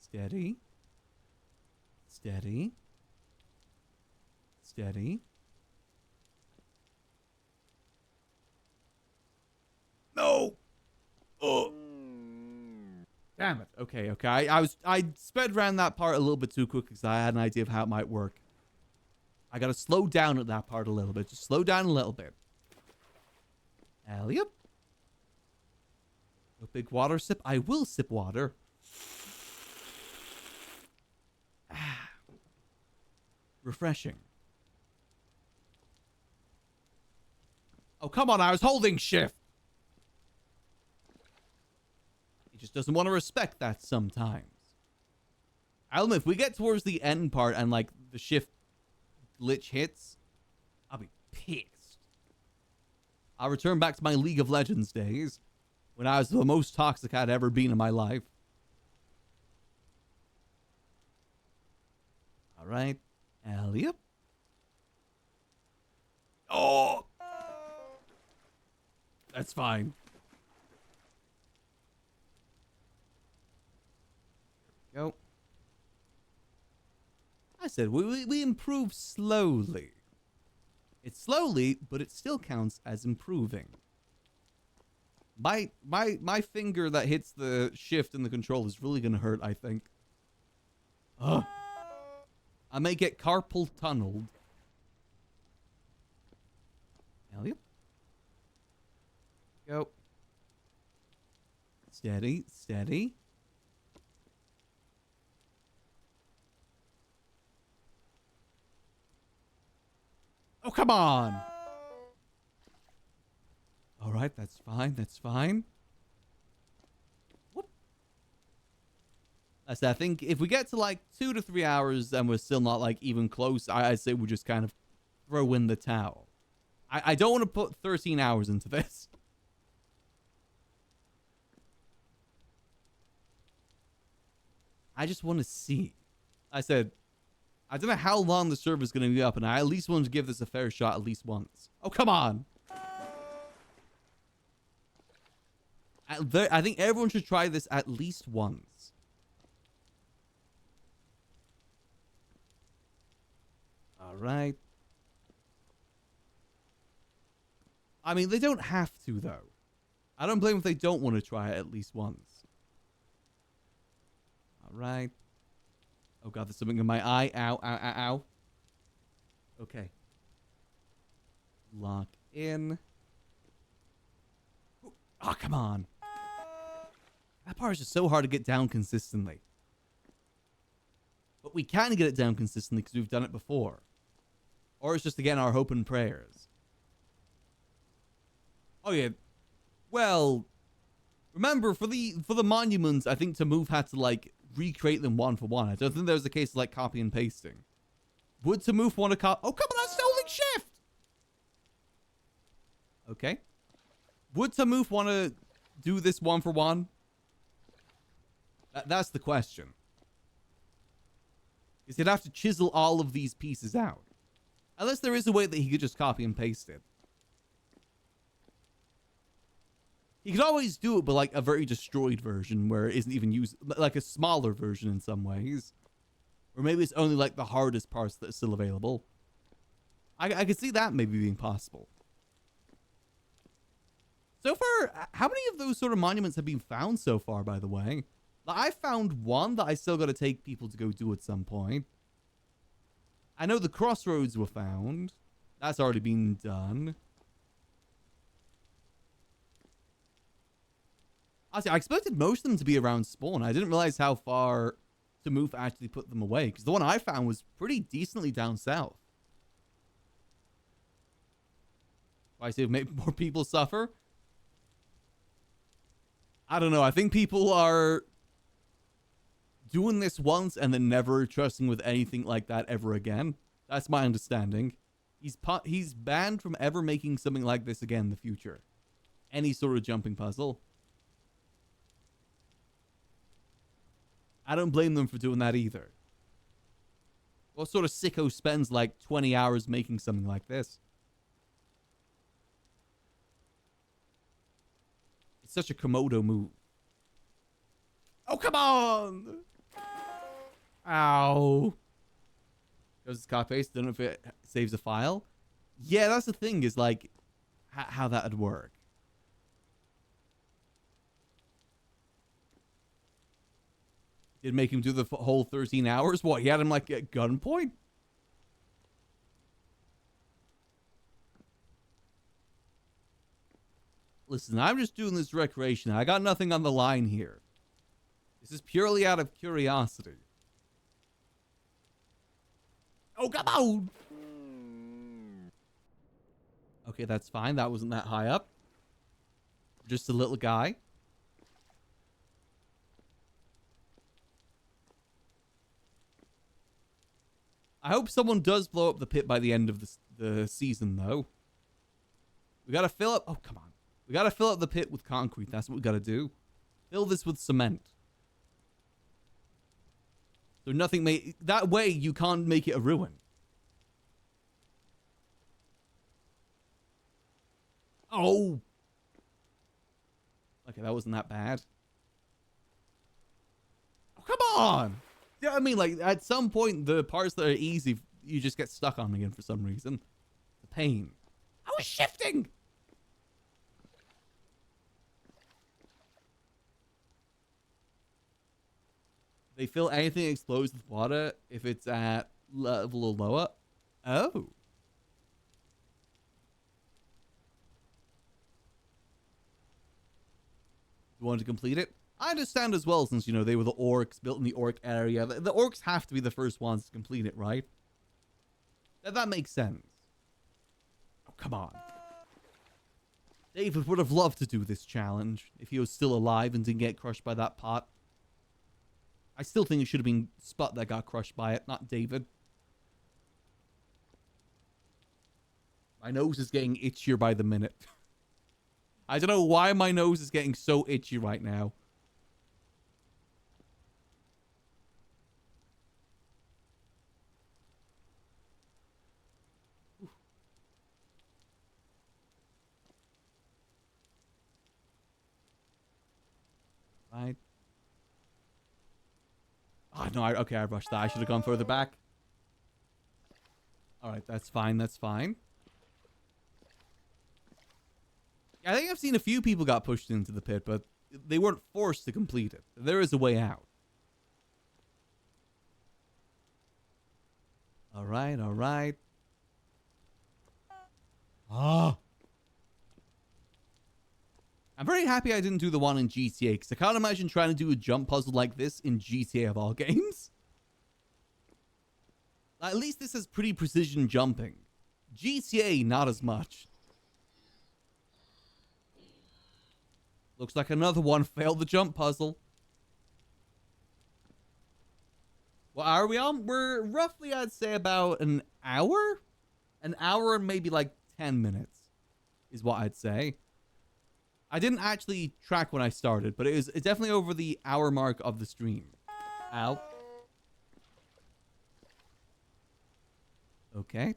Steady. Steady. Steady. No! Oh! Damn it. Okay, okay. I sped around that part a little bit too quick because I had an idea of how it might work. I gotta slow down at that part a little bit. Just slow down a little bit. Yep. A big water sip. I will sip water. Refreshing. Oh, come on. I was holding shift. He just doesn't want to respect that sometimes. I'll admit, if we get towards the end part and, like, the shift glitch hits, I'll be pissed. I'll return back to my League of Legends days when I was the most toxic I'd ever been in my life. All right. Yep. Oh! That's fine. Go. I said we improve slowly. It's slowly, but it still counts as improving. My finger that hits the shift in the control is really gonna hurt, I think. Ugh. I may get carpal tunneled. Yep. Go. Steady, steady. Oh, come on. All right, that's fine. That's fine. Whoop. I think if we get to like 2 to 3 hours and we're still not like even close, I'd say we just kind of throw in the towel. I don't want to put 13 hours into this. I just want to see. I said, I don't know how long the server's going to be up, and I at least want to give this a fair shot at least once. Oh, come on. I think everyone should try this at least once. All right. I mean, they don't have to, though. I don't blame them if they don't want to try it at least once. All right. Oh, God, there's something in my eye. Ow, ow, ow, ow. Okay. Lock in. Oh, come on. That part is just so hard to get down consistently. But we can get it down consistently because we've done it before. Or it's just, again, our hope and prayers. Oh, yeah. Well, remember, for the monuments, I think Tamuf had to, like, recreate them one for one. I don't think there was a case of, like, copy and pasting. Would Tamuf want to copy? Oh, come on, I'm still holding shift! Okay. Would Tamuf want to do this one for one? That's the question. Because he'd have to chisel all of these pieces out. Unless there is a way that he could just copy and paste it. He could always do it, but like a very destroyed version where it isn't even used, like a smaller version in some ways. Or maybe it's only like the hardest parts that are still available. I could see that maybe being possible. So far, how many of those sort of monuments have been found so far, by the way? I found one that I still got to take people to go do at some point. I know the crossroads were found. That's already been done. Honestly, I expected most of them to be around spawn. I didn't realize how far to move to actually put them away. Because the one I found was pretty decently down south. I say maybe more people suffer. I don't know. I think people are doing this once and then never trusting with anything like that ever again. That's my understanding. He's banned from ever making something like this again in the future. Any sort of jumping puzzle. I don't blame them for doing that either. What sort of sicko spends like 20 hours making something like this? It's such a Komodo move. Oh, come on! Ow. Goes to copy paste. Don't know if it saves a file. Yeah, that's the thing, is like how that would work. Did make him do the whole 13 hours? What, he had him like at gunpoint? Listen, I'm just doing this recreation. I got nothing on the line here. This is purely out of curiosity. Oh, come on! Okay, that's fine. That wasn't that high up. Just a little guy. I hope someone does blow up the pit by the end of the season, though. We gotta fill up... Oh, come on. We gotta fill up the pit with concrete. That's what we gotta do. Fill this with cement. So nothing may... That way, you can't make it a ruin. Oh! Okay, that wasn't that bad. Oh, come on! Yeah, I mean, like, at some point, the parts that are easy, you just get stuck on again for some reason. The pain. I was shifting! They fill anything that explodes with water if it's at level or lower. Oh. Do you want to complete it? I understand as well, since, you know, they were the orcs built in the orc area. The orcs have to be the first ones to complete it, right? That makes sense. Oh, come on. David would have loved to do this challenge if he was still alive and didn't get crushed by that pot. I still think it should have been Spot that got crushed by it, not David. My nose is getting itchier by the minute. I don't know why my nose is getting so itchy right now. Right. Oh, no, okay, I rushed that. I should have gone further back. Alright, that's fine, that's fine. I think I've seen a few people got pushed into the pit, but they weren't forced to complete it. There is a way out. Alright, alright. Ah. I'm very happy I didn't do the one in GTA, because I can't imagine trying to do a jump puzzle like this in GTA of all games. At least this has pretty precision jumping. GTA, not as much. Looks like another one failed the jump puzzle. What are we on? We're roughly, I'd say, about an hour? An hour and maybe like 10 minutes is what I'd say. I didn't actually track when I started, but it's definitely over the hour mark of the stream. Ow. Okay.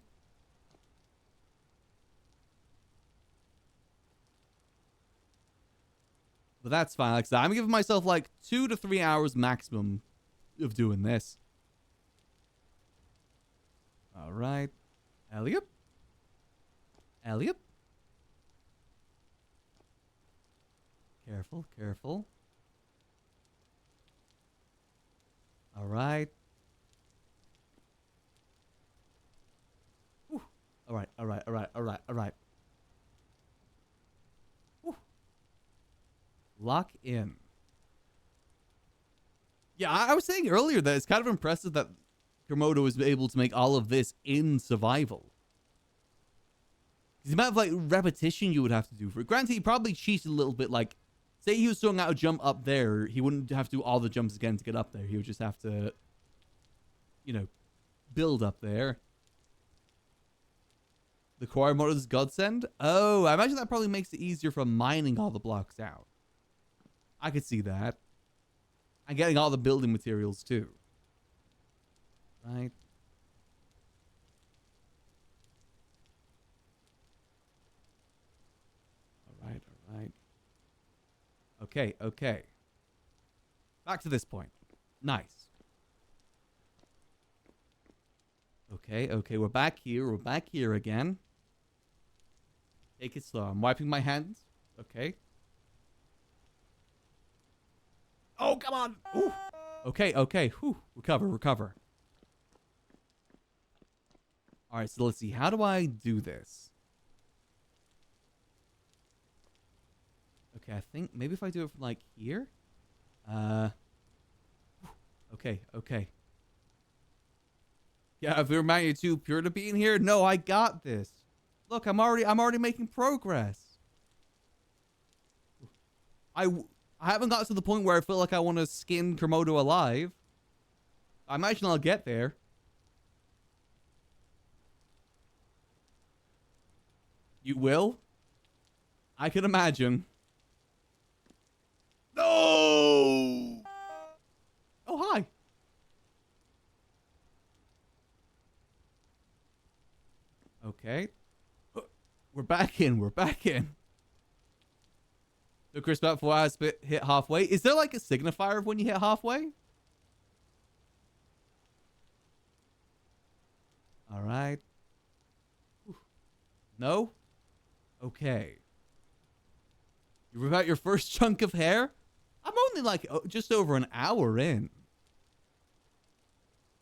But that's fine. Like I said, I'm giving myself like 2 to 3 hours maximum of doing this. All right. Elliot? Elliot? Careful, careful. All right. Whew. All right, all right, all right, all right, all right. Whew. Lock in. Yeah, I was saying earlier that it's kind of impressive that Komodo was able to make all of this in survival. The amount of like repetition you would have to do for it. Granted, he probably cheated a little bit. Like, say he was throwing out a jump up there, he wouldn't have to do all the jumps again to get up there. He would just have to, you know, build up there. The core mode is godsend. Oh, I imagine that probably makes it easier for mining all the blocks out. I could see that. And getting all the building materials too. Right. All right. Okay, okay. Back to this point. Nice. Okay, okay, we're back here. We're back here again. Take it slow. I'm wiping my hands. Okay. Oh, come on. Ooh. Okay, okay. Whew. Recover, recover. All right, so let's see. How do I do this? Okay, I think maybe if I do it from like here. Okay, okay. Yeah, if you're you're too pure to be in here, no, I got this. Look, I'm already making progress. I haven't got to the point where I feel like I want to skin Komodo alive. I imagine I'll get there. You will? I can imagine. No! Oh, hi. Okay. We're back in. We're back in. So Chris, about 4 hours hit halfway. Is there like a signifier of when you hit halfway? All right. No? Okay. You rip out your first chunk of hair? I'm only like just over an hour in.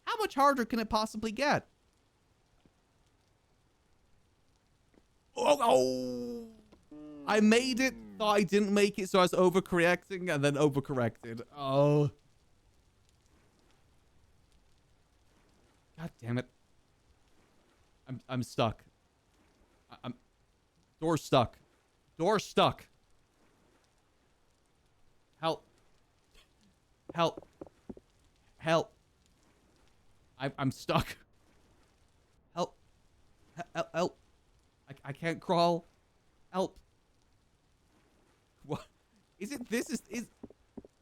How much harder can it possibly get? Oh! I made it, thought I didn't make it, so I was overcorrecting and then overcorrected. Oh. God damn it. I'm stuck. I'm door stuck. Door stuck. Help. Help. Help. I'm stuck. Help. Help. I can't crawl. Help. What? Is it this?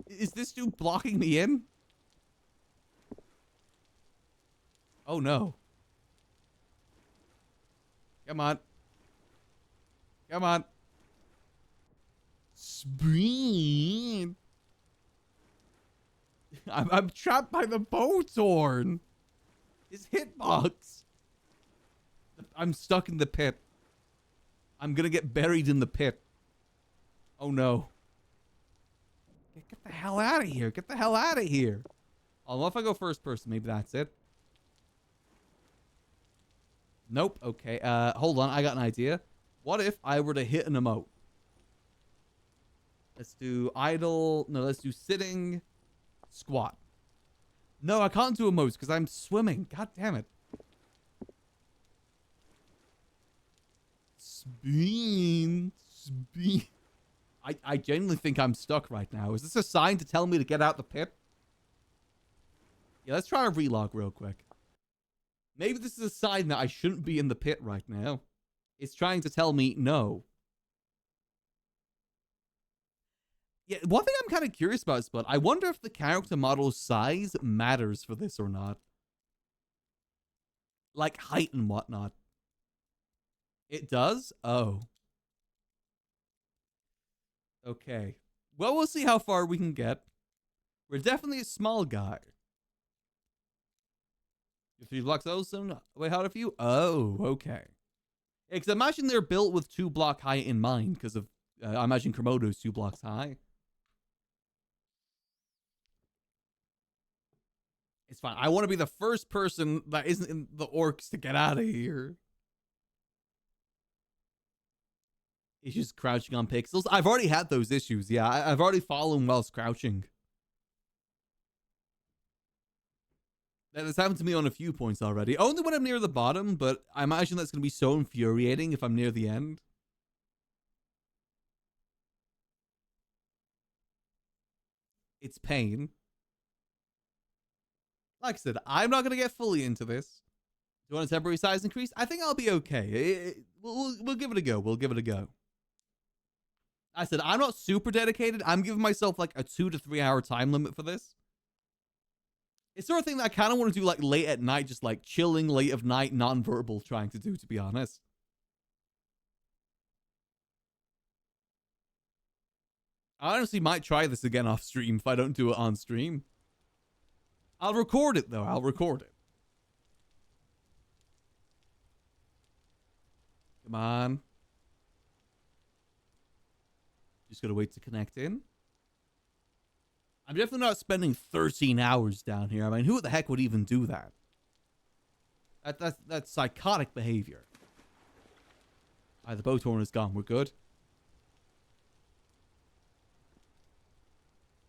Is this dude blocking me in? Oh no. Come on. Come on. Speed. I'm trapped by the boat horn. His hitbox. I'm stuck in the pit. I'm gonna get buried in the pit. Oh no. Get the hell out of here. Get the hell out of here. Oh, well, if I go first person, maybe that's it. Nope. Okay. Hold on. I got an idea. What if I were to hit an emote? Let's do idle. No, let's do sitting. Squat. No, I can't do emotes because I'm swimming. God damn it. Speed. I genuinely think I'm stuck right now. Is this a sign to tell me to get out the pit? Yeah, let's try a relog real quick. Maybe this is a sign that I shouldn't be in the pit right now. It's trying to tell me no. Yeah, one thing I'm kind of curious about, Spud, I wonder if the character model size matters for this or not. Like height and whatnot. It does? Oh. Okay. Well, we'll see how far we can get. We're definitely a small guy. Your 3 blocks also way harder for you? Oh, okay. Because imagine they're built with 2 block height in mind, because of, I imagine Komodo's 2 blocks high. It's fine. I want to be the first person that isn't in the orcs to get out of here. It's just crouching on pixels. I've already had those issues. Yeah, I've already fallen whilst crouching. That's happened to me on a few points already. Only when I'm near the bottom, but I imagine that's going to be so infuriating if I'm near the end. It's pain. Like I said, I'm not going to get fully into this. Do you want a temporary size increase? I think I'll be okay. We'll give it a go. We'll give it a go. I said, I'm not super dedicated. I'm giving myself like a 2 to 3 hour time limit for this. It's sort of thing that I kind of want to do like late at night, just like chilling late of night, non-verbal trying to do, to be honest. I honestly might try this again off stream if I don't do it on stream. I'll record it though. I'll record it. Come on. Just gotta wait to connect in. I'm definitely not spending 13 hours down here. I mean, who the heck would even do that? That's psychotic behavior. All right, the boat horn is gone. We're good.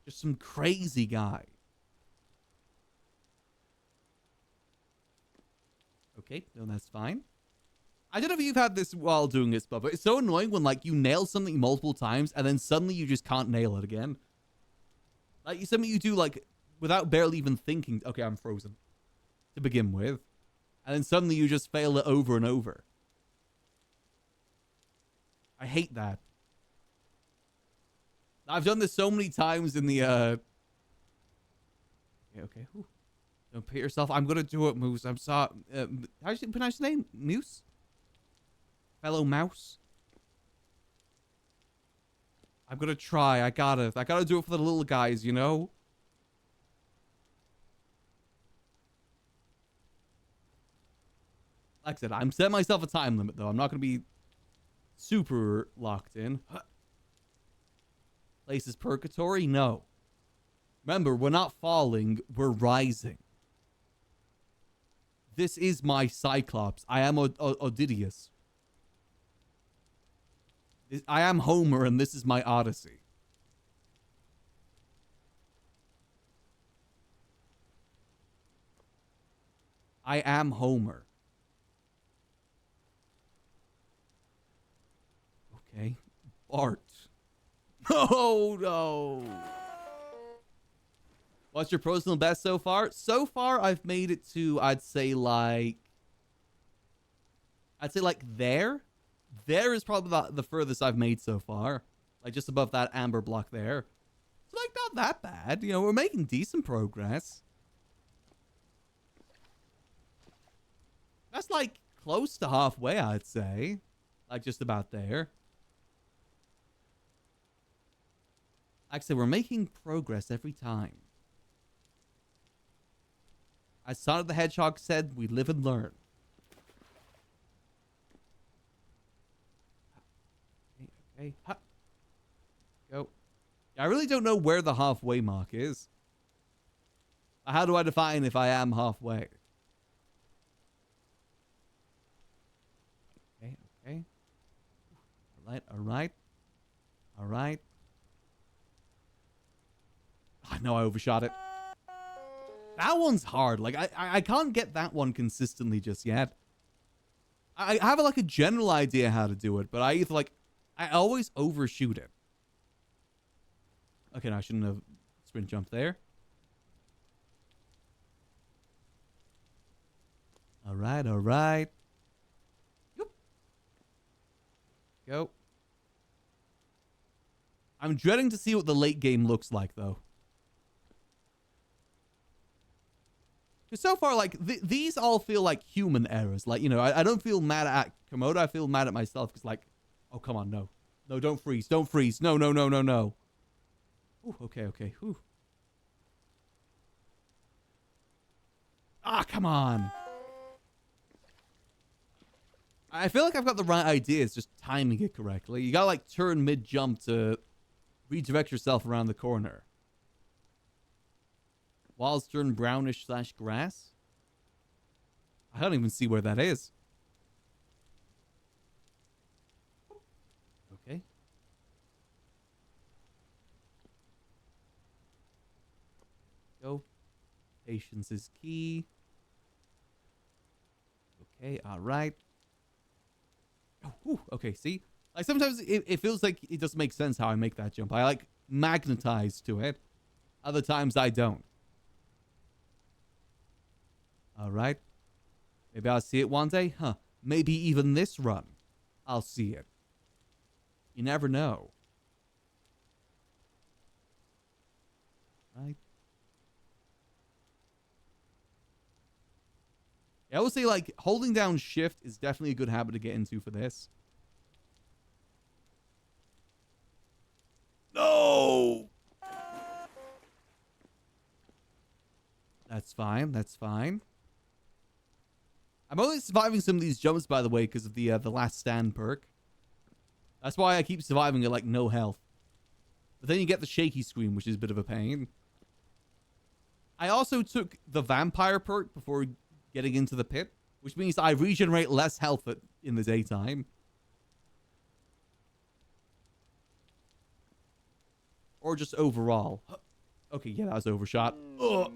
Just some crazy guy. Okay, no, that's fine. I don't know if you've had this while doing this, but it's so annoying when, like, you nail something multiple times and then suddenly you just can't nail it again. Like, something you do, like, without barely even thinking, okay, I'm frozen, to begin with. And then suddenly you just fail it over and over. I hate that. I've done this so many times in the, Okay. Ooh. Don't put yourself. I'm gonna do it, Moose. I'm sorry. How do you pronounce the name? Moose? Fellow mouse? I'm gonna try. I gotta do it for the little guys, you know? Like I said, I'm setting myself a time limit, though. I'm not gonna be super locked in. Place is purgatory? No. Remember, we're not falling. We're rising. This is my Cyclops. I am Odysseus. I am Homer, and this is my Odyssey. I am Homer. Okay. Bart. Oh, no. What's your personal best so far? So far, I've made it to, I'd say like there. There is probably the furthest I've made so far. Like just above that amber block there. It's like not that bad. You know, we're making decent progress. That's like close to halfway, I'd say. Like just about there. Like I said, we're making progress every time. As Sonic the Hedgehog said, we live and learn. Okay. Ha. Go. I really don't know where the halfway mark is. How do I define if I am halfway? Okay, okay. Alright, alright. Alright. I know I overshot it. That one's hard. Like, I can't get that one consistently just yet. I have, like, a general idea how to do it, but I either, like, I always overshoot it. Okay, no, I shouldn't have sprint jumped there. Alright, alright. Yep. Go. I'm dreading to see what the late game looks like, though. Because so far, like, these all feel like human errors. Like, you know, I don't feel mad at Komodo. I feel mad at myself. Because, like, oh, come on, no. No, don't freeze. Don't freeze. No, no, no, no, no. Ooh, okay, okay. Ooh. Ah, come on. I feel like I've got the right idea. It's just timing it correctly. You gotta, like, turn mid-jump to redirect yourself around the corner. Walls turn brownish / grass. I don't even see where that is. Patience is key. Okay, all right. Oh, whew, okay, see? Like, sometimes it feels like it doesn't make sense how I make that jump. I, like, magnetize to it. Other times I don't. All right. Maybe I'll see it one day. Huh. Maybe even this run, I'll see it. You never know. Right. Yeah, I would say, like, holding down shift is definitely a good habit to get into for this. No! That's fine. That's fine. I'm only surviving some of these jumps, by the way, because of the last stand perk. That's why I keep surviving at, like, no health. But then you get the shaky screen, which is a bit of a pain. I also took the vampire perk before getting into the pit, which means I regenerate less health in the daytime. Or just overall. Okay, yeah, that was overshot. Ugh.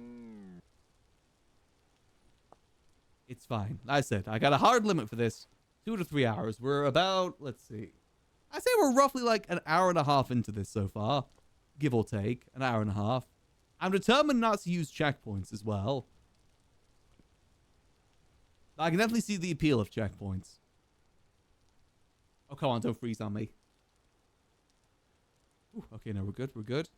It's fine. I said, I got a hard limit for this. 2 to 3 hours. We're about, let's see. I'd say we're roughly like an hour and a half into this so far. Give or take. An hour and a half. I'm determined not to use checkpoints as well. I can definitely see the appeal of checkpoints. Oh, come on. Don't freeze on me. Ooh, okay, no, we're good. We're good.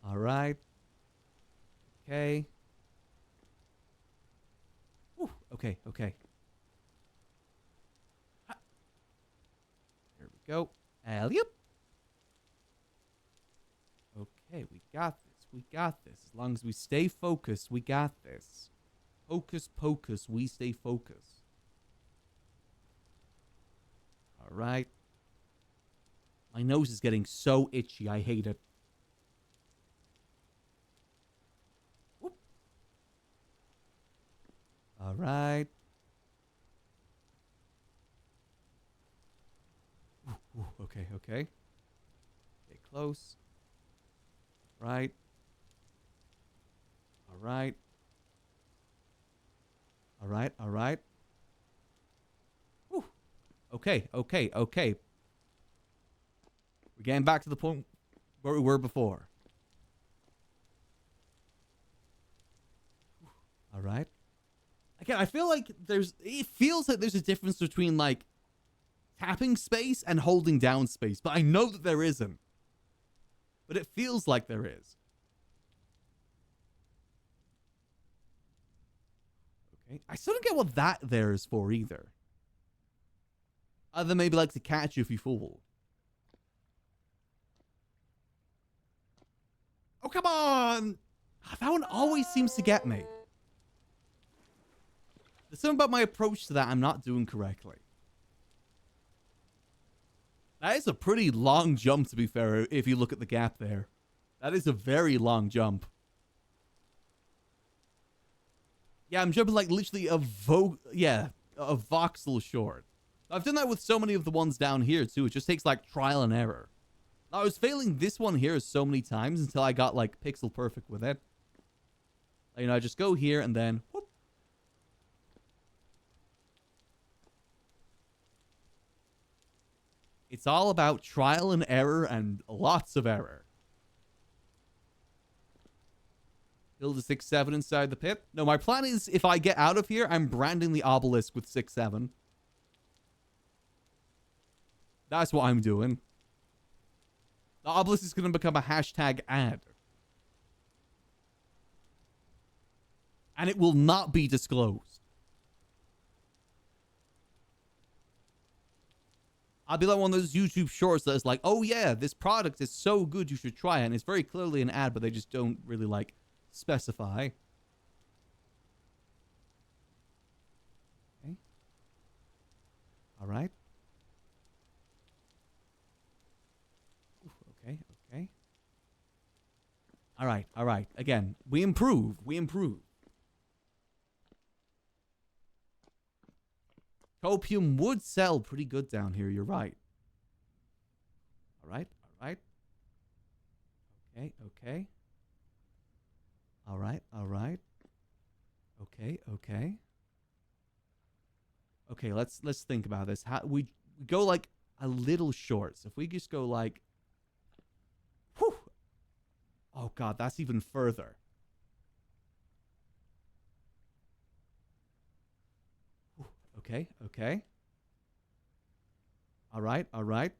All right. Okay. Ooh, okay, okay. There we go. Alley-oop. Okay, we got this. We got this. As long as we stay focused, we got this. Hocus pocus, we stay focused. All right. My nose is getting so itchy. I hate it. Whoop. All right. Ooh, okay, okay. Get close. Right. All right. All right, all right. Whew. Okay, okay, okay. We're getting back to the point where we were before. All right. Again, I feel like it feels like there's a difference between, like, tapping space and holding down space, but I know that there isn't. But it feels like there is. Okay. I still don't get what that there is for either. Other than maybe like to catch you if you fall. Oh, come on! That one always seems to get me. There's something about my approach to that I'm not doing correctly. That is a pretty long jump, to be fair, if you look at the gap there. That is a very long jump. Yeah, I'm jumping like literally a voxel short. I've done that with so many of the ones down here, too. It just takes, like, trial and error. I was failing this one here so many times until I got, like, pixel perfect with it. You know, I just go here and then, whoop. It's all about trial and error and lots of error. Build a 6-7 inside the pit. No, my plan is if I get out of here, I'm branding the obelisk with 6-7. That's what I'm doing. The obelisk is going to become a hashtag ad. And it will not be disclosed. I'll be like one of those YouTube shorts that's like, oh yeah, this product is so good you should try it. And it's very clearly an ad, but they just don't really, like, specify. Okay. All right. Oof, okay, okay. All right, all right. Again, we improve. We improve. Copium would sell pretty good down here. You're right. All right, all right. Okay, okay. All right, all right. Okay, okay. Okay, let's think about this. How we go like a little short. So if we just go like, whew, oh god, that's even further. Whew, okay, okay. All right, all right.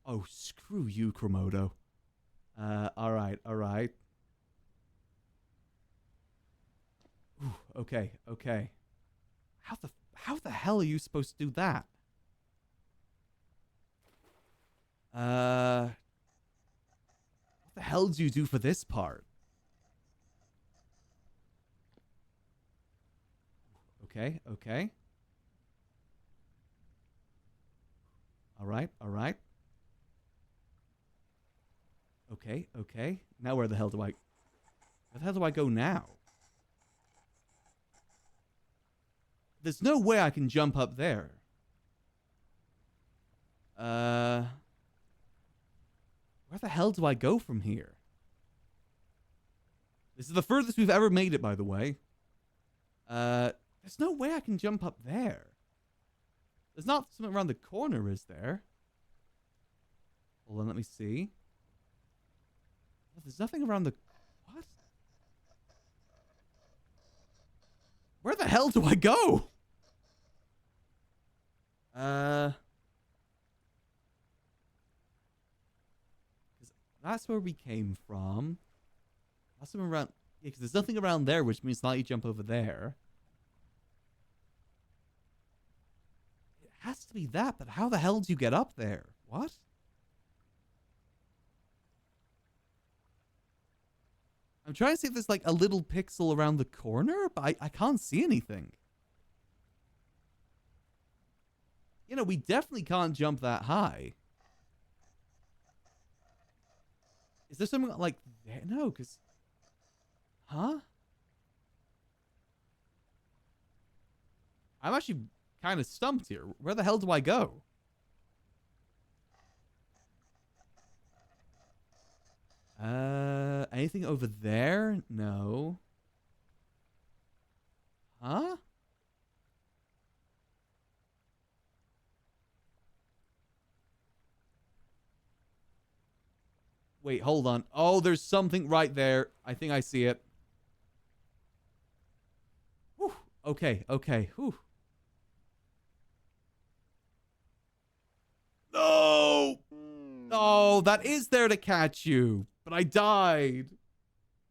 Oh, screw you, Komodo. All right, all right. Ooh, okay, okay. How the hell are you supposed to do that? What the hell do you do for this part? Okay, okay. All right, all right. Okay, okay. Now where the hell do I go now? There's no way I can jump up there. Where the hell do I go from here? This is the furthest we've ever made it, by the way. There's no way I can jump up there. There's not something around the corner, is there? Hold on, let me see. There's nothing around the... What? Where the hell do I go? That's where we came from. That's something around... Yeah, because there's nothing around there, which means now you jump over there. It has to be that, but how the hell do you get up there? What? I'm trying to see if there's like a little pixel around the corner, but I can't see anything. You know, we definitely can't jump that high. Is there something like there? No, because... Huh? I'm actually kind of stumped here. Where the hell do I go? Anything over there? No. Huh? Wait, hold on. Oh, there's something right there. I think I see it. Whew. Okay, okay. Whew. No! No, that is there to catch you. But I died.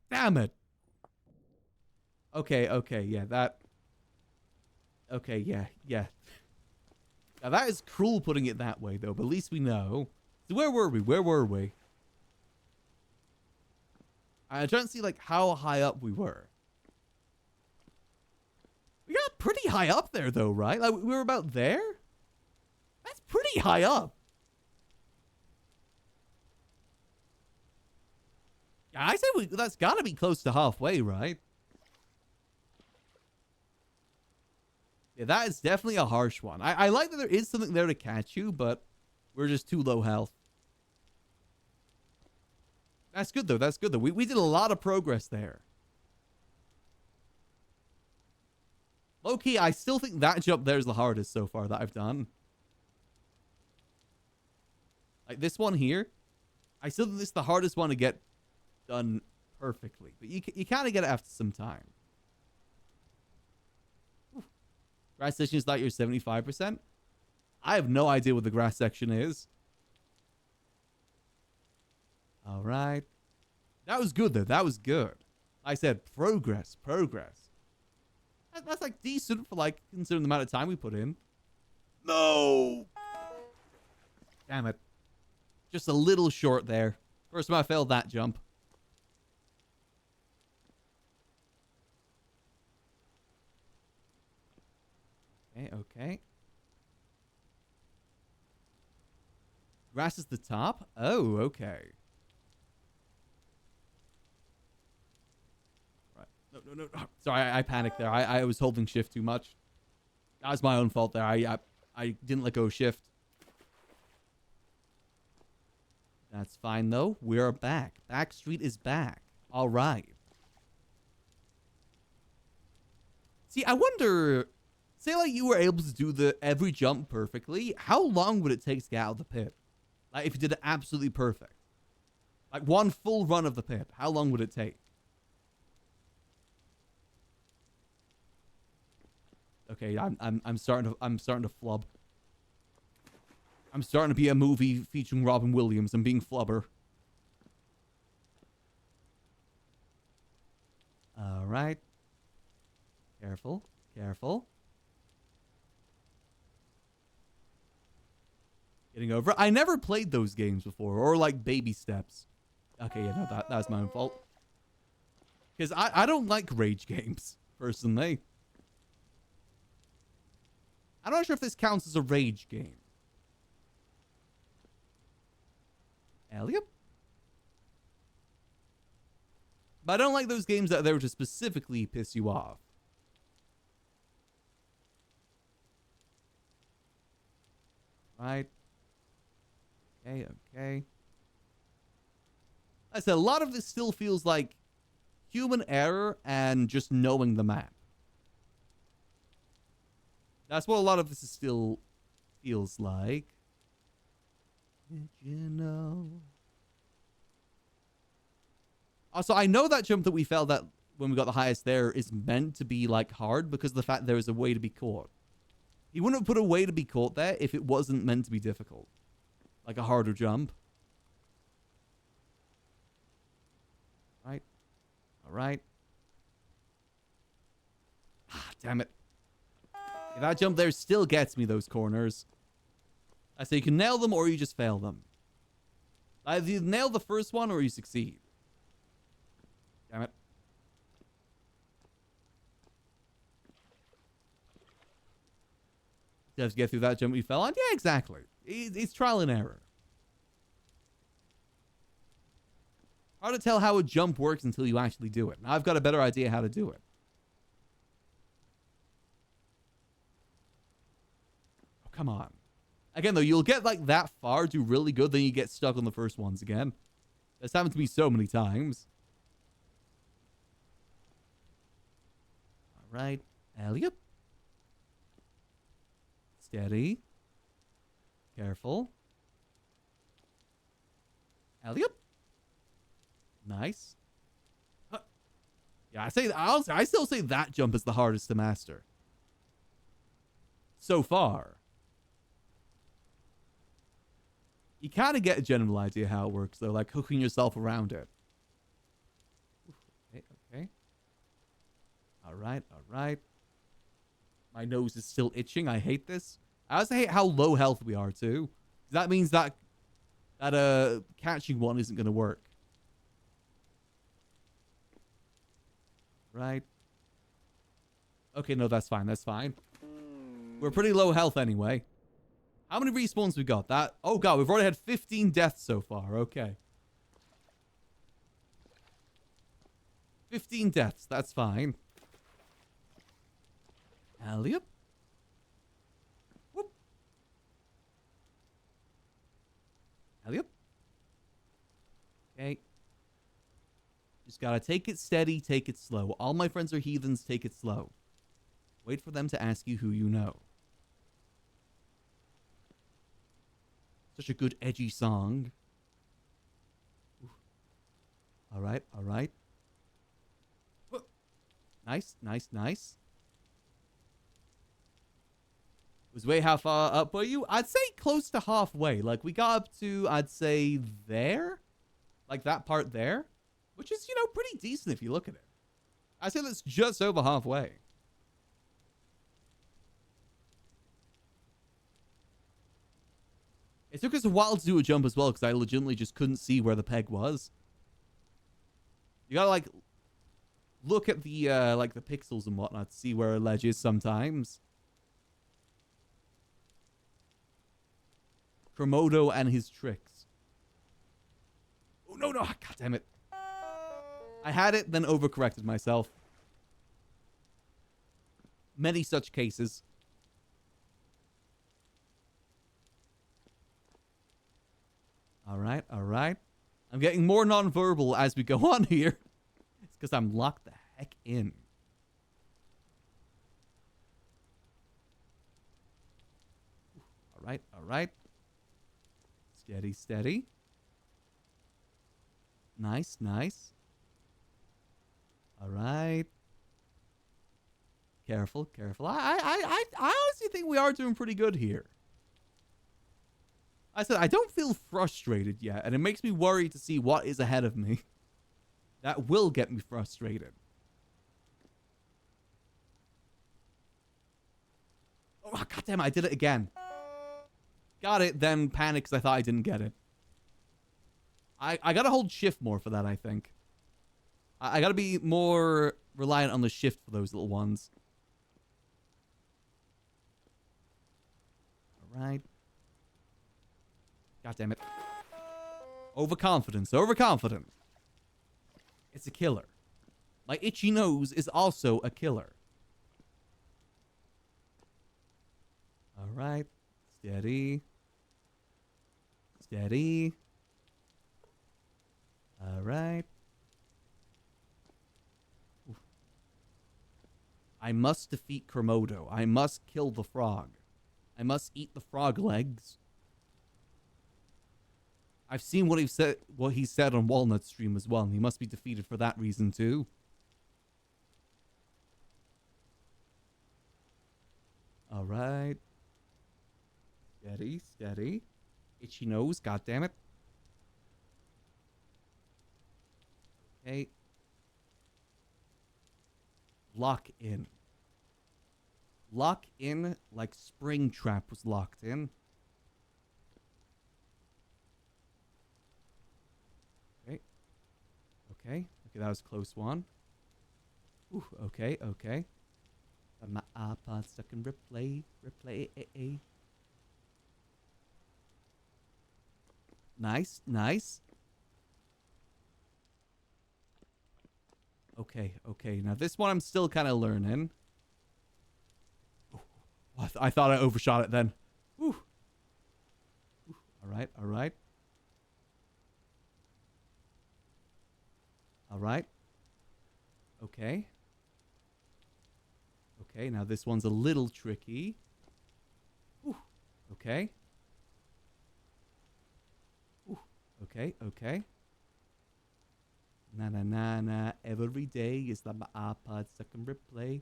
Damn it. Okay, okay, yeah, that... Okay, yeah, yeah. Now, that is cruel putting it that way, though, but at least we know. So where were we? Where were we? I don't see, like, how high up we were. We got pretty high up there, though, right? Like, we were about there? That's pretty high up. Yeah, I say that's got to be close to halfway, right? Yeah, that is definitely a harsh one. I like that there is something there to catch you, but we're just too low health. That's good, though. That's good, though. We did a lot of progress there. Low-key, I still think that jump there is the hardest so far that I've done. Like, this one here, I still think this is the hardest one to get done perfectly. But you kind of get it after some time. Oof. Grass section is like your 75%. I have no idea what the grass section is. All right. That was good, though. That was good. I said progress, progress. That's like decent for like considering the amount of time we put in. No. Damn it. Just a little short there. First time I failed that jump. Okay, okay. Grass is the top? Oh, okay. Right. No. Sorry, I panicked there. I was holding shift too much. That was my own fault there. I didn't let go of shift. That's fine, though. We're back. Backstreet is back. All right. See, I wonder... Say, like, you were able to do the every jump perfectly. How long would it take to get out of the pit? Like, if you did it absolutely perfect. Like, one full run of the pit. How long would it take? Okay, I'm starting to flub. I'm starting to be a movie featuring Robin Williams. I'm being flubber. All right. Careful. Careful. Getting over it. I never played those games before. Or like Baby Steps. Okay, yeah, no, that's my own fault. Because I don't like rage games, personally. I'm not sure if this counts as a rage game. Elliot? But I don't like those games that are there to specifically piss you off. Right. Okay, okay. I said, a lot of this still feels like human error and just knowing the map. That's what a lot of this still feels like. Did you know? Also, I know that jump that we fell that when we got the highest there is meant to be like hard because of the fact there is a way to be caught. He wouldn't have put a way to be caught there if it wasn't meant to be difficult. Like a harder jump. Right. All right. Ah, damn it. Yeah, that jump there still gets me those corners. I say you can nail them or you just fail them. Either you nail the first one or you succeed. Damn it. You have to get through that jump you fell on? Yeah, exactly. It's trial and error. Hard to tell how a jump works until you actually do it. Now I've got a better idea how to do it. Oh, come on. Again, though, you'll get like that far, do really good, then you get stuck on the first ones again. That's happened to me so many times. All right. Elliot. Steady. Careful. Elliot. Nice. Huh. Yeah, I still say that jump is the hardest to master. So far. You kind of get a general idea how it works, though, like hooking yourself around it. Okay, okay. All right, all right. My nose is still itching. I hate this. I also hate how low health we are, too. That means that catching one isn't going to work. Right. Okay, no, that's fine. That's fine. We're pretty low health anyway. How many respawns we got? That? Oh, God, we've already had 15 deaths so far. Okay. 15 deaths. That's fine. Alley-up. Whoop. Alley-up. Okay. Just gotta take it steady, take it slow. All my friends are heathens, take it slow. Wait for them to ask you who you know. Such a good edgy song. All right, all right. Whoa. Nice, nice, nice. Was way how far up were you? I'd say close to halfway. Like, we got up to, I'd say, there? Like, that part there? Which is, you know, pretty decent if you look at it. I'd say that's just over halfway. It took us a while to do a jump as well, because I legitimately just couldn't see where the peg was. You gotta, like, look at the, like, the pixels and whatnot to see where a ledge is sometimes. Komodo and his tricks. Oh, no, no. God damn it. I had it, then overcorrected myself. Many such cases. All right, all right. I'm getting more nonverbal as we go on here. It's because I'm locked the heck in. All right, all right. Steady, steady. Nice, nice. All right. Careful, careful. I honestly think we are doing pretty good here. I said I don't feel frustrated yet, and it makes me worry to see what is ahead of me. That will get me frustrated. Oh, goddamn, I did it again. Got it, then panicked because I thought I didn't get it. I gotta hold shift more for that, I think. I gotta be more reliant on the shift for those little ones. Alright. God damn it. Overconfidence, overconfident. It's a killer. My itchy nose is also a killer. Alright. Steady. Steady. Alright. I must defeat Kermodo. I must kill the frog. I must eat the frog legs. I've seen what he said on Walnut Stream as well, and he must be defeated for that reason too. Alright. Steady, steady. Itchy nose, goddammit. Okay. Lock in. Lock in like Springtrap was locked in. Okay. Okay. Okay, that was a close one. Ooh, okay, okay. Got my iPod stuck in replay. Replay. Nice, nice. Okay, okay. Now this one I'm still kind of learning. Oh, I thought I overshot it then. Whew. All right, all right. All right. Okay. Okay, now this one's a little tricky. Whew. Okay. Whew. Okay, okay. Na na na na. Every day is like my iPod stuck in replay.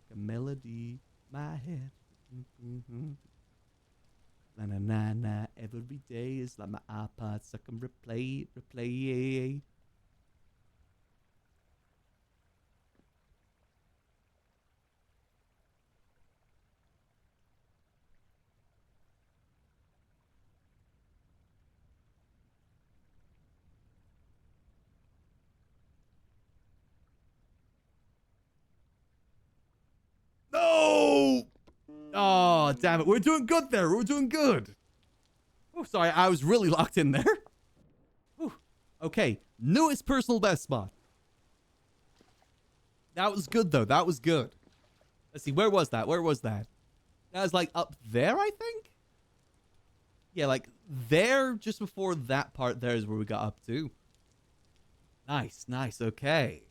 Like a melody, my head. Na na na na. Every day is like my iPod stuck in replay. Replay. No! Oh, damn it. We're doing good there. We're doing good. Oh, sorry. I was really locked in there. Whew. Okay. Newest personal best spot. That was good, though. That was good. Let's see. Where was that? Where was that? That was like up there, I think? Yeah, like there, just before that part there is where we got up to. Nice, nice. Okay.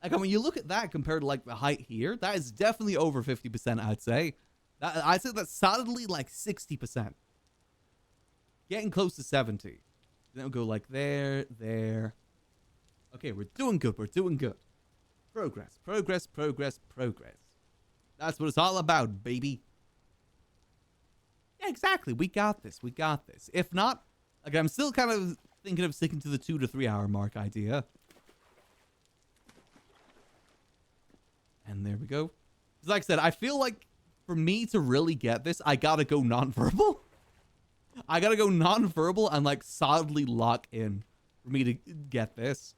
Like, when you look at that compared to, like, the height here, that is definitely over 50%, I'd say. I'd say that's solidly, like, 60%. Getting close to 70. Then we'll go, like, there, there. Okay, we're doing good. We're doing good. Progress, progress, progress, progress. That's what it's all about, baby. Yeah, exactly. We got this. We got this. If not, like, I'm still kind of thinking of sticking to the 2 to 3 hour mark idea. And there we go. Like I said, I feel like for me to really get this, I gotta go nonverbal. I gotta go nonverbal and like solidly lock in for me to get this.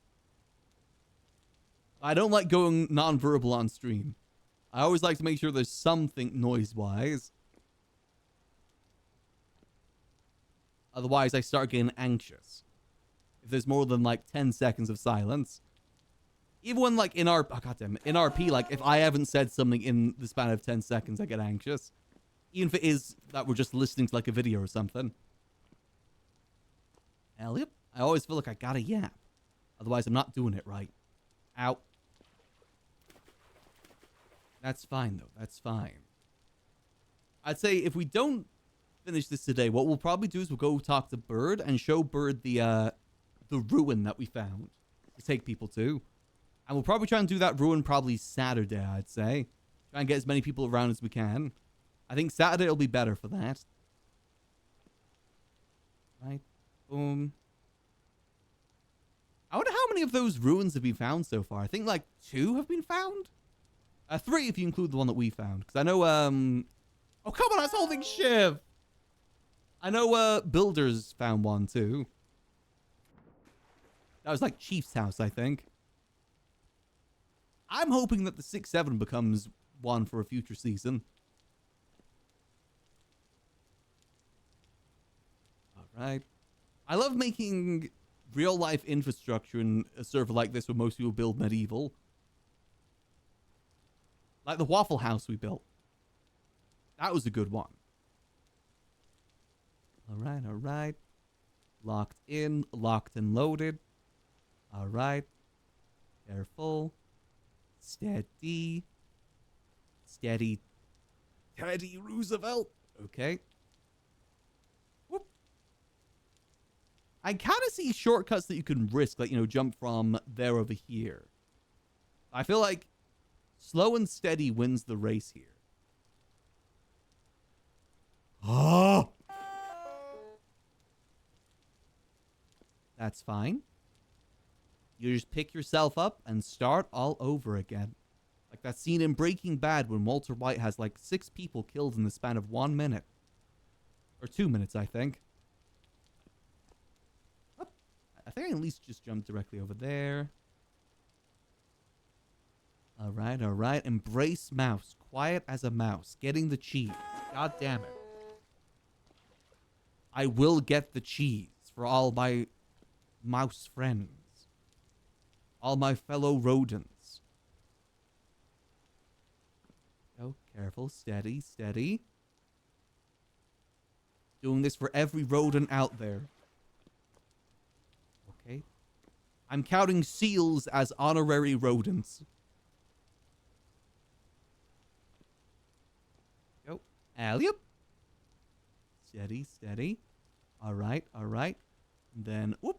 I don't like going nonverbal on stream. I always like to make sure there's something noise-wise. Otherwise, I start getting anxious. If there's more than like 10 seconds of silence. Even when, like, in RP, like, if I haven't said something in the span of 10 seconds, I get anxious. Even if it is that we're just listening to, like, a video or something. Hell yep. I always feel like I gotta yap. Otherwise, I'm not doing it right. Ow. That's fine, though. That's fine. I'd say if we don't finish this today, what we'll probably do is we'll go talk to Bird and show Bird the ruin that we found to take people to. And we'll probably try and do that ruin probably Saturday, I'd say. Try and get as many people around as we can. I think Saturday will be better for that. Right. Boom. I wonder how many of those ruins have been found so far. I think like 2 have been found. 3 if you include the one that we found. Because I know, oh, come on, I was holding Shiv. I know, Builders found one too. That was like Chief's house, I think. I'm hoping that the 6-7 becomes one for a future season. Alright. I love making real-life infrastructure in a server like this where most people build medieval. Like the Waffle House we built. That was a good one. Alright, alright. Locked in, locked and loaded. Alright. Careful. Steady. Steady. Teddy Roosevelt. Okay. Whoop. I kind of see shortcuts that you can risk, like, you know, jump from there over here. I feel like slow and steady wins the race here. Oh! That's fine. You just pick yourself up and start all over again. Like that scene in Breaking Bad when Walter White has like 6 people killed in the span of 1 minute. Or 2 minutes, I think. Oh, I think I at least just jumped directly over there. Alright, alright. Embrace mouse. Quiet as a mouse. Getting the cheese. God damn it. I will get the cheese for all my mouse friends. All my fellow rodents. Oh, careful. Steady, steady. Doing this for every rodent out there. Okay. I'm counting seals as honorary rodents. Go. Alley-up. Steady, steady. Alright, alright. Then, whoop.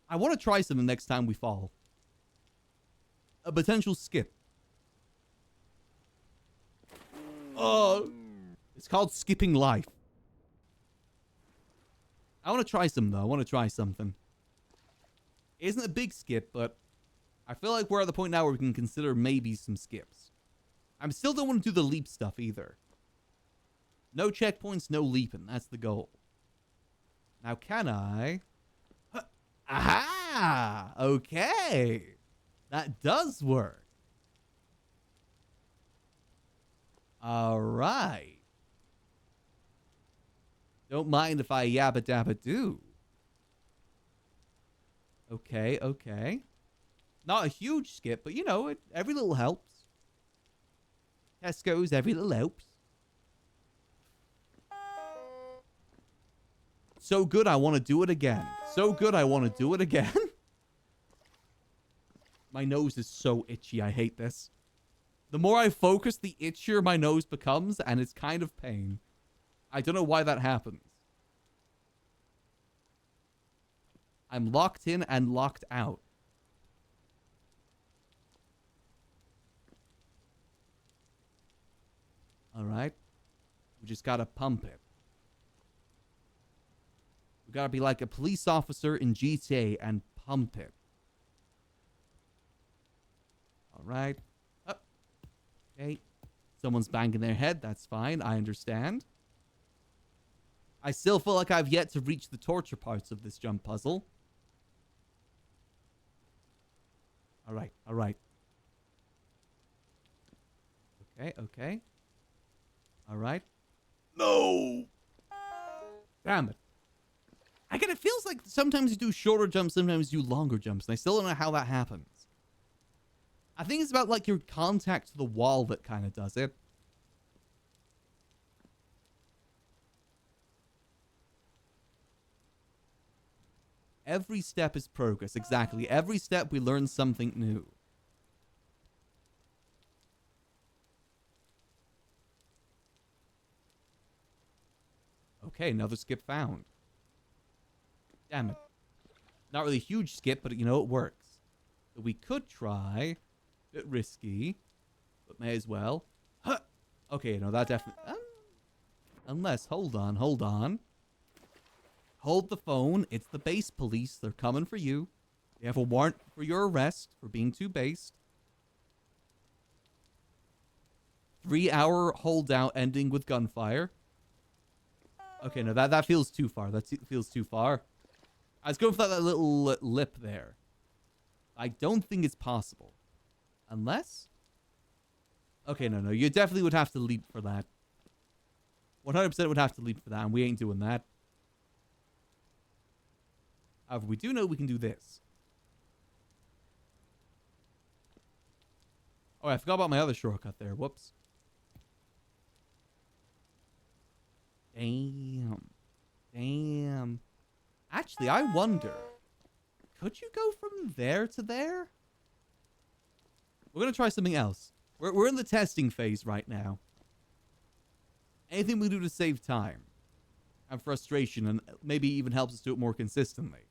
I want to try something next time we fall. A potential skip. It's called skipping life. I want to try some, though. I want to try something. It isn't a big skip, but I feel like we're at the point now where we can consider maybe some skips. I still don't want to do the leap stuff, either. No checkpoints, no leaping. That's the goal. Now, can I... Aha! Okay. That does work. Alright. Don't mind if I yabba dabba do. Okay, okay. Not a huge skip, but you know, every little helps. Tesco's, every little helps. So good, I want to do it again. So good, I want to do it again. My nose is so itchy. I hate this. The more I focus, the itchier my nose becomes, and it's kind of pain. I don't know why that happens. I'm locked in and locked out. All right. We just gotta pump it. We gotta be like a police officer in GTA and pump it. All right. Oh. Okay. Someone's banging their head. That's fine. I understand. I still feel like I've yet to reach the torture parts of this jump puzzle. All right. All right. Okay. Okay. All right. No. Damn it. Again, it feels like sometimes you do shorter jumps, sometimes you do longer jumps, and I still don't know how that happens. I think it's about, like, your contact to the wall that kind of does it. Every step is progress. Exactly. Every step we learn something new. Okay, another skip found. Damn it. Not really a huge skip, but you know, it works. So we could try. A bit risky, but may as well. Huh. Okay, no, that definitely... unless, hold on. Hold the phone. It's the base police. They're coming for you. They have a warrant for your arrest for being too based. 3-hour holdout ending with gunfire. Okay, no, that feels too far. That feels too far. I was going for that little lip there. I don't think it's possible. Unless? Okay, no. You definitely would have to leap for that. 100% would have to leap for that, and we ain't doing that. However, we do know we can do this. Oh, I forgot about my other shortcut there. Whoops. Damn. Actually, I wonder. Could you go from there to there? We're going to try something else. We're in the testing phase right now. Anything we do to save time and frustration, and maybe even helps us do it more consistently.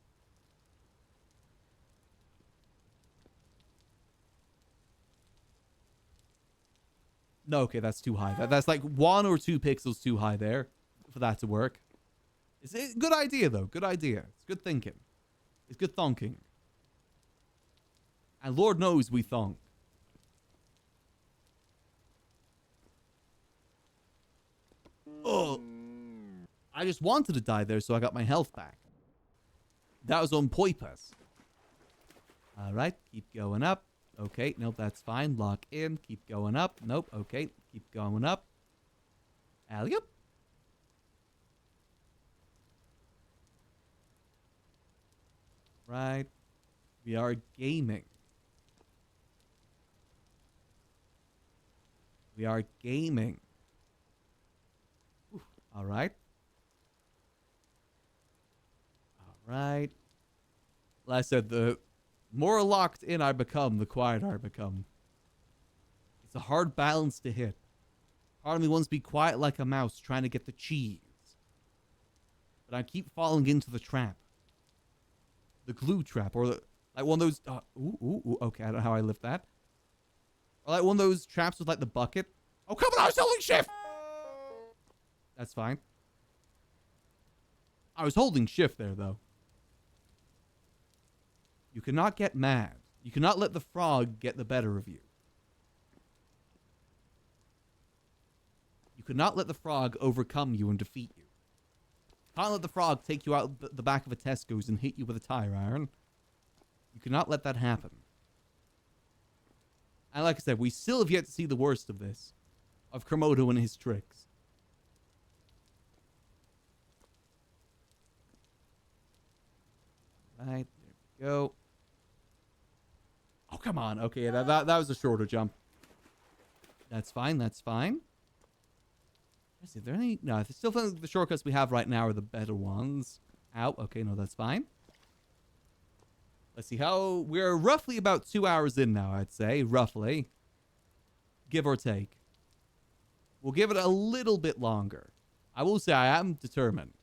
No, okay, that's too high. That's like 1 or 2 pixels too high there for that to work. It's a good idea, though. Good idea. It's good thinking. It's good thonking. And Lord knows we thonk. Oh, I just wanted to die there, so I got my health back. That was on purpose. All right, keep going up. Okay, nope, that's fine. Lock in. Keep going up. Nope, okay, keep going up. Alley-up. Right. We are gaming. We are gaming. Ooh, all right. All right. Like I said, the more locked in I become, the quieter I become. It's a hard balance to hit. Part of me wants to be quiet like a mouse trying to get the cheese. But I keep falling into the trap. The glue trap, or like one of those... okay, I don't know how I lift that. Or like one of those traps with like the bucket. Oh, come on, I was holding shift! That's fine. I was holding shift there, though. You cannot get mad. You cannot let the frog get the better of you. You cannot let the frog overcome you and defeat you. Can't let the frog take you out the back of a Tesco's and hit you with a tire iron. You cannot let that happen. And like I said, we still have yet to see the worst of this. Of Komodo and his tricks. Right, there we go. Oh, come on. Okay, that was a shorter jump. That's fine, that's fine. Let's see, are there any... No, I still think the shortcuts we have right now are the better ones. Ow, okay, no, that's fine. Let's see how... We're roughly about 2 hours in now, I'd say. Roughly. Give or take. We'll give it a little bit longer. I will say I am determined.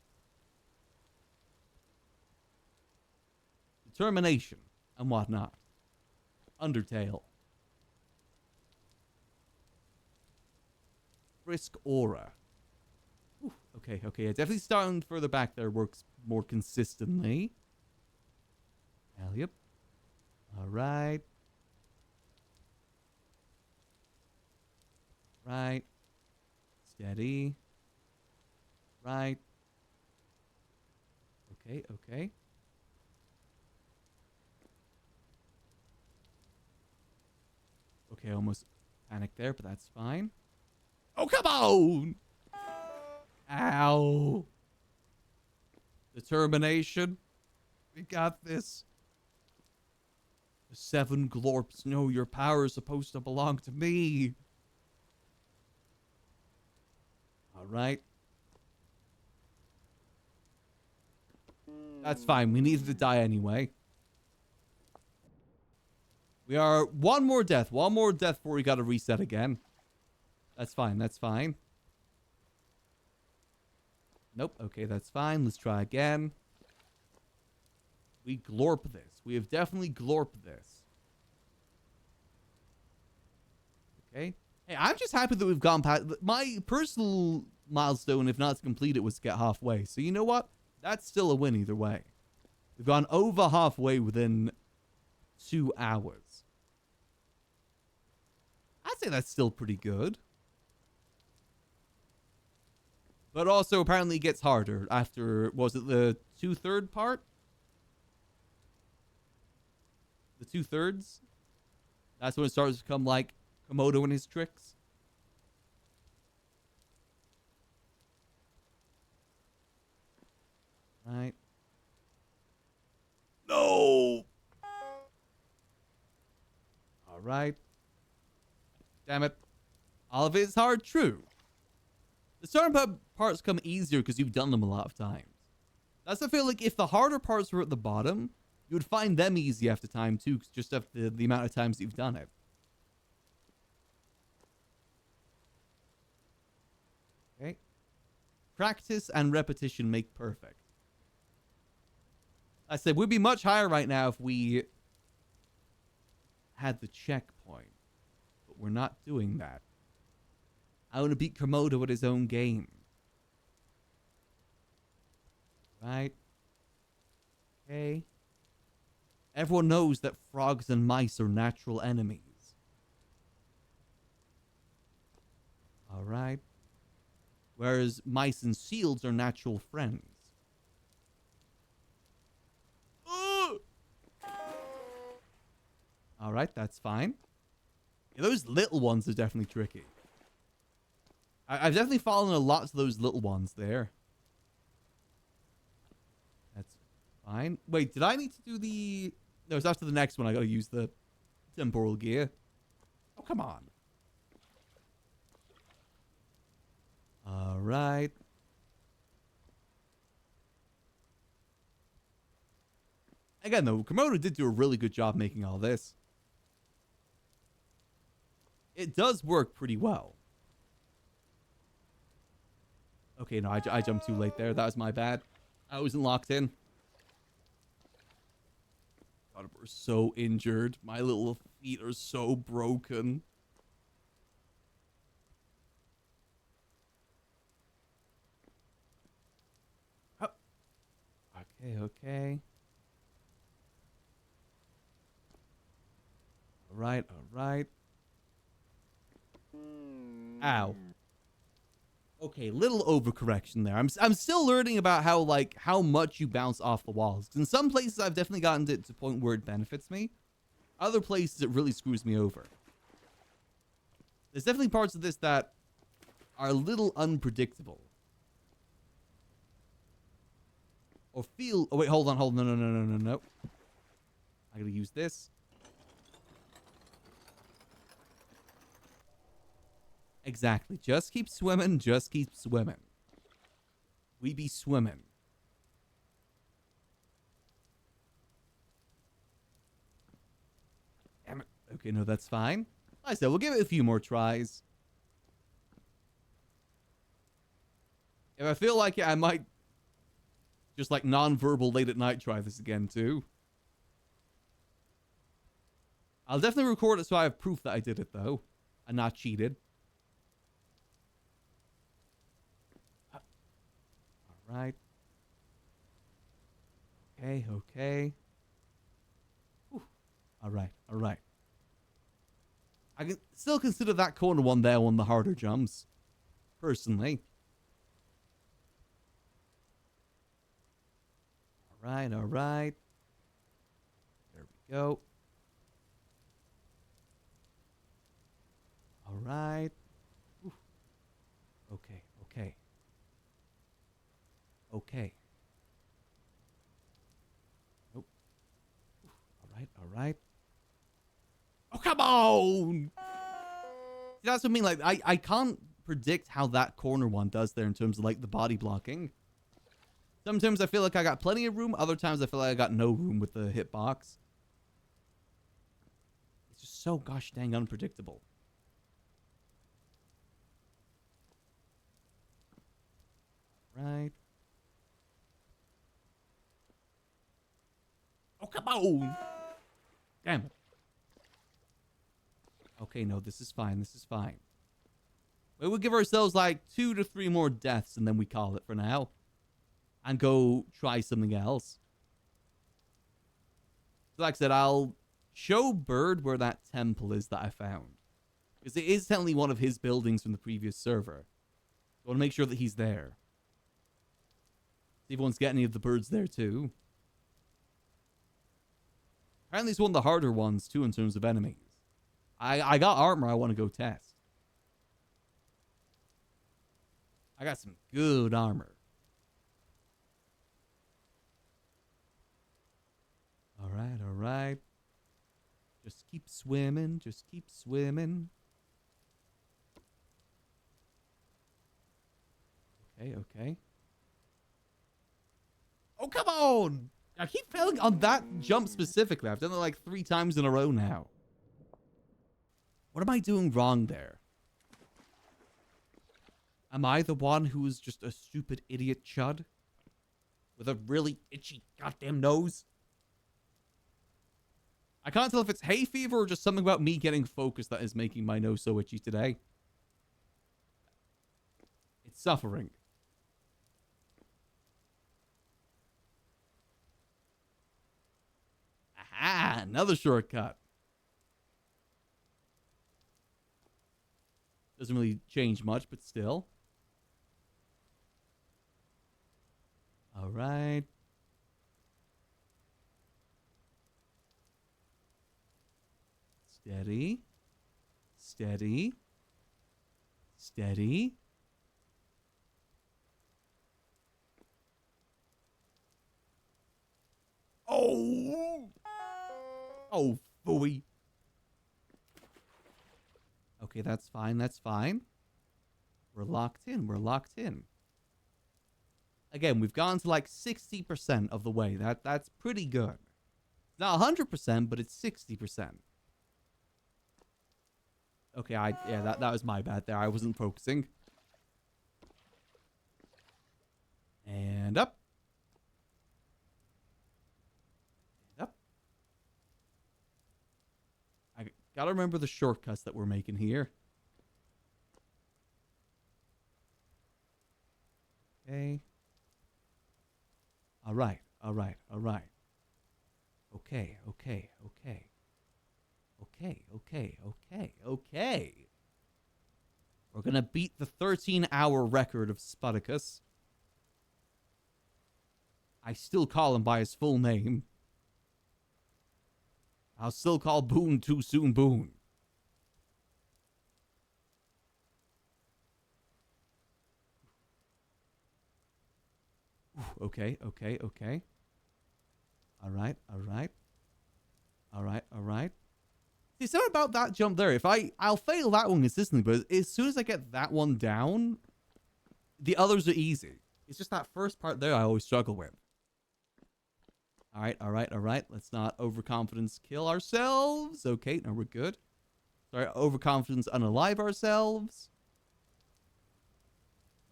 Determination and whatnot. Undertale. Frisk Aura. Ooh, okay. Yeah, definitely starting further back there works more consistently. Yep. Alright. Right. Steady. Right. Okay. Okay, almost panicked there, but that's fine. Oh, come on! Ow. Determination. We got this. The 7 glorps know your power is supposed to belong to me. All right. That's fine. We needed to die anyway. We are one more death. One more death before we got to reset again. That's fine. That's fine. Nope. Okay, that's fine. Let's try again. We glorp this. We have definitely glorped this. Okay. Hey, I'm just happy that we've gone past... My personal milestone, if not completed, was to get halfway. So you know what? That's still a win either way. We've gone over halfway within 2 hours. I'd say that's still pretty good. But also, apparently, it gets harder after, was it the 2/3 part? The 2/3? That's when it starts to become like Komodo and his tricks. Right. No! Alright. Damn it. All of it is hard, true. The certain parts come easier because you've done them a lot of times. That's I feel like if the harder parts were at the bottom, you would find them easy after time too, just after the amount of times you've done it. Okay. Practice and repetition make perfect. I said we'd be much higher right now if we had the checkpoint, but we're not doing that. I want to beat Komodo at his own game. Right? Okay. Everyone knows that frogs and mice are natural enemies. Alright. Whereas mice and seals are natural friends. Alright, that's fine. Yeah, those little ones are definitely tricky. I've definitely fallen a lot to those little ones there. That's fine. Wait, did I need to do the... No, it's after the next one I gotta use the temporal gear. Oh, come on. Alright. Again, though, Komodo did do a really good job making all this. It does work pretty well. Okay, no, I jumped too late there. That was my bad. I wasn't locked in. God, we're so injured. My little feet are so broken. Oh. Okay, okay. Alright, alright. Ow. Okay, little overcorrection there. I'm still learning about how much you bounce off the walls. In some places, I've definitely gotten to the point where it benefits me. Other places, it really screws me over. There's definitely parts of this that are a little unpredictable. Or feel... Oh, wait, hold on. No. I gotta use this. Exactly. Just keep swimming. Just keep swimming. We be swimming. Damn it. Okay, no, that's fine. Like I said, we'll give it a few more tries. If I feel like it, I might just like non-verbal late at night try this again too. I'll definitely record it so I have proof that I did it though. And not cheated. Right. Okay, okay. Whew. All right. I can still consider that corner one there one of the harder jumps, personally. All right. There we go. All right. Whew. Okay. Nope. All right. Oh, come on! That's what I mean. Like, I can't predict how that corner one does there in terms of, like, the body blocking. Sometimes I feel like I got plenty of room. Other times I feel like I got no room with the hitbox. It's just so gosh dang unpredictable. Right. Oh, come on. Damn it. Okay, no, this is fine. This is fine. We will give ourselves like 2 to 3 more deaths and then we call it for now. And go try something else. So like I said, I'll show Bird where that temple is that I found. Because it is technically one of his buildings from the previous server. So I want to make sure that he's there. See if one's got any of the birds there too. Apparently it's one of the harder ones too in terms of enemies. I got armor I want to go test. I got some good armor. Alright, alright. Just keep swimming, just keep swimming. Okay, okay. Oh, come on! I keep failing on that jump specifically. I've done it like 3 times in a row now. What am I doing wrong there? Am I the one who is just a stupid idiot chud? With a really itchy goddamn nose? I can't tell if it's hay fever or just something about me getting focused that is making my nose so itchy today. It's suffering. Aha! Another shortcut. Doesn't really change much, but still. All right. Steady. Steady. Steady. Oh! Oh, phooey. Okay, that's fine. That's fine. We're locked in. We're locked in. Again, we've gone to like 60% of the way. That's pretty good. It's not 100%, but it's 60%. Okay, yeah, that was my bad there. I wasn't focusing. And up. And up. I gotta remember the shortcuts that we're making here. Okay. All right, all right, all right. Okay, okay, okay. Okay, okay, okay, okay. We're gonna beat the 13-hour record of Sputicus. I still call him by his full name. I'll still call Boone too soon Boone. Okay, okay, okay. All right, all right. All right, all right. See, something about that jump there. If I'll fail that one consistently, but as soon as I get that one down, the others are easy. It's just that first part there I always struggle with. All right, all right, all right. Let's not overconfidence kill ourselves. Okay, no, we're good. Sorry, overconfidence unalive ourselves.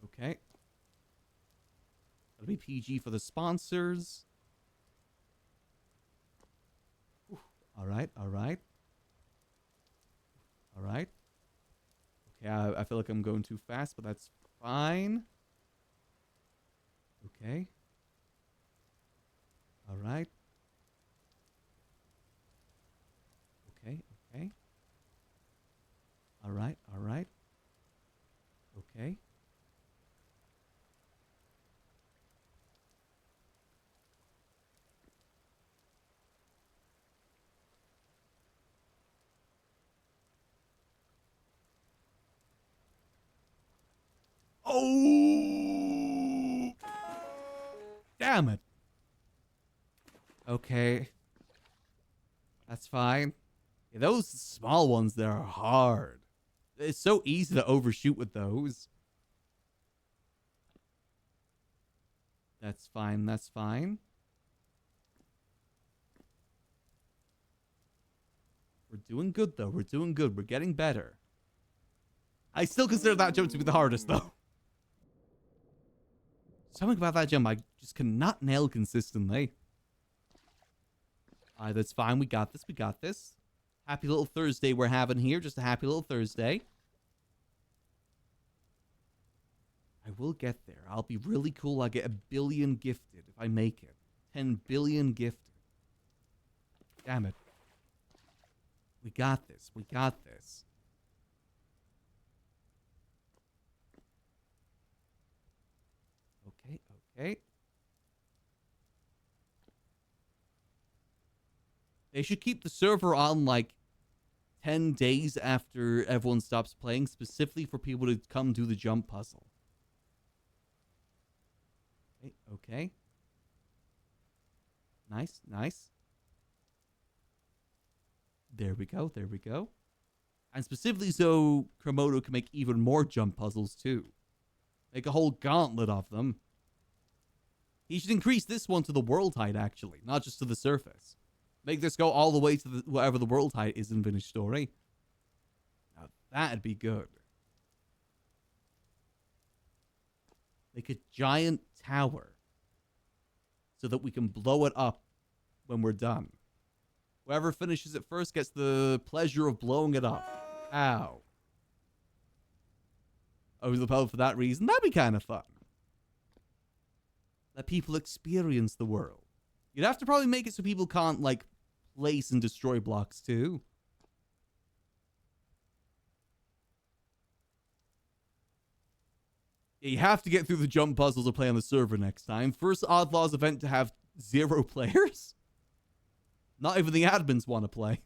Okay. That'll be PG for the sponsors. Whew. All right, all right. All right. Okay, I feel like I'm going too fast, but that's fine. Okay. All right. Okay, okay. All right, all right. Okay. Oh! Damn it. Okay. That's fine. Yeah, those small ones there are hard. It's so easy to overshoot with those. That's fine. That's fine. We're doing good, though. We're doing good. We're getting better. I still consider that jump to be the hardest, though. Something about that jump I just cannot nail consistently. Alright, that's fine. We got this. We got this. Happy little Thursday we're having here. Just a happy little Thursday. I will get there. I'll be really cool. I'll get 1 billion gifted if I make it. 10 billion gifted. Damn it. We got this. We got this. Okay, okay. They should keep the server on like 10 days after everyone stops playing, specifically for people to come do the jump puzzle. Okay, okay. Nice, nice. There we go, there we go. And specifically so Komodo can make even more jump puzzles too. Make a whole gauntlet of them. He should increase this one to the world height, actually, not just to the surface. Make this go all the way to whatever the world height is in Finished Story. Now, that'd be good. Make a giant tower so that we can blow it up when we're done. Whoever finishes it first gets the pleasure of blowing it up. Ow. Over the pole for that reason. That'd be kind of fun. Let people experience the world. You'd have to probably make it so people can't, like, place and destroy blocks, too. Yeah, you have to get through the jump puzzle to play on the server next time. First OddLaws event to have 0 players. Not even the admins want to play.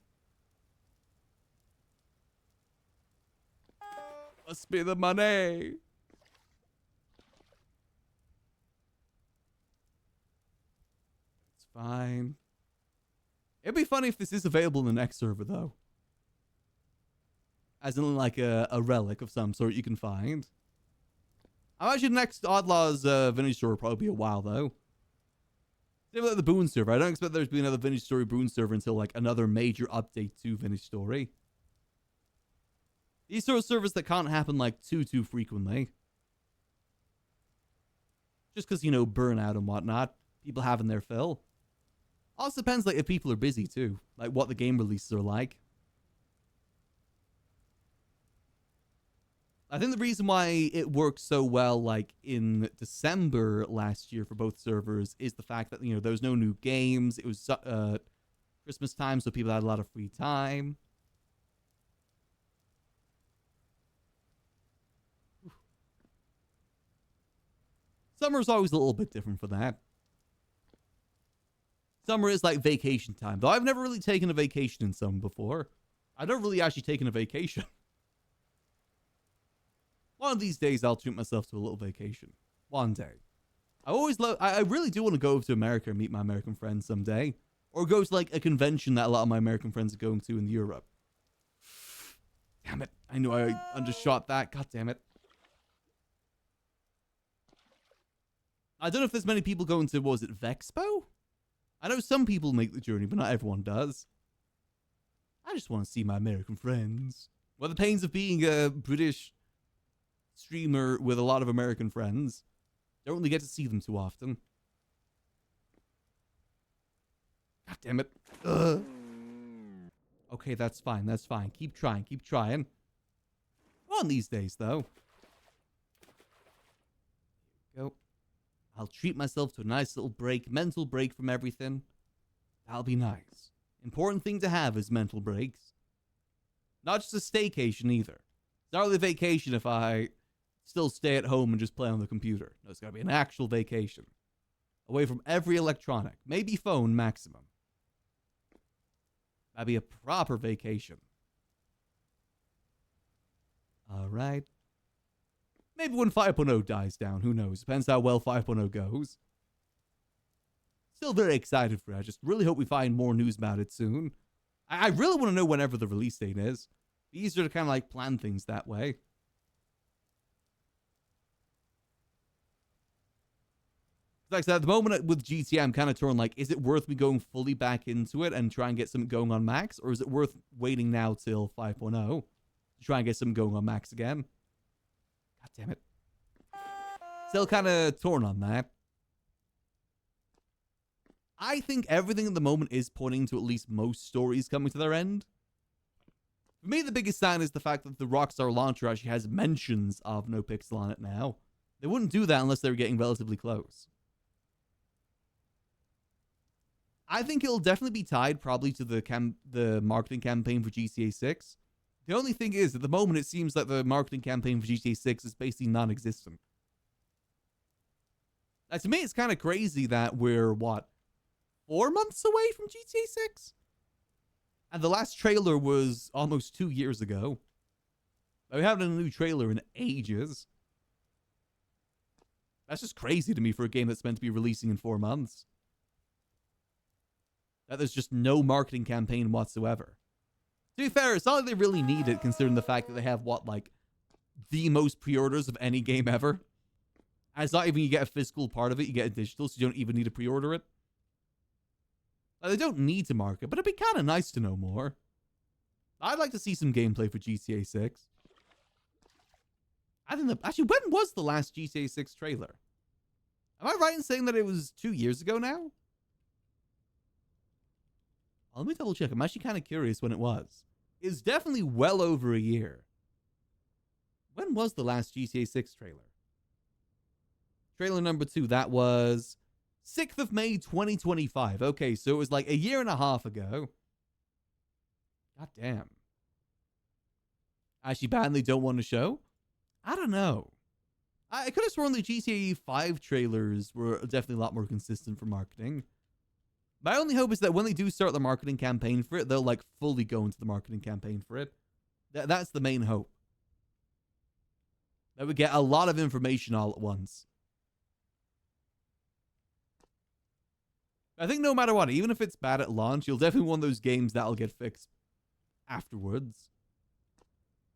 Must be the money. It's fine. It'd be funny if this is available in the next server, though. As in, like, a relic of some sort you can find. I imagine the next OddLaws Vintage Story will probably be a while, though. Same like the Boon server. I don't expect there to be another Vintage Story Boon server until, like, another major update to Vintage Story. These sort of servers that can't happen, like, too frequently. Just because, you know, burnout and whatnot. People having their fill. Also depends, like, if people are busy, too. Like, what the game releases are like. I think the reason why it worked so well, like, in December last year for both servers is the fact that, you know, there was no new games. It was Christmas time, so people had a lot of free time. Summer's always a little bit different for that. Summer is like vacation time, though I've never really taken a vacation in summer before. I've never really actually taken a vacation. One of these days, I'll treat myself to a little vacation. One day. I really do want to go over to America and meet my American friends someday. Or go to, like, a convention that a lot of my American friends are going to in Europe. Damn it. I knew I undershot that. God damn it. I don't know if there's many people going to, what was it, Vexpo? I know some people make the journey, but not everyone does. I just want to see my American friends. Well, the pains of being a British streamer with a lot of American friends. Don't really get to see them too often. God damn it. Ugh. Okay, that's fine. That's fine. Keep trying. Keep trying. One of these days, though. Go. I'll treat myself to a nice little break. Mental break from everything. That'll be nice. Important thing to have is mental breaks. Not just a staycation, either. It's not really a vacation if I still stay at home and just play on the computer. No, it's gotta be an actual vacation. Away from every electronic. Maybe phone maximum. That'd be a proper vacation. Alright. Maybe when 5.0 dies down, who knows? Depends how well 5.0 goes. Still very excited for it. I just really hope we find more news about it soon. I really want to know whenever the release date is. It's easier to kind of like plan things that way. Like I said, at the moment with GTA, I'm kind of torn. Like, is it worth me going fully back into it and try and get something going on max? Or is it worth waiting now till 5.0 to try and get something going on max again? God damn it. Still kind of torn on that. I think everything at the moment is pointing to at least most stories coming to their end. For me, the biggest sign is the fact that the Rockstar launcher actually has mentions of no pixel on it now. They wouldn't do that unless they were getting relatively close. I think it'll definitely be tied probably to the marketing campaign for GTA 6. The only thing is, at the moment, it seems like the marketing campaign for GTA 6 is basically non-existent. To me, it's kind of crazy that we're, 4 months away from GTA 6? And the last trailer was almost 2 years ago. We haven't had a new trailer in ages. That's just crazy to me for a game that's meant to be releasing in 4 months. That there's just no marketing campaign whatsoever. To be fair, it's not like they really need it, considering the fact that they have, the most pre-orders of any game ever. And it's not even you get a physical part of it, you get a digital, so you don't even need to pre-order it. They don't need to market, but it'd be kind of nice to know more. I'd like to see some gameplay for GTA 6. I think actually, when was the last GTA 6 trailer? Am I right in saying that it was 2 years ago now? Let me double check. I'm actually kind of curious when it was. It's definitely well over a year. When was the last GTA 6 trailer? Trailer number 2, that was 6th of May, 2025. Okay, so it was like a year and a half ago. God damn. Actually, bad they don't want to show? I don't know. I could have sworn the GTA 5 trailers were definitely a lot more consistent for marketing. My only hope is that when they do start the marketing campaign for it, they'll fully go into the marketing campaign for it. That's the main hope. That we get a lot of information all at once. I think no matter what, even if it's bad at launch, you'll definitely want those games that'll get fixed afterwards.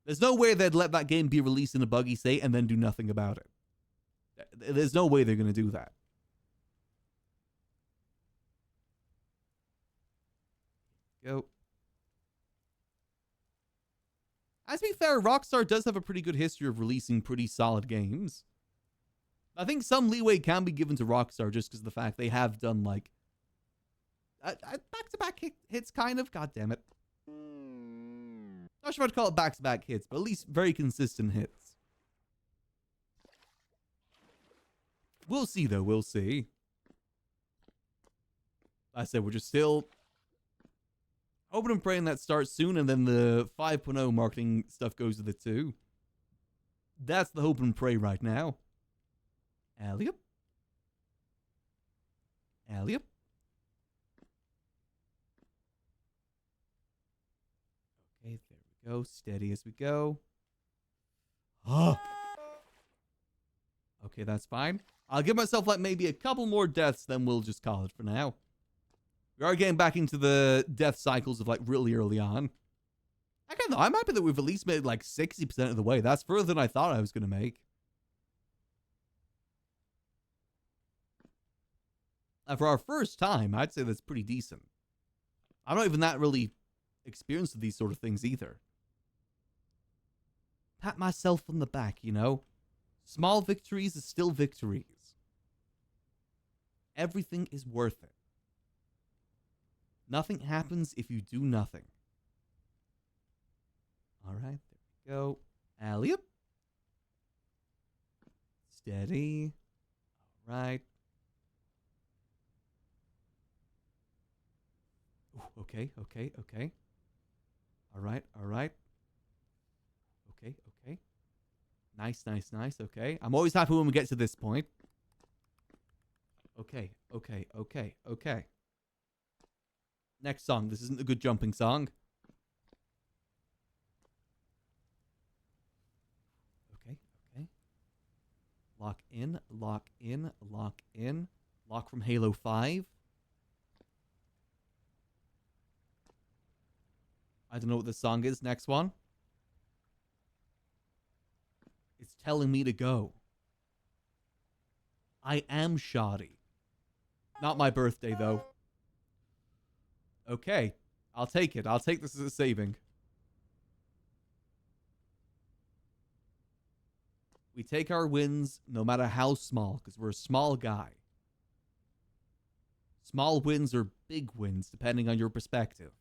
There's no way they'd let that game be released in a buggy state and then do nothing about it. There's no way they're going to do that. Go. As to be fair, Rockstar does have a pretty good history of releasing pretty solid games. I think some leeway can be given to Rockstar just because of the fact they have done back-to-back hits, kind of. God damn it. Not sure if I'd call it back-to-back hits, but at least very consistent hits. We'll see, though. We'll see. Like I said, we're just still hoping and praying that starts soon, and then the 5.0 marketing stuff goes with it, too. That's the hope and pray right now. Alley-up. Alley-up. Okay, there we go. Steady as we go. Oh. Okay, that's fine. I'll give myself maybe a couple more deaths, then we'll just call it for now. We are getting back into the death cycles of really early on. Again, though, I'm happy that we've at least made 60% of the way. That's further than I thought I was going to make. And for our first time, I'd say that's pretty decent. I'm not even that really experienced with these sort of things either. Pat myself on the back, you know? Small victories is still victories. Everything is worth it. Nothing happens if you do nothing. All right, there we go. Alley-up. Steady. All right. Ooh, okay. All right. Okay. Nice. Okay. I'm always happy when we get to this point. Okay. Next song. This isn't a good jumping song. Okay. Lock in. Lock from Halo 5. I don't know what this song is. Next one. It's telling me to go. I am shoddy. Not my birthday, though. Okay. I'll take it. I'll take this as a saving. We take our wins no matter how small, because we're a small guy. Small wins are big wins, depending on your perspective.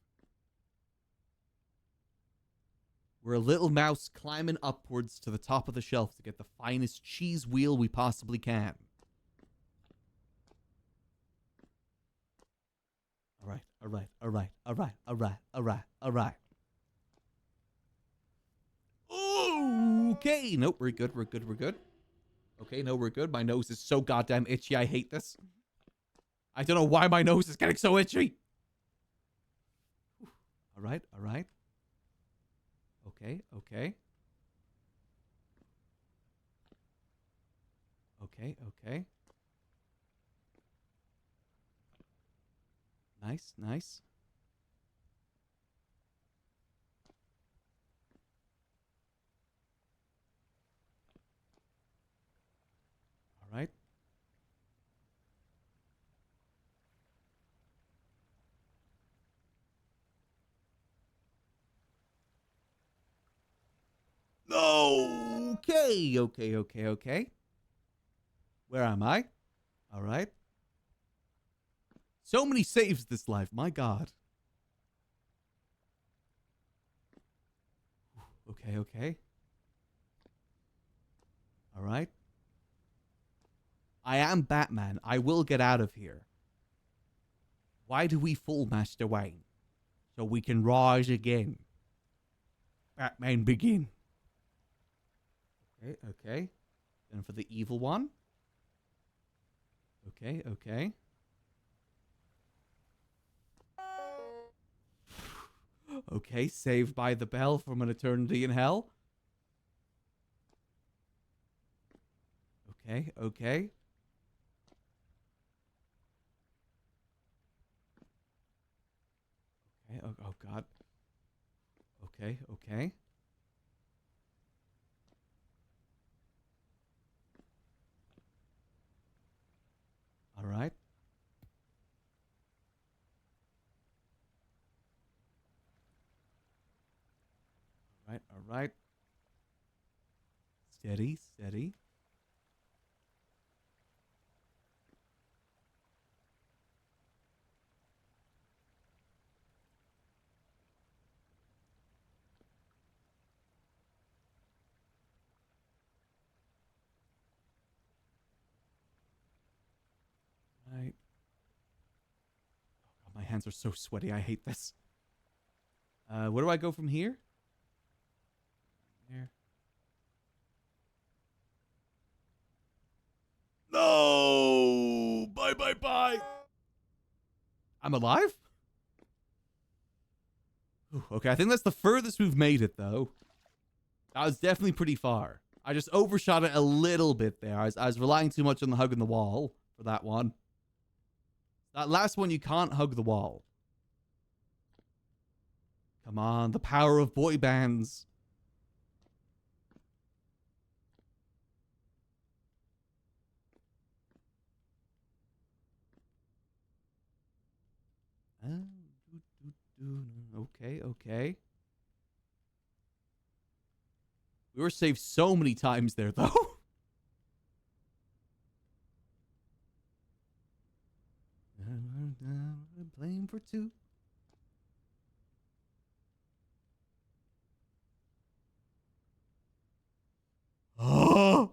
We're a little mouse climbing upwards to the top of the shelf to get the finest cheese wheel we possibly can. All right. Okay, nope, we're good. Okay, no, we're good. My nose is so goddamn itchy, I hate this. I don't know why my nose is getting so itchy. All right. Okay. Nice. All right. Okay. Where am I? All right. So many saves this life. My God. Okay. All right. I am Batman. I will get out of here. Why do we fool Master Wayne? So we can rise again. Batman begin. Okay. Then for the evil one. Okay. Okay, saved by the bell from an eternity in hell. Okay. Oh God. Okay. All right. All right. Steady. Right. Oh God, my hands are so sweaty. I hate this. Where do I go from here? There. No! Bye. I'm alive? Ooh, okay, I think that's the furthest we've made it, though. That was definitely pretty far. I just overshot it a little bit there. I was relying too much on the hug on the wall for that one. That last one, you can't hug the wall. Come on, the power of boy bands. Okay. We were saved so many times there, though. Playing for two. Oh.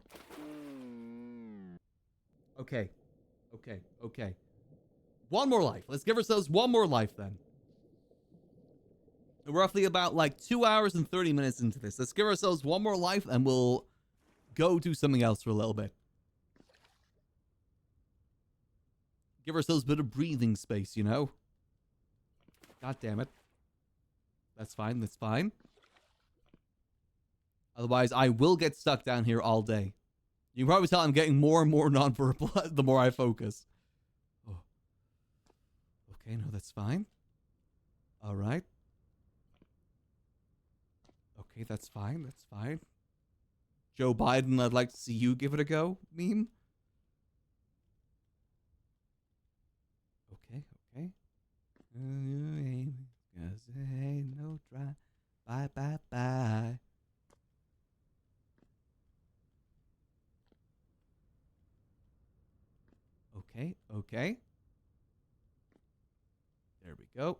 Okay. One more life. Let's give ourselves one more life then. We're roughly about like 2 hours and 30 minutes into this. Let's give ourselves one more life and we'll go do something else for a little bit. Give ourselves a bit of breathing space, you know? God damn it. That's fine. Otherwise, I will get stuck down here all day. You can probably tell I'm getting more and more nonverbal the more I focus. Oh. Okay, no, that's fine. All right. Okay, that's fine. Joe Biden, I'd like to see you give it a go, meme. Cause there ain't no try. Bye, bye, bye. Okay, okay. There we go.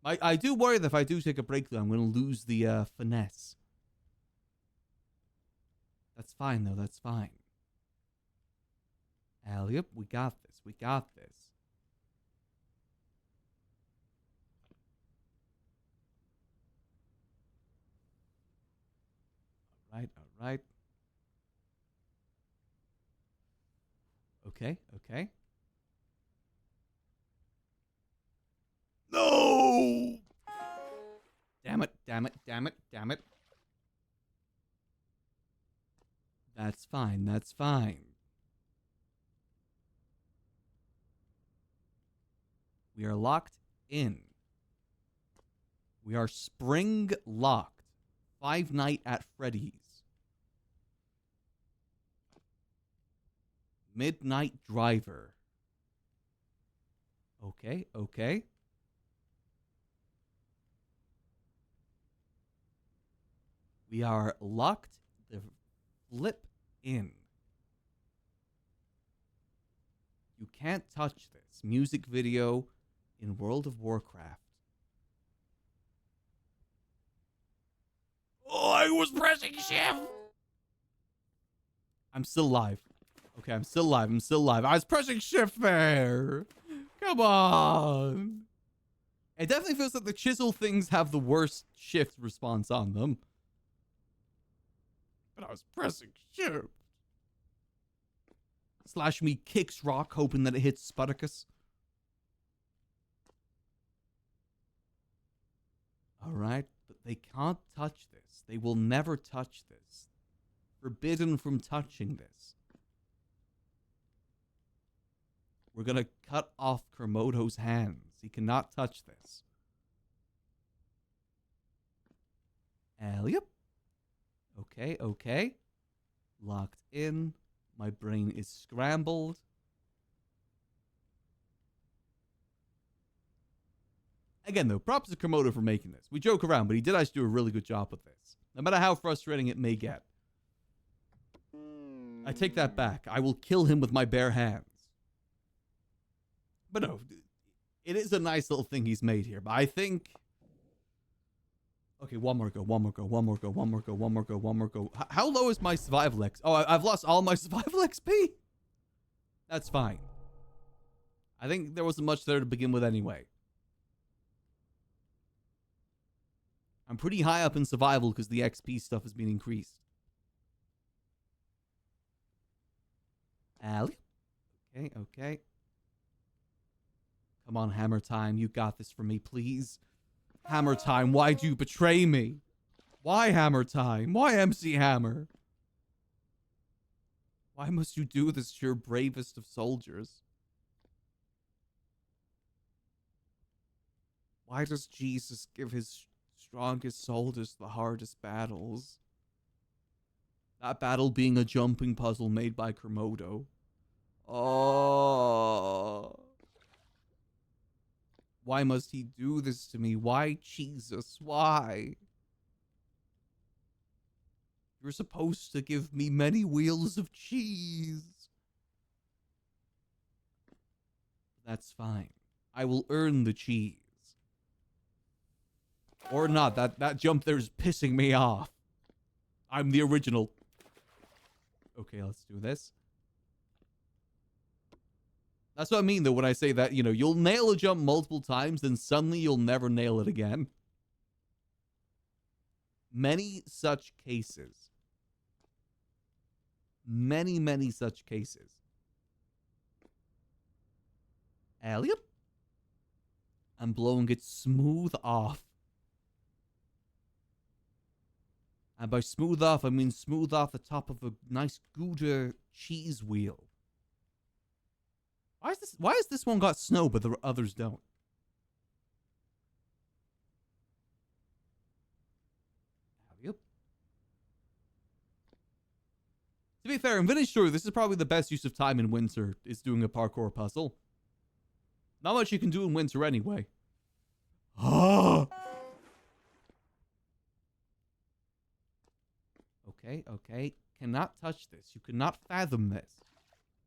I do worry that if I do take a break, though, I'm going to lose the finesse. That's fine, though. That's fine. Yep, we got this. We got this. All right, all right. Okay, okay. No! Damn it, damn it, damn it, damn it. That's fine, that's fine. We are locked in. We are spring locked. Five Nights at Freddy's. Midnight Driver. Okay, okay. We are locked the flip in. You can't touch this. Music video in World of Warcraft. Oh, I was pressing shift. I'm still alive. Okay, I'm still alive. I'm still alive. I was pressing shift there. Come on. It definitely feels like the chisel things have the worst shift response on them. But I was pressing shift. Slash me kicks rock, hoping that it hits Spartacus. Alright, but they can't touch this. They will never touch this. Forbidden from touching this. We're gonna cut off Kermodo's hands. He cannot touch this. Yep. Okay, okay. Locked in. My brain is scrambled. Again, though, props to Kermodo for making this. We joke around, but he did actually do a really good job with this. No matter how frustrating it may get. I take that back. I will kill him with my bare hands. But no, it is a nice little thing he's made here. But I think... Okay, one more go, one more go, one more go, one more go, one more go, one more go. How low is my survival XP? Oh, I've lost all my survival XP? That's fine. I think there wasn't much there to begin with anyway. I'm pretty high up in survival because the XP stuff has been increased. Alley. Okay, okay. Come on, Hammer Time. You got this for me, please. Hammer Time, why do you betray me? Why Hammer Time? Why MC Hammer? Why must you do this to your bravest of soldiers? Why does Jesus give his strongest soldiers the hardest battles? That battle being a jumping puzzle made by Kermodo. Oh... Why must he do this to me? Why, Jesus? Why? You're supposed to give me many wheels of cheese. That's fine. I will earn the cheese. Or not. That jump there's pissing me off. I'm the original. Okay, let's do this. That's what I mean, though, when I say that, you know, you'll nail a jump multiple times, then suddenly you'll never nail it again. Many such cases. Many, many such cases. Yep. I'm blowing it smooth off. And by smooth off, I mean smooth off the top of a nice Gouda cheese wheel. Why has this one got snow, but the others don't? Yep. To be fair, I'm very sure this is probably the best use of time in winter, is doing a parkour puzzle. Not much you can do in winter anyway. Oh. Okay, okay. Cannot touch this. You cannot fathom this.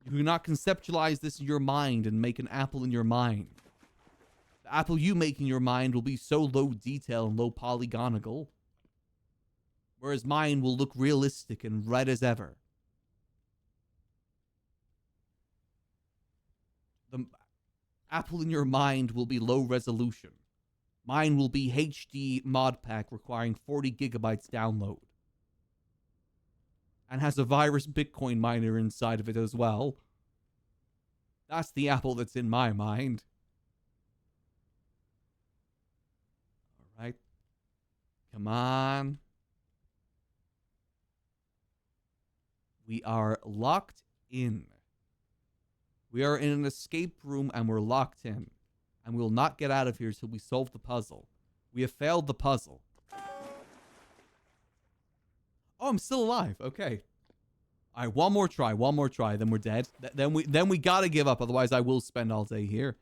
You cannot conceptualize this in your mind and make an apple in your mind. The apple you make in your mind will be so low detail and low polygonal, whereas mine will look realistic and red as ever. The apple in your mind will be low resolution. Mine will be HD mod pack requiring 40 gigabytes download. And has a virus Bitcoin miner inside of it as well. That's the apple that's in my mind. All right. Come on. We are locked in. We are in an escape room and we're locked in. And we will not get out of here until we solve the puzzle. We have failed the puzzle. Oh, I'm still alive. Okay. All right, one more try, then we're dead. Then we gotta give up, otherwise I will spend all day here.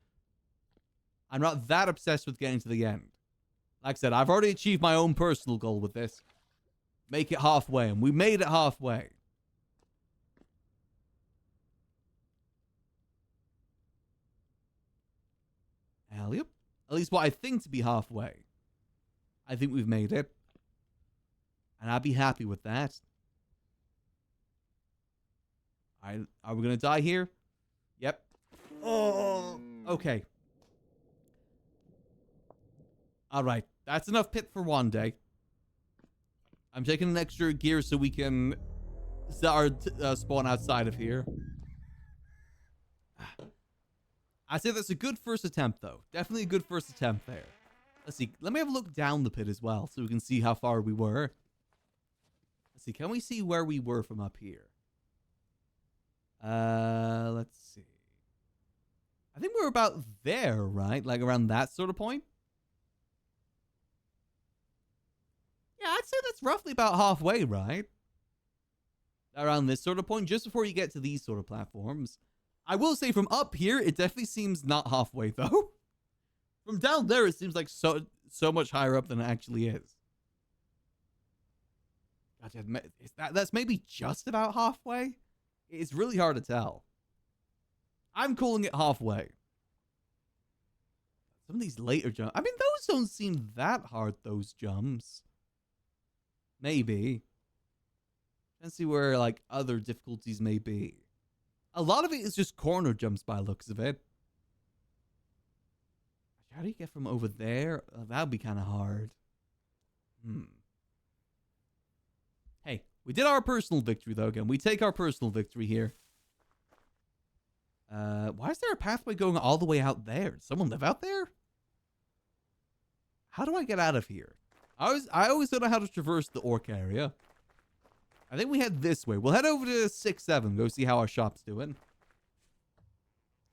I'm not that obsessed with getting to the end. Like I said, I've already achieved my own personal goal with this. Make it halfway, and we made it halfway. Hell yep. At least what I think to be halfway. I think we've made it. And I'll be happy with that. Are we going to die here? Yep. Oh, okay. All right. That's enough pit for one day. I'm taking an extra gear so we can start spawn outside of here. I'd say that's a good first attempt, though. Definitely a good first attempt there. Let's see. Let me have a look down the pit as well so we can see how far we were. Let's see. Can we see where we were from up here? Let's see. I think we were about there, right? Like around that sort of point. Yeah, I'd say that's roughly about halfway, right? Around this sort of point, just before you get to these sort of platforms. I will say from up here, it definitely seems not halfway, though. From down there, it seems like so much higher up than it actually is. Gotcha. That's maybe just about halfway? It's really hard to tell. I'm calling it halfway. Some of these later jumps. I mean, those don't seem that hard, those jumps. Maybe. Let's see where, like, other difficulties may be. A lot of it is just corner jumps by looks of it. How do you get from over there? That would be kind of hard. Hey, we did our personal victory, though. Again, we take our personal victory here. Why is there a pathway going all the way out there? Does someone live out there? How do I get out of here? I always don't know how to traverse the orc area. I think we head this way. We'll head over to 6-7. Go see how our shop's doing.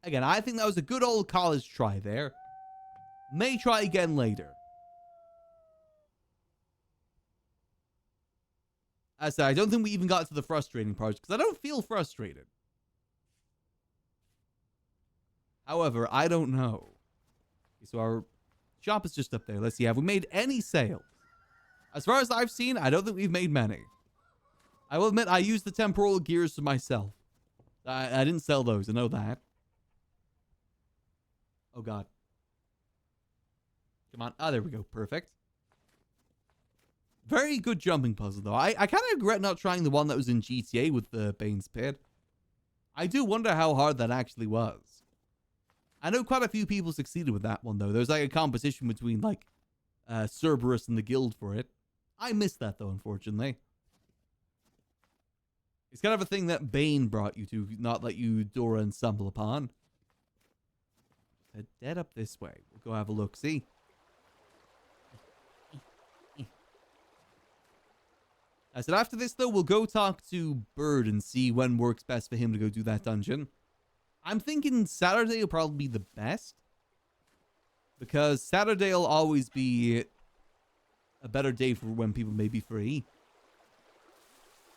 Again, I think that was a good old college try there. May try again later. As I said, I don't think we even got to the frustrating parts because I don't feel frustrated. However, I don't know. Okay, so our shop is just up there. Let's see. Have we made any sales? As far as I've seen, I don't think we've made many. I will admit, I used the temporal gears to myself. I didn't sell those. I know that. Oh, God. Come on. Ah, there we go. Perfect. Very good jumping puzzle, though. I kind of regret not trying the one that was in GTA with the Bane's Pit. I do wonder how hard that actually was. I know quite a few people succeeded with that one, though. There's like a competition between, like, Cerberus and the guild for it. I missed that, though, unfortunately. It's kind of a thing that Bane brought you to, not let you Dora and stumble upon. Head dead up this way. We'll go have a look. See? I said after this, though, we'll go talk to Bird and see when works best for him to go do that dungeon. I'm thinking Saturday will probably be the best. Because Saturday will always be a better day for when people may be free.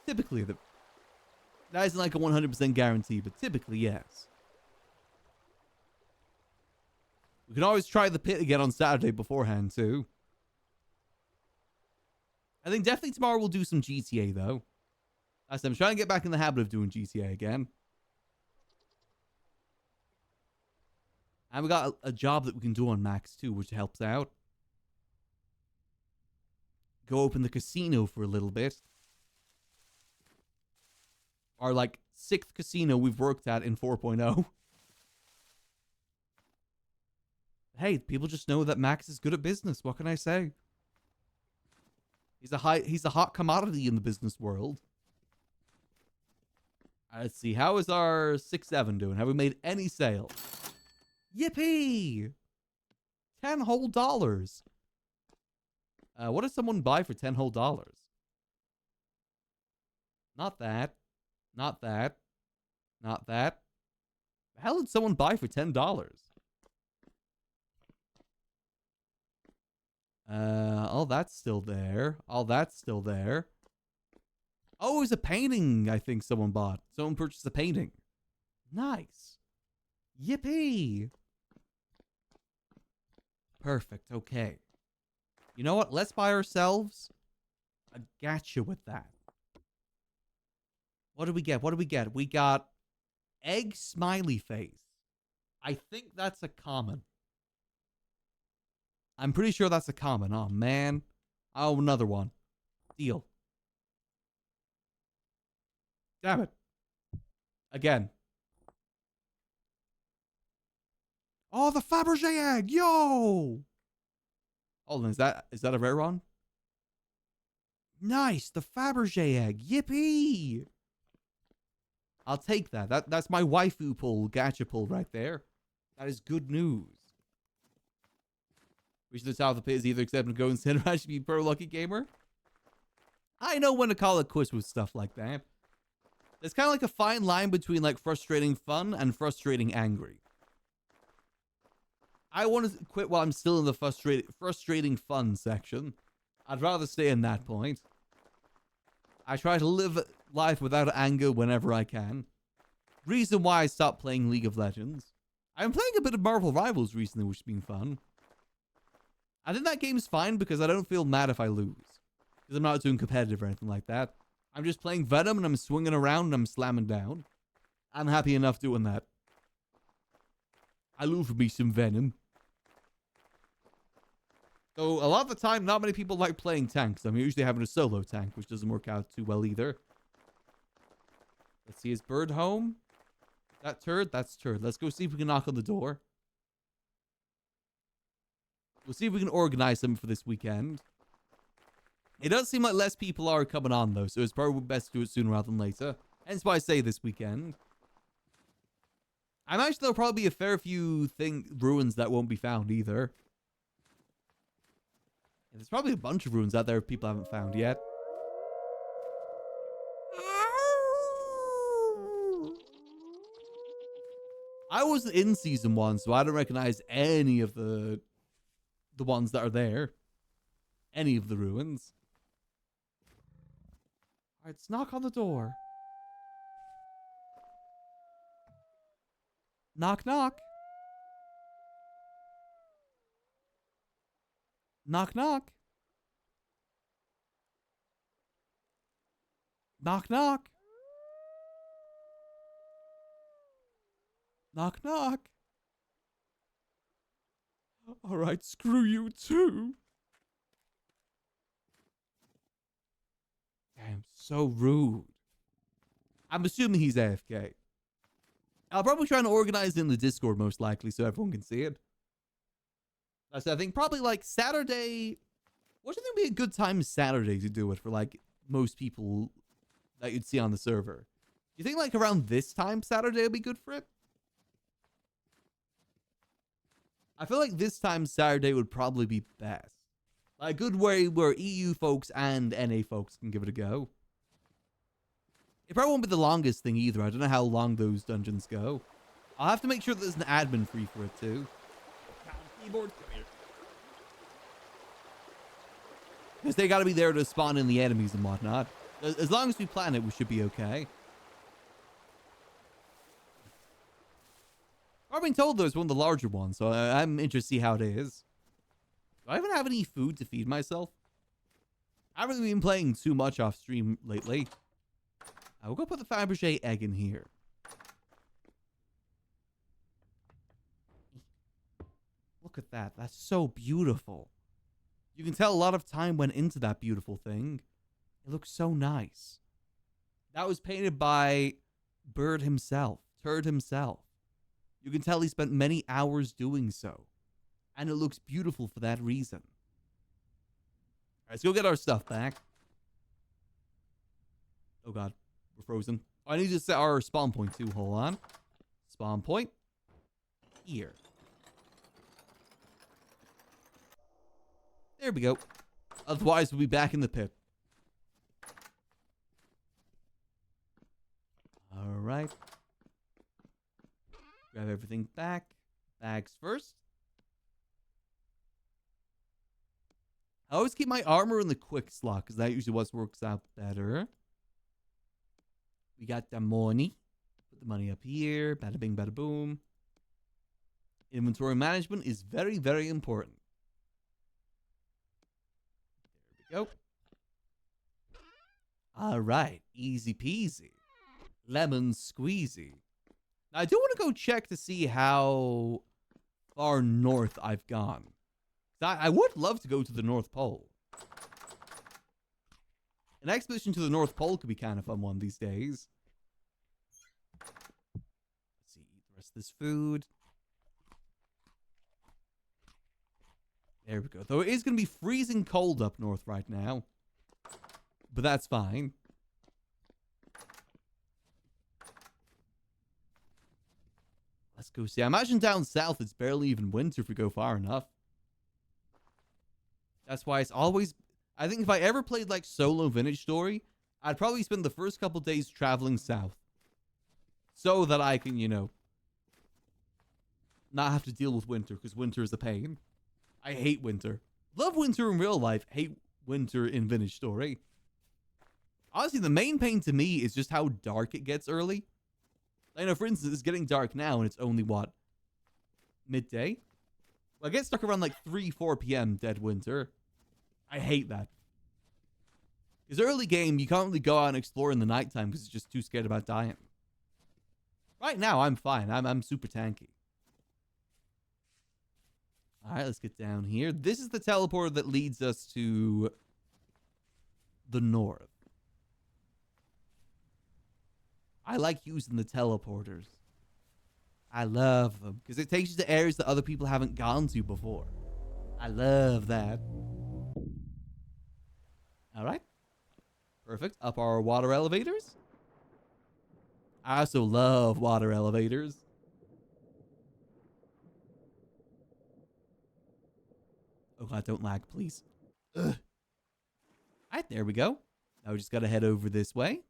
Typically, that isn't like a 100% guarantee, but typically, yes. We can always try the pit again on Saturday beforehand, too. I think definitely tomorrow we'll do some GTA, though. I'm trying to get back in the habit of doing GTA again. And we got a job that we can do on Max, too, which helps out. Go open the casino for a little bit. Our, like, 6th casino we've worked at in 4.0. Hey, people just know that Max is good at business. What can I say? He's a hot commodity in the business world. Let's see. How is our 6-7 doing? Have we made any sales? Yippee! 10 whole dollars. What does someone buy for 10 whole dollars? Not that. Not that. Not that. The hell did someone buy for $10? Oh, that's still there. Oh, that's still there. Oh, it was a painting I think someone bought. Someone purchased a painting. Nice. Yippee. Perfect. Okay. You know what? Let's buy ourselves a gacha with that. What do we get? What do we get? We got egg smiley face. I think that's a common. I'm pretty sure that's a common. Oh, man. Oh, another one. Deal. Damn it. Again. Oh, the Fabergé egg. Yo. Hold on. Is that a rare one? Nice. The Fabergé egg. Yippee. I'll take that. That's my waifu pull, gacha pull right there. That is good news. We should tell the pit is either accept and go instead of actually be pro lucky gamer. I know when to call it quits with stuff like that. It's kind of like a fine line between like frustrating fun and frustrating angry. I want to quit while I'm still in the frustrating fun section. I'd rather stay in that point. I try to live life without anger whenever I can. Reason why I stopped playing League of Legends. I'm playing a bit of Marvel Rivals recently, which has been fun. I think that game's fine because I don't feel mad if I lose. Because I'm not doing competitive or anything like that. I'm just playing Venom and I'm swinging around and I'm slamming down. I'm happy enough doing that. I love me some Venom. So a lot of the time, not many people like playing tanks. I'm usually having a solo tank, which doesn't work out too well either. Let's see, is Bird home? That turd? That's turd. Let's go see if we can knock on the door. We'll see if we can organize them for this weekend. It does seem like less people are coming on, though, so it's probably best to do it sooner rather than later. Hence why I say this weekend. I imagine there'll probably be a fair few ruins that won't be found either. There's probably a bunch of ruins out there people haven't found yet. I wasn't in season 1, so I don't recognize any of the ones that are there. Any of the ruins. Alright, let's knock on the door. Knock, knock. Knock, knock. Knock, knock. Knock, knock. Alright, screw you too. Damn, so rude. I'm assuming he's AFK. I'll probably try and organize it in the Discord most likely so everyone can see it. I think probably like Saturday. What do you think would be a good time Saturday to do it for like most people that you'd see on the server? Do you think like around this time Saturday would be good for it? I feel like this time Saturday would probably be best. Like a good way where EU folks and NA folks can give it a go. It probably won't be the longest thing either. I don't know how long those dungeons go. I'll have to make sure that there's an admin free for it too. Keyboard, come here. Because they got to be there to spawn in the enemies and whatnot. As long as we plan it, we should be okay. I've been told there's one of the larger ones, so I'm interested to see how it is. Do I even have any food to feed myself? I haven't really been playing too much off stream lately. I will go put the Fabergé egg in here. Look at that. That's so beautiful. You can tell a lot of time went into that beautiful thing. It looks so nice. That was painted by Bird himself, Turd himself. You can tell he spent many hours doing so. And it looks beautiful for that reason. All right, let's go get our stuff back. Oh, God. We're frozen. I need to set our spawn point, too. Hold on. Spawn point. Here. There we go. Otherwise, we'll be back in the pit. All right. Grab everything back. Bags first. I always keep my armor in the quick slot because that usually what works out better. We got the money. Put the money up here. Bada bing, bada boom. Inventory management is very, very important. There we go. All right. Easy peasy. Lemon squeezy. Now, I do want to go check to see how far north I've gone. I would love to go to the North Pole. An expedition to the North Pole could be kind of fun one of these days. Let's see, eat the rest of this food. There we go. Though it is going to be freezing cold up north right now. But that's fine. Let's go see. I imagine down south it's barely even winter if we go far enough. That's why it's always... I think if I ever played like solo Vintage Story, I'd probably spend the first couple days traveling south. So that I can, you know, not have to deal with winter, because winter is a pain. I hate winter. Love winter in real life, hate winter in Vintage Story. Honestly, the main pain to me is just how dark it gets early. I know, for instance, it's getting dark now and it's only, what, midday? Well, I get stuck around like 3, 4 p.m. dead winter. I hate that. Because early game, you can't really go out and explore in the nighttime because it's just too scared about dying. Right now, I'm fine. I'm super tanky. Alright, let's get down here. This is the teleporter that leads us to the north. I like using the teleporters. I love them because it takes you to areas that other people haven't gone to before. I love that. All right. Perfect. Up our water elevators. I also love water elevators. Oh, God, don't lag, please. Ugh. All right, there we go. Now we just got to head over this way.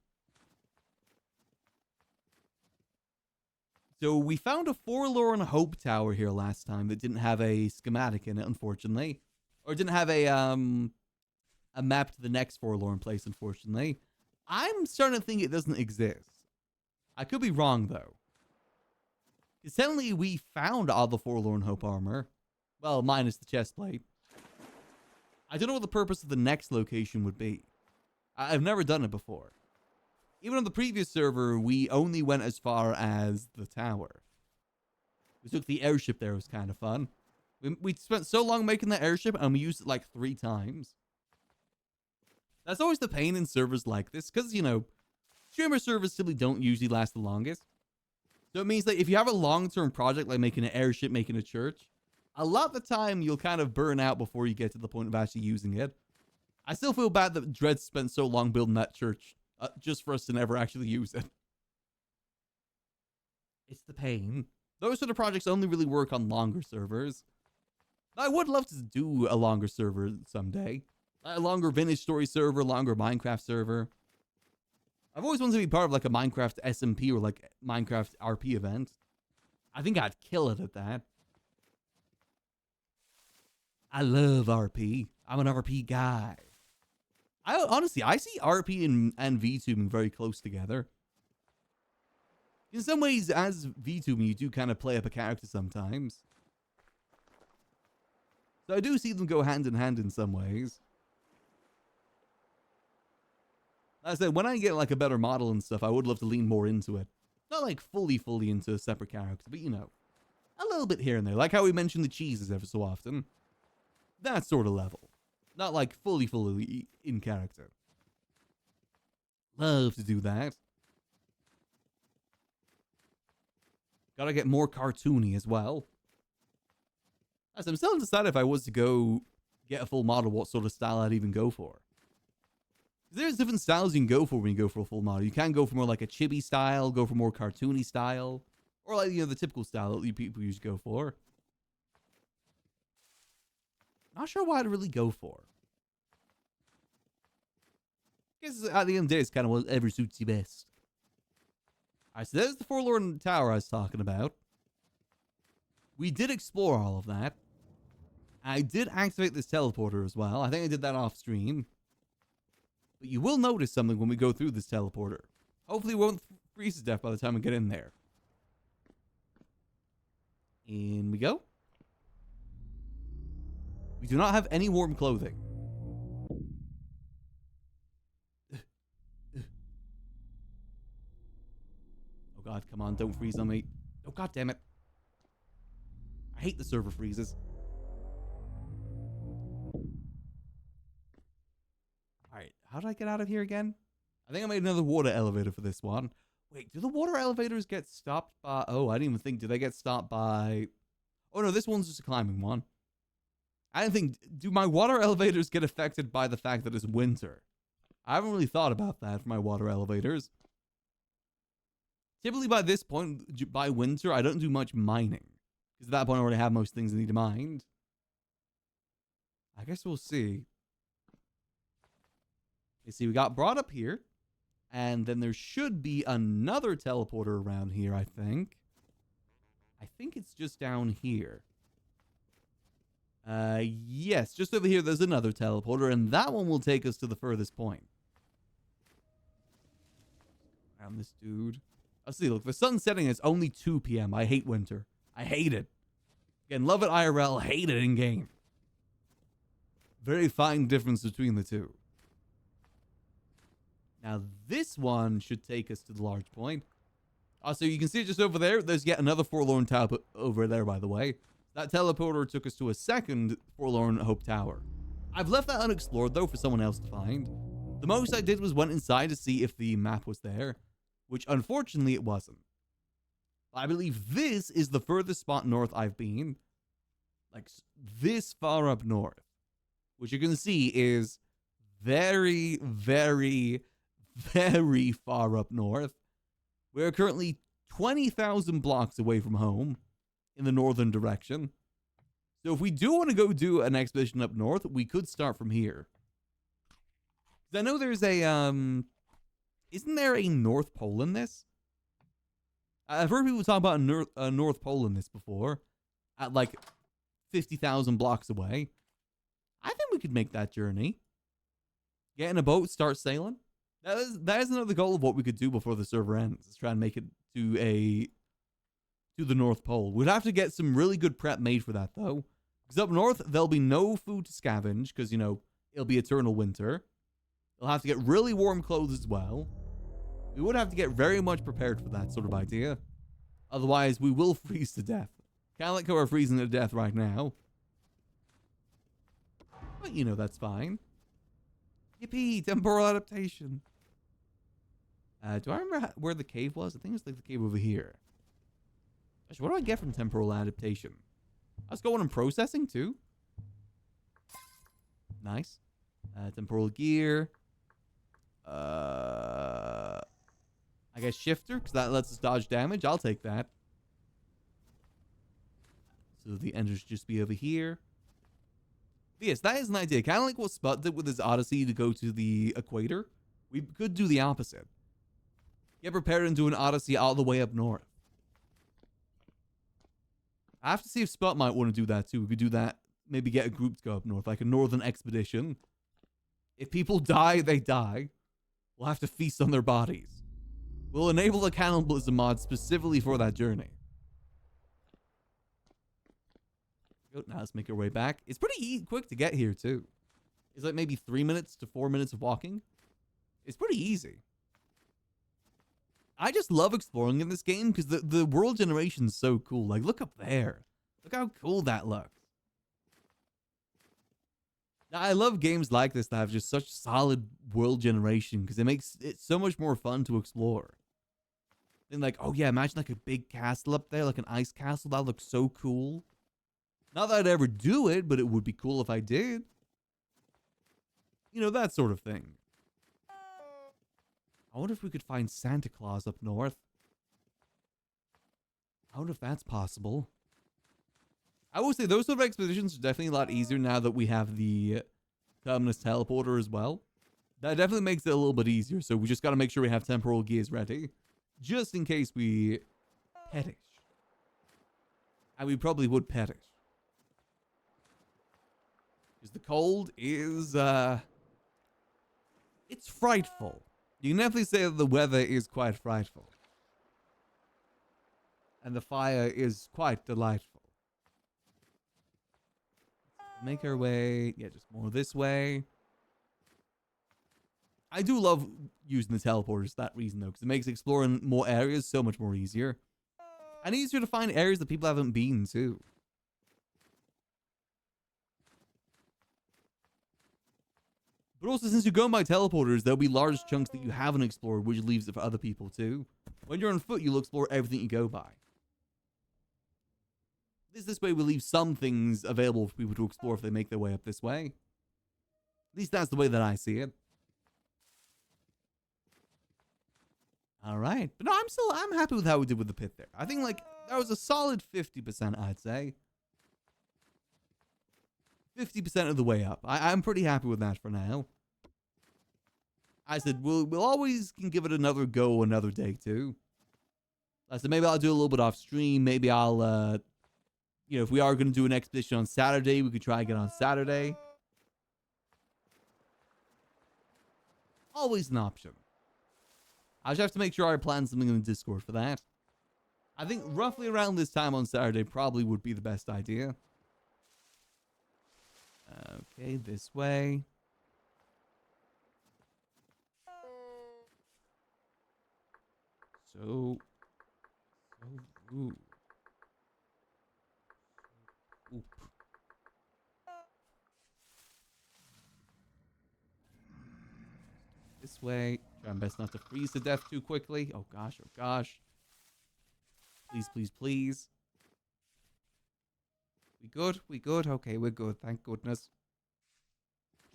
So we found a Forlorn Hope Tower here last time that didn't have a schematic in it, unfortunately. Or didn't have a map to the next Forlorn place, unfortunately. I'm starting to think it doesn't exist. I could be wrong, though. Because suddenly we found all the Forlorn Hope armor. Well, minus the chestplate. I don't know what the purpose of the next location would be. I've never done it before. Even on the previous server, we only went as far as the tower. We took the airship there. It was kind of fun. We spent so long making that airship, and we used it like 3 times. That's always the pain in servers like this, because, you know, streamer servers simply don't usually last the longest. So it means that if you have a long-term project, like making an airship, making a church, a lot of the time you'll kind of burn out before you get to the point of actually using it. I still feel bad that Dread spent so long building that church. Just for us to never actually use it. It's the pain. Those sort of projects only really work on longer servers. I would love to do a longer server someday. A longer Vintage Story server, longer Minecraft server. I've always wanted to be part of like a Minecraft SMP or like Minecraft RP event. I think I'd kill it at that. I love RP. I'm an RP guy. Honestly, I see RP and VTubing very close together. In some ways, as VTuber, you do kind of play up a character sometimes. So I do see them go hand in hand in some ways. Like I said, when I get like a better model and stuff, I would love to lean more into it. Not like fully into a separate character, but you know, a little bit here and there. Like how we mentioned the cheeses ever so often. That sort of level. Not like fully in character. Love to do that. Gotta get more cartoony as well. As I'm still undecided if I was to go get a full model, what sort of style I'd even go for. There's different styles you can go for when you go for a full model. You can go for more like a chibi style, go for more cartoony style, or like, you know, the typical style that people usually go for. Not sure what I'd really go for. I guess at the end of the day, it's kind of whatever suits you best. Alright, so there's the Forlorn Tower I was talking about. We did explore all of that. I did activate this teleporter as well. I think I did that off stream. But you will notice something when we go through this teleporter. Hopefully we won't freeze to death by the time we get in there. In we go. We do not have any warm clothing. Oh god, come on, don't freeze on me. Oh god damn it. I hate the server freezes. Alright, how did I get out of here again? I think I made another water elevator for this one. Wait, do the water elevators get stopped by... Oh, I didn't even think... Do they get stopped by... Oh no, this one's just a climbing one. I didn't think... Do my water elevators get affected by the fact that it's winter? I haven't really thought about that for my water elevators. Typically by this point, by winter, I don't do much mining. Because at that point, I already have most things I need to mine. I guess we'll see. You see, we got brought up here. And then there should be another teleporter around here, I think. I think it's just down here. Yes, just over here, there's another teleporter. And that one will take us to the furthest point. Around this dude. Let's see, look, the sun's setting. It's only 2 p.m. I hate winter. I hate it. Again, love it IRL, hate it in game. Very fine difference between the two. Now, this one should take us to the large point. So you can see it just over there. There's yet another Forlorn Tower over there, by the way. That teleporter took us to a second Forlorn Hope Tower. I've left that unexplored, though, for someone else to find. The most I did was went inside to see if the map was there, which unfortunately it wasn't. I believe this is the furthest spot north I've been. Like, this far up north. Which you can see is very, very, very far up north. We're currently 20,000 blocks away from home in the northern direction. So if we do want to go do an expedition up north, we could start from here. I know there's a, isn't there a North Pole in this? I've heard people talk about a North Pole in this before. At like 50,000 blocks away. I think we could make that journey. Get in a boat, start sailing. That is another goal of what we could do before the server ends. Is try and make it to the North Pole. We'd have to get some really good prep made for that, though. Because up north, there'll be no food to scavenge. Because, you know, it'll be eternal winter. You'll have to get really warm clothes as well. We would have to get very much prepared for that sort of idea. Otherwise, we will freeze to death. Kind of like how we're freezing to death right now. But, you know, that's fine. Yippee! Temporal adaptation. Do I remember where the cave was? I think it's like the cave over here. Actually, what do I get from temporal adaptation? Let's go on and processing too. Nice. Temporal gear. I guess shifter, because that lets us dodge damage. I'll take that. So the ender should just be over here. But yes, that is an idea. Kind of like what Sput did with his Odyssey to go to the equator. We could do the opposite. Get prepared and do an Odyssey all the way up north. I have to see if Sput might want to do that too. We could do that. Maybe get a group to go up north, like a northern expedition. If people die, they die. We'll have to feast on their bodies. We'll enable the cannibalism mod specifically for that journey. Now let's make our way back. It's pretty quick to get here too. It's like maybe 3 minutes to 4 minutes of walking. It's pretty easy. I just love exploring in this game because the world generation is so cool. Like, look up there. Look how cool that looks. Now, I love games like this that have just such solid world generation because it makes it so much more fun to explore. And like, oh yeah, imagine like a big castle up there, like an ice castle. That looks so cool. Not that I'd ever do it, but it would be cool if I did. You know, that sort of thing. I wonder if we could find Santa Claus up north. I wonder if that's possible. I will say those sort of expeditions are definitely a lot easier now that we have the Terminus teleporter as well. That definitely makes it a little bit easier. So we just got to make sure we have temporal gears ready. Just in case we perish. And we probably would perish. Because the cold is, it's frightful. You can definitely say that the weather is quite frightful. And the fire is quite delightful. Make our way, yeah, just more this way. I do love using the teleporters for that reason, though, because it makes exploring more areas so much more easier. And easier to find areas that people haven't been to. But also, since you're going by teleporters, there'll be large chunks that you haven't explored, which leaves it for other people too. When you're on foot, you'll explore everything you go by. This way, we leave some things available for people to explore if they make their way up this way. At least that's the way that I see it. All right. But no, I'm happy with how we did with the pit there. I think, like, that was a solid 50%, I'd say. 50% of the way up. I'm pretty happy with that for now. I said, we'll always can give it another go another day, too. I said, maybe I'll do a little bit off stream. Maybe I'll, you know, if we are going to do an expedition on Saturday, we could try again on Saturday. Always an option. I just have to make sure I plan something in the Discord for that. I think roughly around this time on Saturday probably would be the best idea. Okay, this way. So ooh. Oop. This way. Try my best not to freeze to death too quickly. Oh gosh, oh gosh. Please, please, please. We good? We good? Okay, we're good. Thank goodness.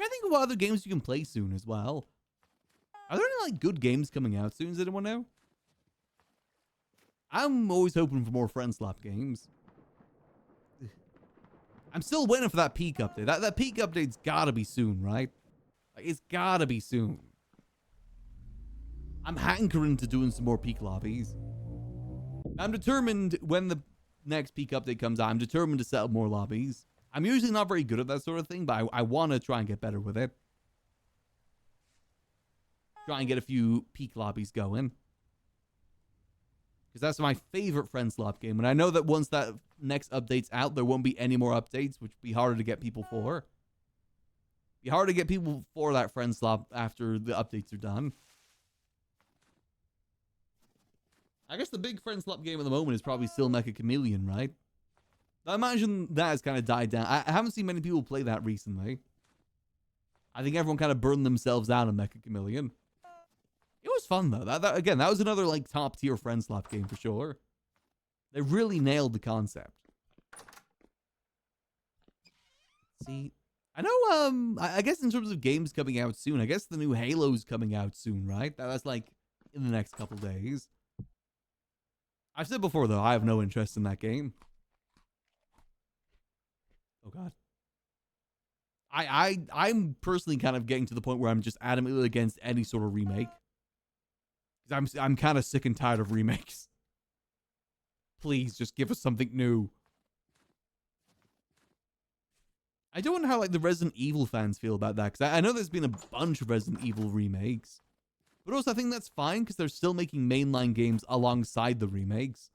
I think of what other games you can play soon as well. Are there any like good games coming out soon? Does anyone know? I'm always hoping for more friend slap games. I'm still waiting for that peak update. That peak update's gotta be soon, right? Like, it's gotta be soon. I'm hankering to doing some more peak lobbies. I'm determined when the next peak update comes out, I'm determined to set up more lobbies. I'm usually not very good at that sort of thing, but I want to try and get better with it. Try and get a few peak lobbies going. Because that's my favorite friend slap game. And I know that once that next update's out, there won't be any more updates, which will be harder to get people for. Be hard to get people for that friend slap after the updates are done. I guess the big friend slap game at the moment is probably still Mecha Chameleon, right? I imagine that has kind of died down. I haven't seen many people play that recently. I think everyone kind of burned themselves out on Mecha Chameleon. It was fun, though. Again, that was another, like, top-tier friend slap game for sure. They really nailed the concept. See, I know, I guess in terms of games coming out soon, I guess the new Halo's coming out soon, right? That's, like, in the next couple days. I've said before, though, I have no interest in that game. Oh, God. I'm personally kind of getting to the point where I'm just adamantly against any sort of remake. Because I'm kind of sick and tired of remakes. Please, just give us something new. I don't know how, like, the Resident Evil fans feel about that. Because I know there's been a bunch of Resident Evil remakes. But also, I think that's fine because they're still making mainline games alongside the remakes.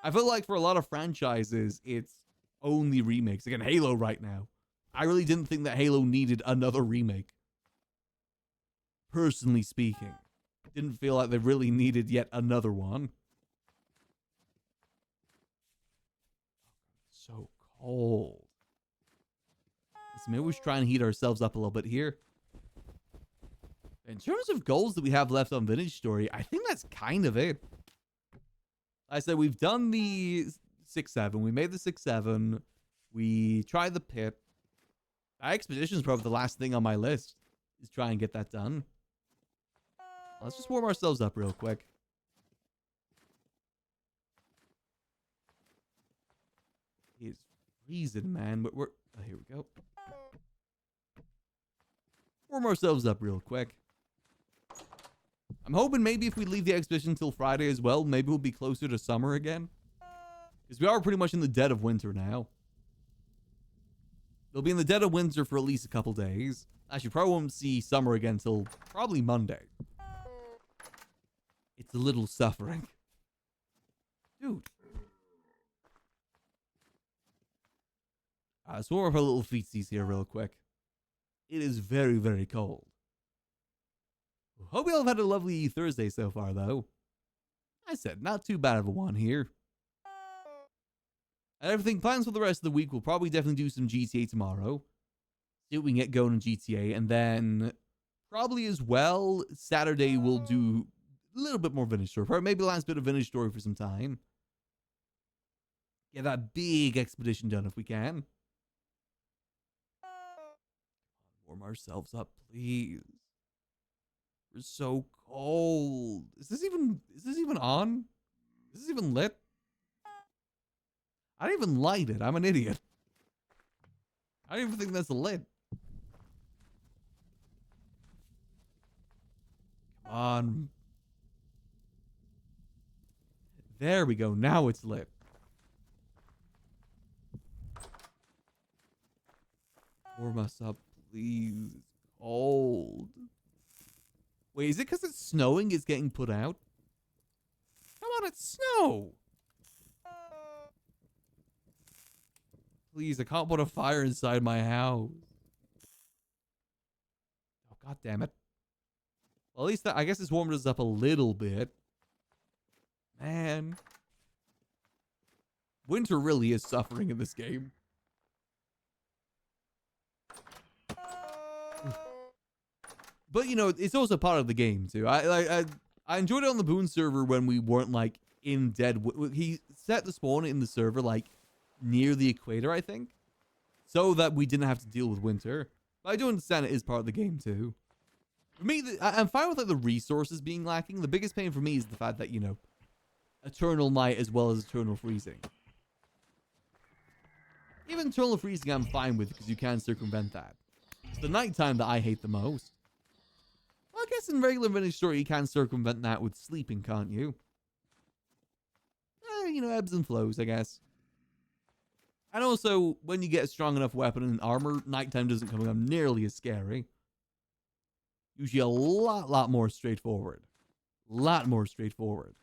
I feel like for a lot of franchises, it's only remakes. Again, Halo right now. I really didn't think that Halo needed another remake. Personally speaking. Didn't feel like they really needed yet another one. So cold. So maybe we should try and heat ourselves up a little bit here. In terms of goals that we have left on Vintage Story, I think that's kind of it. I said we've done the 6-7. We made the 6-7. We tried the pit. Expedition is probably the last thing on my list. Is try and get that done. Let's just warm ourselves up real quick. It's freezing, man. But we're oh, here we go. Warm ourselves up real quick. I'm hoping maybe if we leave the expedition until Friday as well, maybe we'll be closer to summer again. Because we are pretty much in the dead of winter now. They'll be in the dead of winter for at least a couple days. Actually, probably won't see summer again until probably Monday. It's a little suffering. Dude. Let's warm up our little feetsies here real quick. It is very, very cold. Hope you all have had a lovely Thursday so far, though. I said, not too bad of a one here. And everything plans for the rest of the week. We'll probably definitely do some GTA tomorrow. See what we can get going in GTA. And then probably as well, Saturday we'll do a little bit more Vintage Story. Probably maybe the last bit of Vintage Story for some time. Get that big expedition done if we can. Warm ourselves up, please. We're so cold. Is this even on? Is this even lit? I didn't even light it. I'm an idiot. I don't even think that's lit. Come on. There we go. Now it's lit. Warm us up, please. Cold. Wait, is it because it's snowing it's getting put out? Come on, it's snow. Please, I can't put a fire inside my house. Oh, god damn it. Well, at least I guess it's warmed us up a little bit. Man. Winter really is suffering in this game. But, you know, it's also part of the game, too. I enjoyed it on the Boon server when we weren't, like, in dead... He set the spawn in the server, like, near the equator, I think. So that we didn't have to deal with winter. But I do understand it is part of the game, too. For me, I'm fine with, like, the resources being lacking. The biggest pain for me is the fact that, you know, eternal night as well as eternal freezing. Even eternal freezing I'm fine with because you can circumvent that. It's the nighttime that I hate the most. Well, I guess in regular Vintage Story, you can circumvent that with sleeping, can't you? You know, ebbs and flows, I guess. And also, when you get a strong enough weapon and armor, nighttime doesn't come nearly as scary. Usually a lot more straightforward. Lot more straightforward.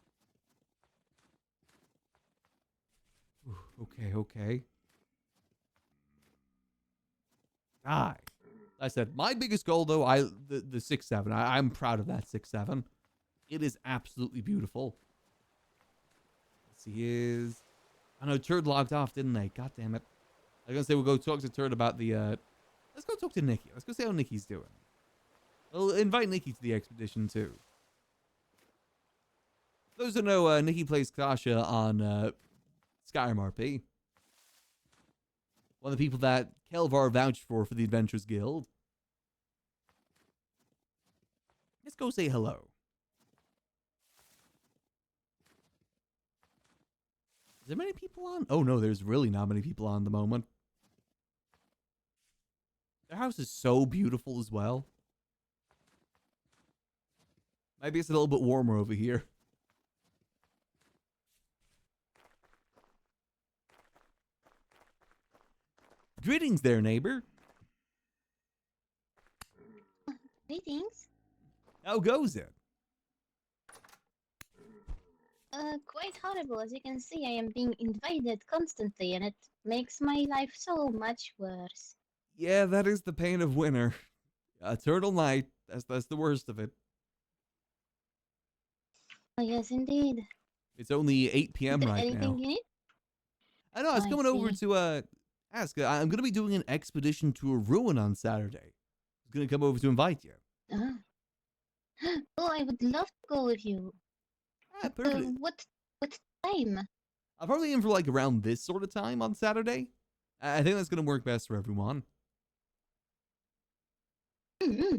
Okay. Die. I said, my biggest goal, though, the 6-7. I'm proud of that 6-7. It is absolutely beautiful. Let's see, I know Turd logged off, didn't they? God damn it. I was going to say we'll go talk to Turd about the... Let's go talk to Nikki. Let's go see how Nikki's doing. We'll invite Nikki to the expedition, too. Those who know, Nikki plays Kasha on Skyrim RP. One of the people that Kelvar vouched for the Adventurers Guild. Let's go say hello. Is there many people on? Oh no, there's really not many people on at the moment. Their house is so beautiful as well. Maybe it's a little bit warmer over here. Greetings there, neighbor. Greetings. How goes it? quite horrible. As you can see, I am being invaded constantly, and it makes my life so much worse. Yeah, that is the pain of winter. A turtle night. That's the worst of it. Oh, yes, indeed. It's only 8 Is p.m. there right anything now. you need? I know. I Oh, was I coming over see. to ask. I'm gonna be doing an expedition to a ruin on Saturday. I was gonna come over to invite you. Ah. Oh, I would love to go with you. Ah, But perfect. what time? I'm probably in for like around this sort of time on Saturday. I think that's gonna work best for everyone. Mm-hmm.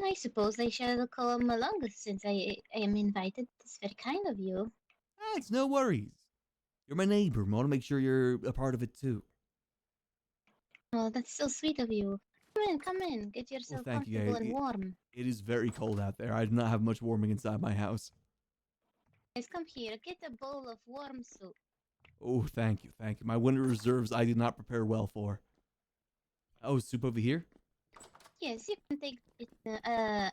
I suppose I shall come along since I am invited. It's very kind of you. Ah, it's no worries. You're my neighbor. I want to make sure you're a part of it too. Oh, that's so sweet of you. Come in, get Well, yourself thank you. comfortable and warm. It is very cold out there. I do not have much warming inside my house. Yes, come here, get a bowl of warm soup. Oh, thank you. Thank you. My winter reserves I did not prepare well for. Oh, soup over here? Yes, you can take it,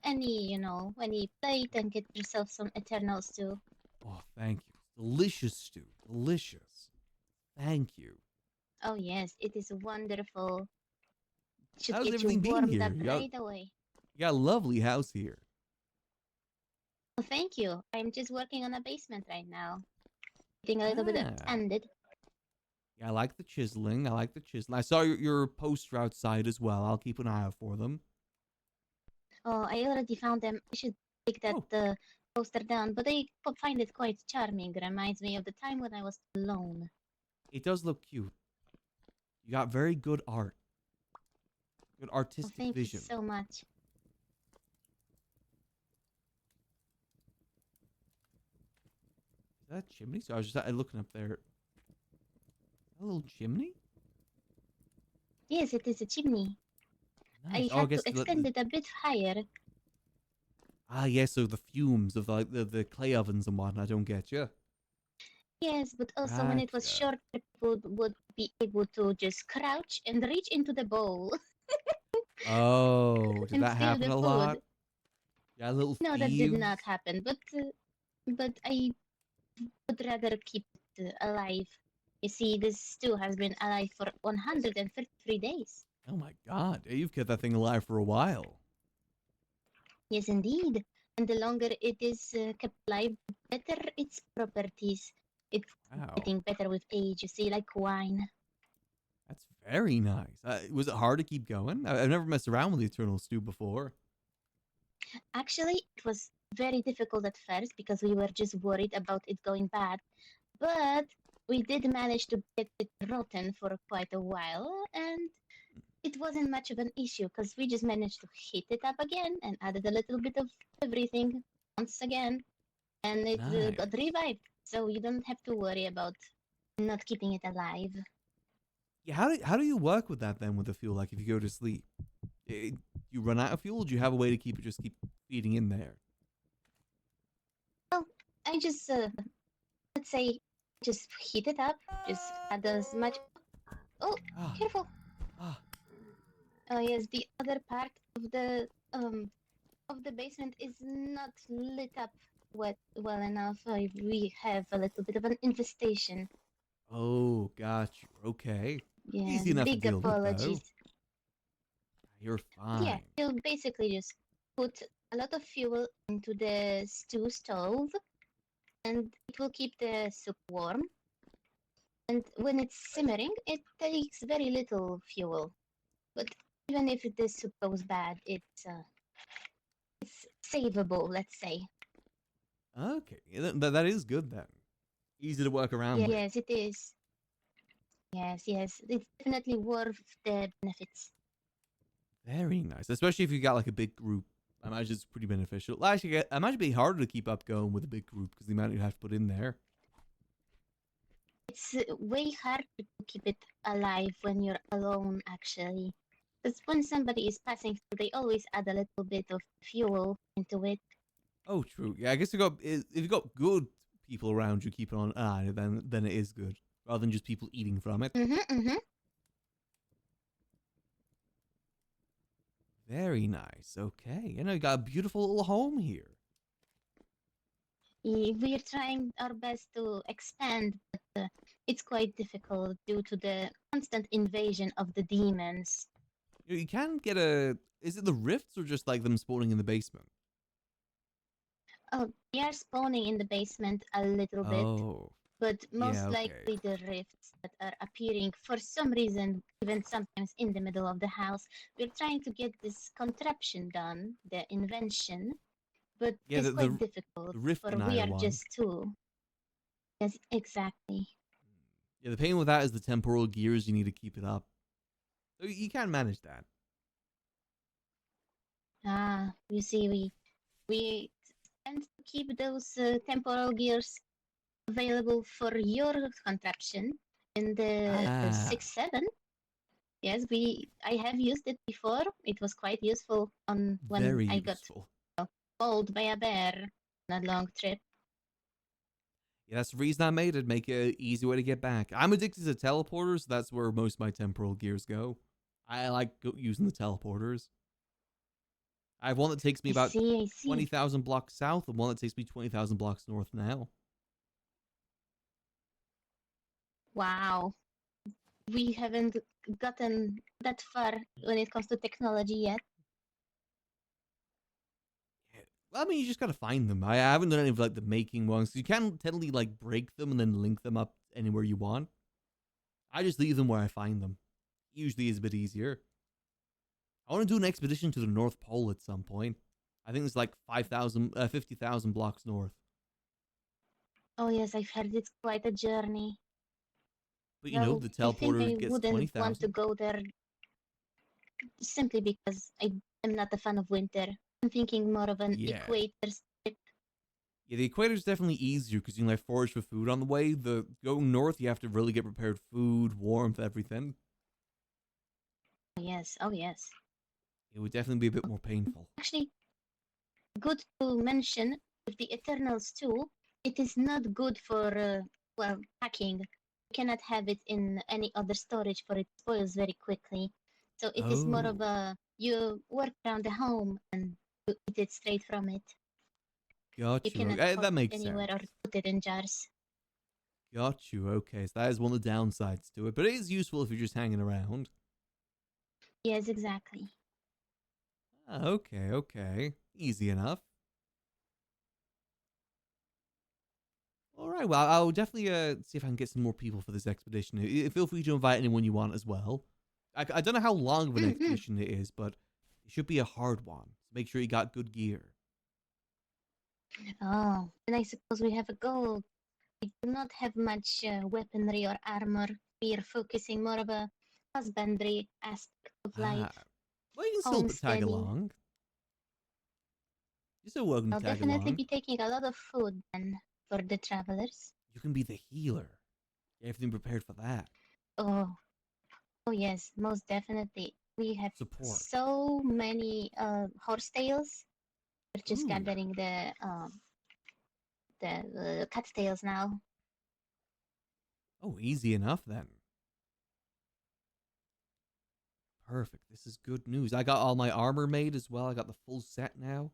any plate and get yourself some Eternals too. Oh, thank you. Delicious stew. Delicious. Thank you. Oh yes, it is wonderful. Should How's get you everything been warmed here? up right away. You got a lovely house here. Oh, thank you. I'm just working on a basement right now. Getting a little bit Ah. expanded. Yeah, I like the chiseling. I like the chiseling. I saw your poster outside as well. I'll keep an eye out for them. Oh, I already found them. I should take that Oh, poster down, but I find it quite charming. Reminds me of the time when I was alone. it does look cute. You got very good art. Good Oh, artistic thank you vision. so much. Is that a chimney? So I was just looking up there. A little chimney? Yes, it is a chimney. Nice. I Oh, I had to guess extend it a bit higher. yeah. So the fumes of like the clay ovens and whatnot. I don't get you. Yes, but also when it was Gotcha. short, people would be able to just crouch and reach into the bowl Oh, did and that steal happen the a lot? food. Yeah, little No, that did not thieves. happen, but I would rather keep it alive. You see, this stew has been alive for 133 days. Oh my God, you've kept that thing alive for a while. Yes, indeed. And the longer it is kept alive, the better its properties. It's Wow, getting better with age, you see, like wine. that's very nice. Was it hard to keep going? I've never messed around with the Eternal Stew before. Actually, it was very difficult at first because we were just worried about it going bad. But we did manage to get it rotten for quite a while, and it wasn't much of an issue because we just managed to heat it up again and added a little bit of everything once again, and it got Nice. revived. So you don't have to worry about not keeping it alive. Yeah, how do you work with that then with the fuel? Like if you go to sleep, you run out of fuel. Do you have a way to keep feeding in there? Well, I just let's say just heat it up, just add as much. Oh, Ah, careful! ah. Oh yes, the other part of the basement is not lit up well enough. We have a little bit of an infestation. Oh, got you. Okay, Yes, easy enough to big deal with though. apologies. You're Yeah, fine. you'll basically just put a lot of fuel into the stew stove and it will keep the soup warm. And when it's simmering, it takes very little fuel. But even if the soup goes bad, it's savable, let's say. Okay, that is good then. Easy to work around with. Yes, it is. Yes, yes, it's definitely worth the benefits. Very nice, especially if you got like a big group. I imagine it's pretty beneficial. Well, actually, I imagine it'd be harder to keep up going with a big group because the amount you have to put in there. It's way hard to keep it alive when you're alone, actually. Because when somebody is passing through, they always add a little bit of fuel into it. Oh, true. Yeah, I guess if you got good people around you keeping on an eye, then it is good rather than just people eating from it. Mm-hmm. Very nice. Okay, you got a beautiful little home here. We're trying our best to expand, but it's quite difficult due to the constant invasion of the demons. You can get a. Is it the rifts or just like them spawning in the basement? Oh, they are spawning in the basement a little bit, Oh, but yeah, most okay. likely the rifts that are appearing for some reason, even sometimes in the middle of the house. We're trying to get this contraption done, the invention, but Yeah, it's quite difficult, the rift for we denier are one. just two. Yes, exactly. Yeah, the pain with that is the temporal gears. You need to keep it up. So you can manage that. You see, we tend to keep those temporal gears available for your contraption in the Ah, 6-7. Yes, we I have used it before. It was quite useful on when very I got useful. mauled by a bear on a long trip. Yeah, that's the reason I made it. Make it an easy way to get back. I'm addicted to teleporters. So that's where most of my temporal gears go. I like using the teleporters. I have one that takes me I about see, I see. 20,000 blocks south and one that takes me 20,000 blocks north now. Wow. We haven't gotten that far when it comes to technology yet. Well, I mean, you just gotta find them. I haven't done any of like the making ones. You can technically like break them and then link them up anywhere you want. I just leave them where I find them. Usually is a bit easier. I want to do an expedition to the North Pole at some point. I think it's like 5,000, 50,000 blocks north. Oh yes, I've heard it's quite a journey. But you know, Well, the I think teleporter I gets wouldn't want to 20,000. go there simply because I am not a fan of winter. I'm thinking more of an Yeah. equator trip. Yeah, the equator's definitely easier because you can like forage for food on the way. The going north, you have to really get prepared food, warmth, everything. Yes, oh yes. It would definitely be a bit more painful. Actually, good to mention with the Eternals too. It is not good for well packing. You cannot have it in any other storage, for it spoils very quickly. So it is more of Oh, a you work around the home and you eat it straight from it. You got you. cannot hold That it makes anywhere or sense. put it in jars. Got you. Okay, so that is one of the downsides to it, but it is useful if you're just hanging around. Yes, exactly. Okay, okay. Easy enough. All right, well, I'll definitely see if I can get some more people for this expedition. Feel free to invite anyone you want as well. I don't know how long of an Mm-hmm. expedition it is, but it should be a hard one. So make sure you got good gear. Oh, and I suppose we have a goal. We do not have much weaponry or armor. We are focusing more of a husbandry aspect of Ah, life, well, you can still tag homesteading. along. You're still welcome I'll to tag definitely along. be taking a lot of food then for the travelers. You can be the healer. Get everything prepared for that. Oh, oh yes, most definitely. We have Support. so many horsetails. We're just Ooh. gathering the cattails now. Oh, easy enough then. Perfect. This is good news. I got all my armor made as well. I got the full set now.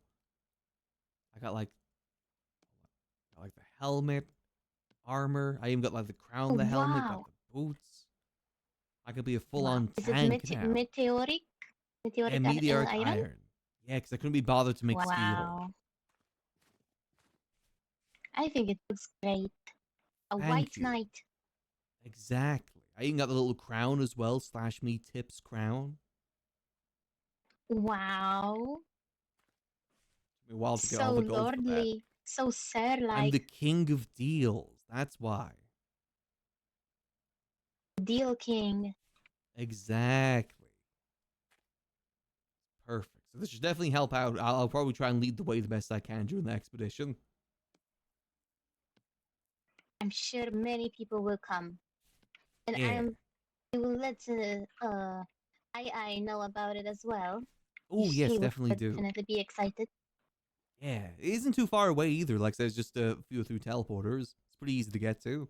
I got like the helmet, armor. I even got like the crown, Oh, the helmet, got wow, the boots. I could be a full wow. on Is it tank now. meteoric And meteoric iron? iron. Yeah, because I couldn't be bothered to make steel. Wow. I think it looks great. A white Thank you. knight. Exactly. I even got the little crown as well. Slash me tips crown. Wow. Took me a while to get all So the gold for that. lordly. So I'm the sir-like. king of deals. That's why. Deal king. Exactly. Perfect. So this should definitely help out. I'll probably try and lead the way the best I can during the expedition. I'm sure many people will come. And Yeah. I will let I know about it as well. Oh, yes, He will definitely do. definitely be excited. Yeah. It isn't too far away either. Like, there's just a few through teleporters. It's pretty easy to get to.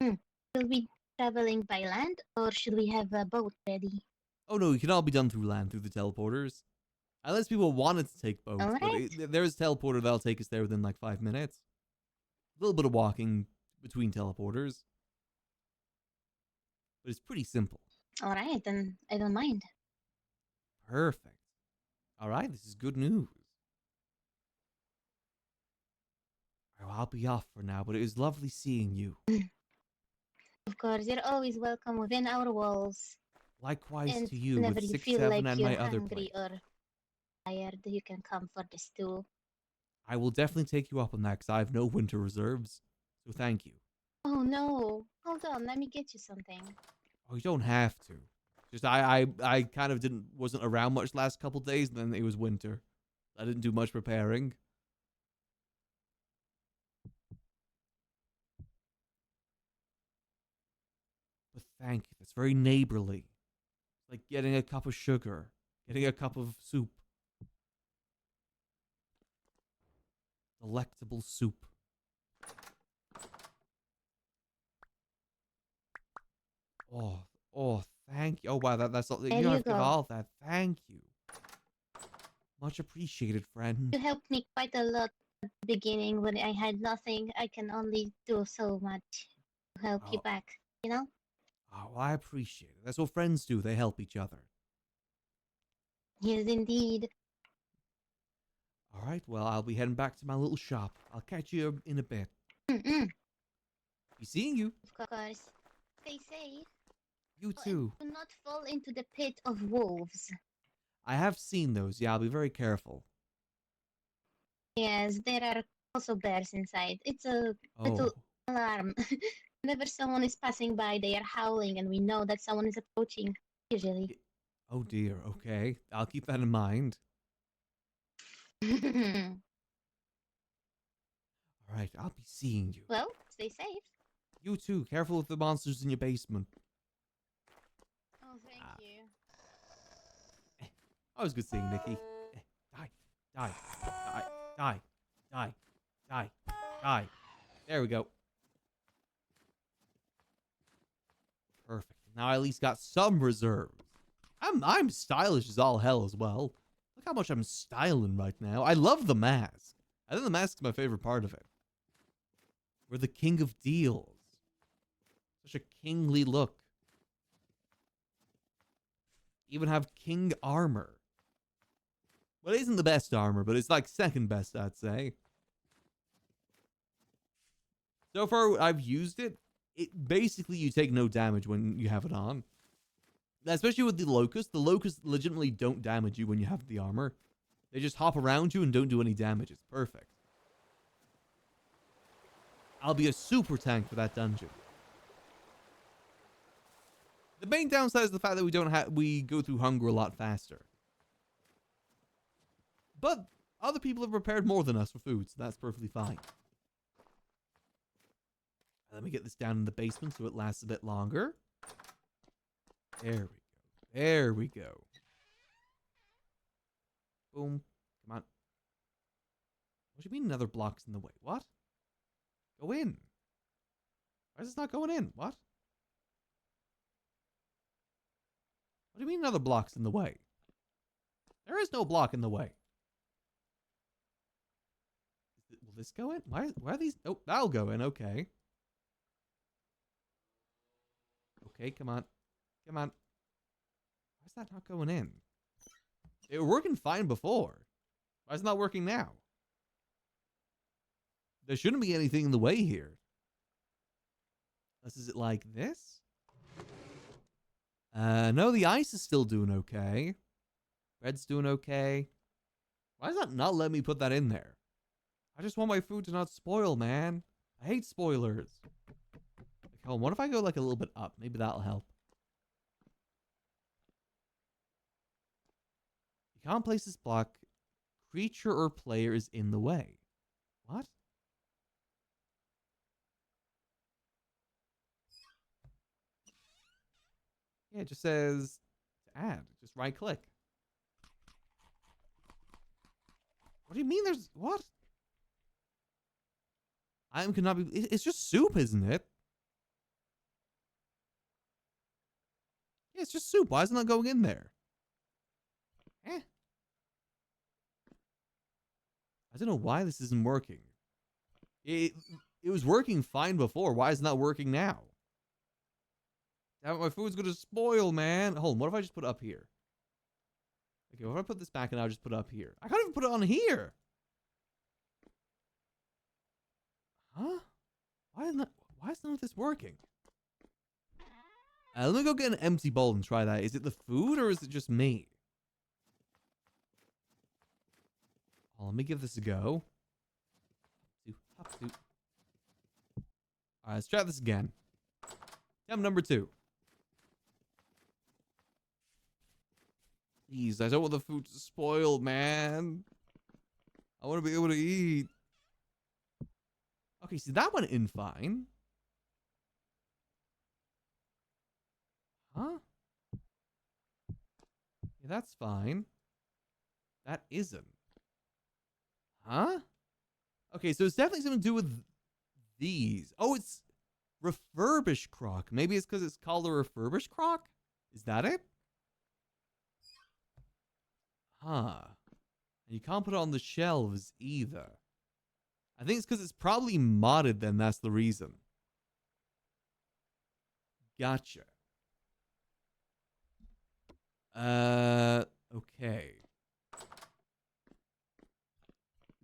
Hmm. Will we traveling by land or should we have a boat ready? Oh, no, it can all be done through land through the teleporters. Unless people wanted to take boats, but Alright. there's a teleporter that'll take us there within like 5 minutes. A little bit of walking between teleporters, but it's pretty simple. Alright, then I don't mind. Perfect. All right, this is good news. All right, well, I'll be off for now, but it was lovely seeing you. Of course, you're always welcome within our walls. Likewise And to you whenever with you 6, feel 7, like and you're my other hungry place. or tired, you can come for this too. I will definitely take you up on that because I have no winter reserves. So thank you. Oh no. Hold on, let me get you something. Oh, you don't have to. Just I kind of wasn't around much last couple days, and then it was winter. I didn't do much preparing. But thank you. That's very neighborly. Like getting a cup of sugar, getting a cup of soup. Delectable soup. Oh, oh, thank you. Oh wow, that's all. You There don't you have to give go. all of that. Thank you. Much appreciated, friend. You helped me quite a lot at the beginning when I had nothing. I can only do so much to help you Oh, back, you know? oh, I appreciate it. That's what friends do. They help each other. Yes, indeed. All right, well, I'll be heading back to my little shop. I'll catch you in a bit. Mm-mm, Be seeing you. of course. Stay safe. You Oh, and too. do not fall into the pit of wolves. I have seen those. Yeah, I'll be very careful. Yes, there are also bears inside. It's a little Oh, alarm. Whenever someone is passing by, they are howling, and we know that someone is approaching, usually. oh dear. Okay, I'll keep that in mind. All right, I'll be seeing you. Well, stay safe. You too. Careful with the monsters in your basement. Oh, thank Ah, you. always good seeing Nikki. Die, die, die, die, die, die, die. There we go. Perfect. Now I at least got some reserves. I'm stylish as all hell as well. Look how much I'm styling right now. I love the mask. I think the mask's my favorite part of it. We're the king of deals. Such a kingly look. Even have king armor. Well, it isn't the best armor, but it's like second best, I'd say. So far, I've used it. It basically, you take no damage when you have it on. Especially with the locusts. The locusts legitimately don't damage you when you have the armor. They just hop around you and don't do any damage. It's perfect. I'll be a super tank for that dungeon. The main downside is the fact that we go through hunger a lot faster. But other people have prepared more than us for food, so that's perfectly fine. Let me get this down in the basement so it lasts a bit longer. There we go. There we go. Boom. Come on. What do you mean another block's in the way? What? Go in. Why is this not going in? What? What do you mean another block's in the way? There is no block in the way. Will this go in? Why are these? Oh, that'll go in. Okay. Okay, come on. Come on. Why is that not going in? They were working fine before. Why is it not working now? There shouldn't be anything in the way here. Unless is it like this? No, the ice is still doing okay. Red's doing okay. Why does that not let me put that in there? I just want my food to not spoil, man. I hate spoilers. Like, hold on, what if I go like a little bit up? Maybe that'll help. You can't place this block. Creature or player is in the way. What? Yeah, it just says to add. Just right click. What do you mean there's... What? Item cannot be... It's just soup, isn't it? Yeah, it's just soup. Why is it not going in there? Eh. I don't know why this isn't working. It it was working fine before. Why is it not working now? Damn it, my food's gonna spoil, man. Hold on, what if I just put it up here? Okay, what if I put this back and I'll just put it up here? I can't even put it on here. Huh? Why is none of this working? Let me go get an empty bowl and try that. Is it the food or is it just me? Oh, let me give this a go. Alright, let's try this again. Attempt number 2. Please, I don't want the food to spoil, man. I want to be able to eat. Okay, so that went in fine. Huh? Yeah, that's fine. That isn't. Huh? Okay, so it's definitely something to do with these. Oh, it's refurbished crock. Maybe it's because it's called a refurbished crock? Is that it? Huh. And you can't put it on the shelves either. I think it's because it's probably modded then, that's the reason. Gotcha. Okay.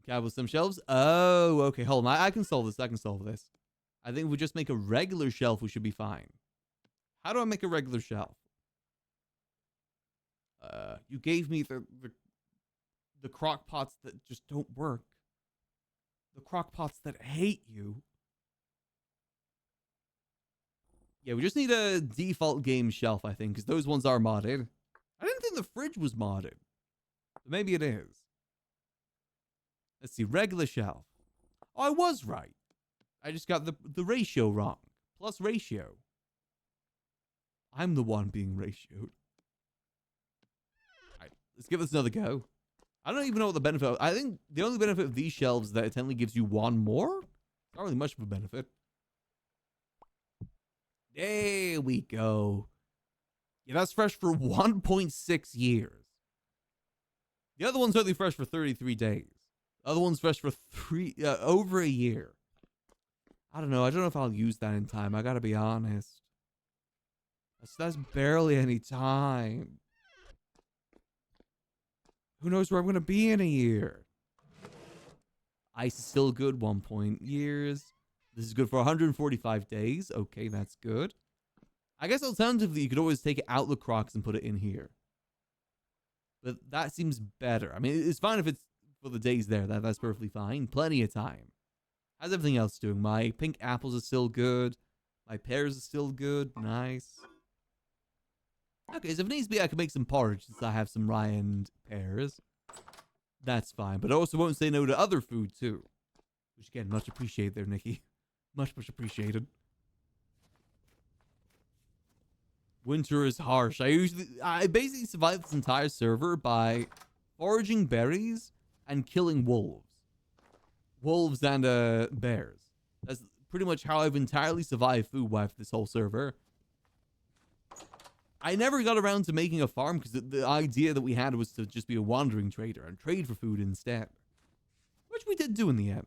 With some shelves? Oh, okay, hold on. I can solve this. I can solve this. I think if we just make a regular shelf, we should be fine. How do I make a regular shelf? You gave me the crock pots that just don't work. The crock pots that hate you. Yeah, we just need a default game shelf, I think, because those ones are modded. I didn't think the fridge was modded. But maybe it is. Let's see, regular shelf. Oh, I was right. I just got the ratio wrong. Plus ratio. I'm the one being ratioed. Alright, let's give this another go. I don't even know what the benefit of, I think the only benefit of these shelves is that it technically gives you one more. Not really much of a benefit. There we go. Yeah, that's fresh for 1.6 years. The other one's only fresh for 33 days. The other one's fresh for over a year. I don't know. I don't know if I'll use that in time. I gotta be honest. That's barely any time. Who knows where I'm gonna be in a year? Ice is still good. 1 point years. This is good for 145 days. Okay, that's good. I guess alternatively, you could always take it out the crocks and put it in here. But that seems better. I mean, it's fine if it's for the days there. That's perfectly fine. Plenty of time. How's everything else doing? My pink apples are still good. My pears are still good. Nice. Okay, so if it needs to be, I can make some porridge since I have some rye and pears. That's fine. But I also won't say no to other food, too. Which, again, much appreciated there, Nikki. Much appreciated. Winter is harsh. I basically survived this entire server by foraging berries and killing wolves. Wolves and bears. That's pretty much how I've entirely survived food-wise this whole server. I never got around to making a farm because the idea that we had was to just be a wandering trader and trade for food instead. Which we did do in the end.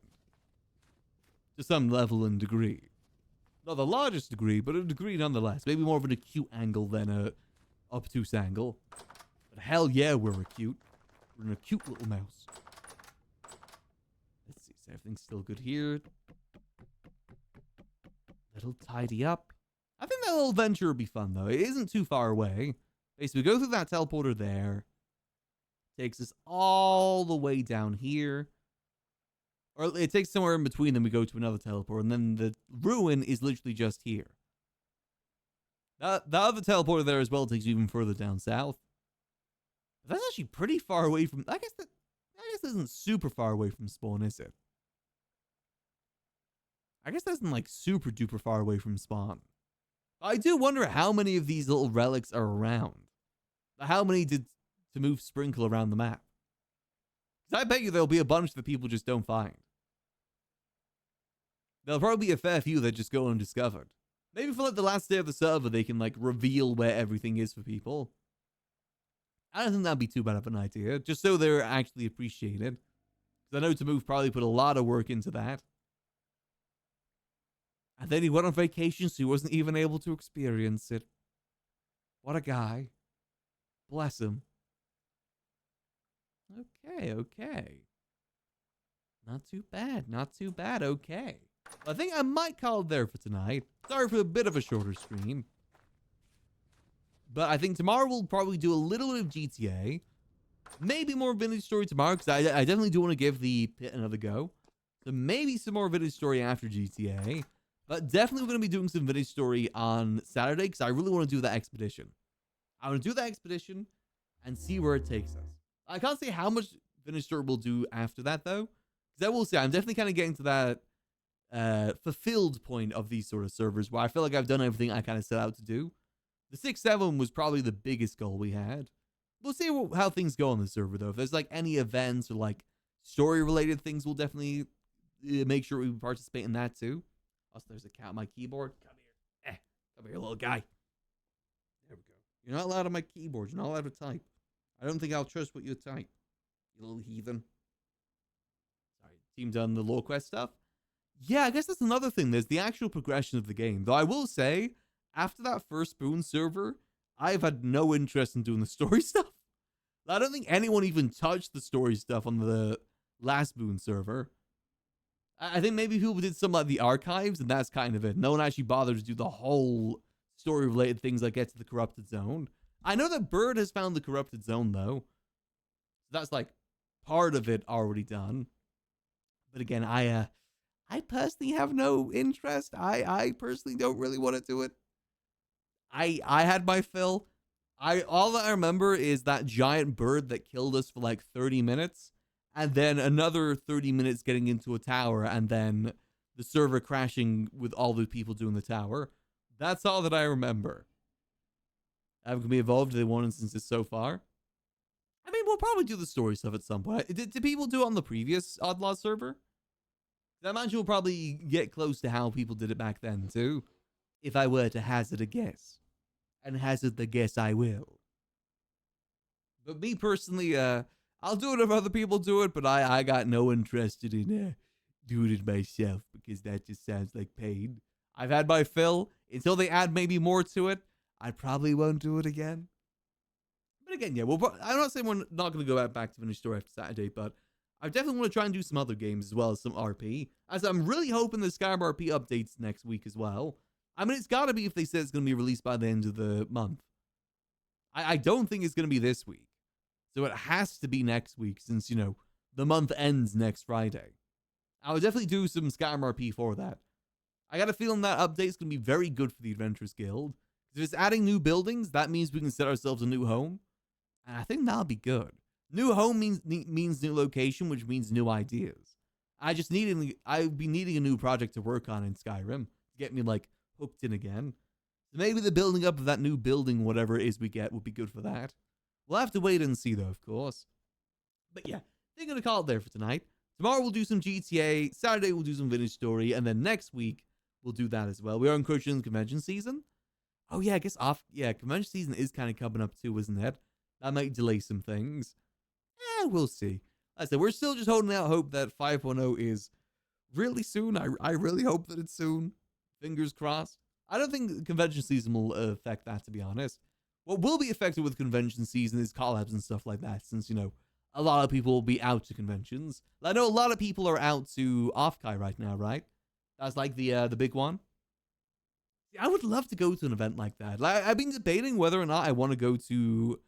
To some level and degree. Not the largest degree, but a degree nonetheless. Maybe more of an acute angle than a obtuse angle. But hell yeah, we're acute. We're an acute little mouse. Let's see, so everything's still good here. Little tidy up. I think that little venture will be fun, though. It isn't too far away. Basically, we go through that teleporter there. Takes us all the way down here. Or it takes somewhere in between, then we go to another teleport, and then the ruin is literally just here. The other teleporter there as well takes you even further down south. But that's actually pretty far away from... I guess that isn't super far away from spawn, is it? I guess that isn't like super duper far away from spawn. I do wonder how many of these little relics are around. How many did to move sprinkle around the map? Because I bet you there'll be a bunch that people just don't find. There'll probably be a fair few that just go undiscovered. Maybe for like the last day of the server, they can like reveal where everything is for people. I don't think that'd be too bad of an idea, just so they're actually appreciated. Because I know Tamoof probably put a lot of work into that. And then he went on vacation, so he wasn't even able to experience it. What a guy. Bless him. Okay. Not too bad. Okay. Well, I think I might call it there for tonight. Sorry for a bit of a shorter stream. But I think tomorrow we'll probably do a little bit of GTA. Maybe more Vintage Story tomorrow, because I definitely do want to give the pit another go. So maybe some more Vintage Story after GTA. But definitely we're going to be doing some Vintage Story on Saturday, because I really want to do that expedition. I want to do that expedition and see where it takes us. I can't say how much Vintage Story we'll do after that, though. Because I will say, I'm definitely kind of getting to that fulfilled point of these sort of servers, where I feel like I've done everything I kind of set out to do. The 6-7 was probably the biggest goal we had. We'll see how things go on the server, though. If there's like any events or like story-related things, we'll definitely make sure we participate in that too. Also, there's a cat on my keyboard. Come here. Come here, little guy. There we go. You're not allowed on my keyboard. You're not allowed to type. I don't think I'll trust what you type, you little heathen. Sorry, team done the lore quest stuff. Yeah, I guess that's another thing. There's the actual progression of the game. Though I will say, after that first Boon server, I've had no interest in doing the story stuff. I don't think anyone even touched the story stuff on the last Boon server. I think maybe people did some like the archives, and that's kind of it. No one actually bothered to do the whole story-related things like get to the corrupted zone. I know that Bird has found the corrupted zone, though. So that's like part of it already done. But again, I personally have no interest. I personally don't really want to do it. I had my fill. All that I remember is that giant bird that killed us for like 30 minutes, and then another 30 minutes getting into a tower, and then the server crashing with all the people doing the tower. That's all that I remember. Haven't we evolved to one instances so far? I mean, we'll probably do the story stuff at some point. Did people do it on the previous OddLaws server? I imagine we'll probably get close to how people did it back then too, if I were to hazard a guess. And hazard the guess I will. But me personally, I'll do it if other people do it, but I got no interest in doing it myself, because that just sounds like pain. I've had my fill. Until they add maybe more to it, I probably won't do it again. But again, yeah, I'm not saying we're not going to go back to finish story after Saturday, but I definitely want to try and do some other games as well as some RP. As I'm really hoping the Skyrim RP updates next week as well. I mean, it's got to be if they said it's going to be released by the end of the month. I don't think it's going to be this week. So it has to be next week since, you know, the month ends next Friday. I would definitely do some Skyrim RP for that. I got a feeling that update's going to be very good for the Adventurers Guild. If it's adding new buildings, that means we can set ourselves a new home. And I think that'll be good. New home means new location, which means new ideas. I'd be needing a new project to work on in Skyrim to get me, like, hooked in again. So maybe the building up of that new building, whatever it is we get, will be good for that. We'll have to wait and see, though, of course. But yeah, they're going to call it there for tonight. Tomorrow we'll do some GTA. Saturday we'll do some Vintage Story. And then next week we'll do that as well. We are encroaching convention season. Oh yeah, I guess convention season is kind of coming up too, isn't it? That might delay some things. We'll see. Like I said, we're still just holding out hope that 5.0 is really soon. I really hope that it's soon. Fingers crossed. I don't think convention season will affect that, to be honest. What will be affected with convention season is collabs and stuff like that, since, you know, a lot of people will be out to conventions. I know a lot of people are out to Offkai right now, right? That's like the big one. I would love to go to an event like that. Like, I've been debating whether or not I want to go to,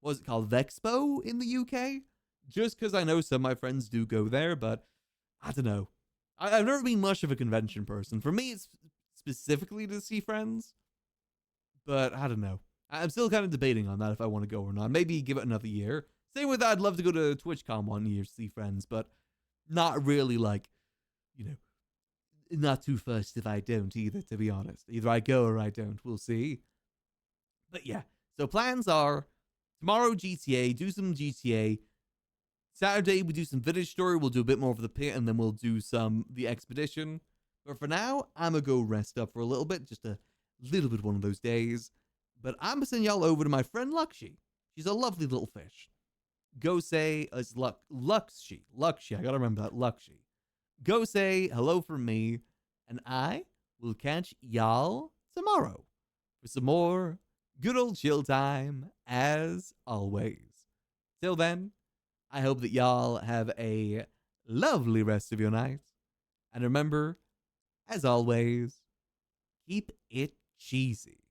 what's it called, Vexpo in the UK? Just because I know some of my friends do go there, but I don't know. I've never been much of a convention person. For me, it's specifically to see friends, but I don't know. I'm still kind of debating on that if I want to go or not. Maybe give it another year. Same with that, I'd love to go to TwitchCon one year to see friends, but not really, like, you know, not too fussed if I don't either, to be honest. Either I go or I don't. We'll see. But yeah, so plans are tomorrow GTA, do some GTA. Saturday we do some Vintage Story. We'll do a bit more of the pit, and then we'll do the expedition. But for now, I'm gonna go rest up for a little bit, just a little bit one of those days. But I'm gonna send y'all over to my friend Lakshi. She's a lovely little fish. go say, it's Luxy. I gotta remember that, Luxy. Go say hello from me, and I will catch y'all tomorrow for some more good old chill time, as always. Till then, I hope that y'all have a lovely rest of your night. And remember, as always, keep it cheesy.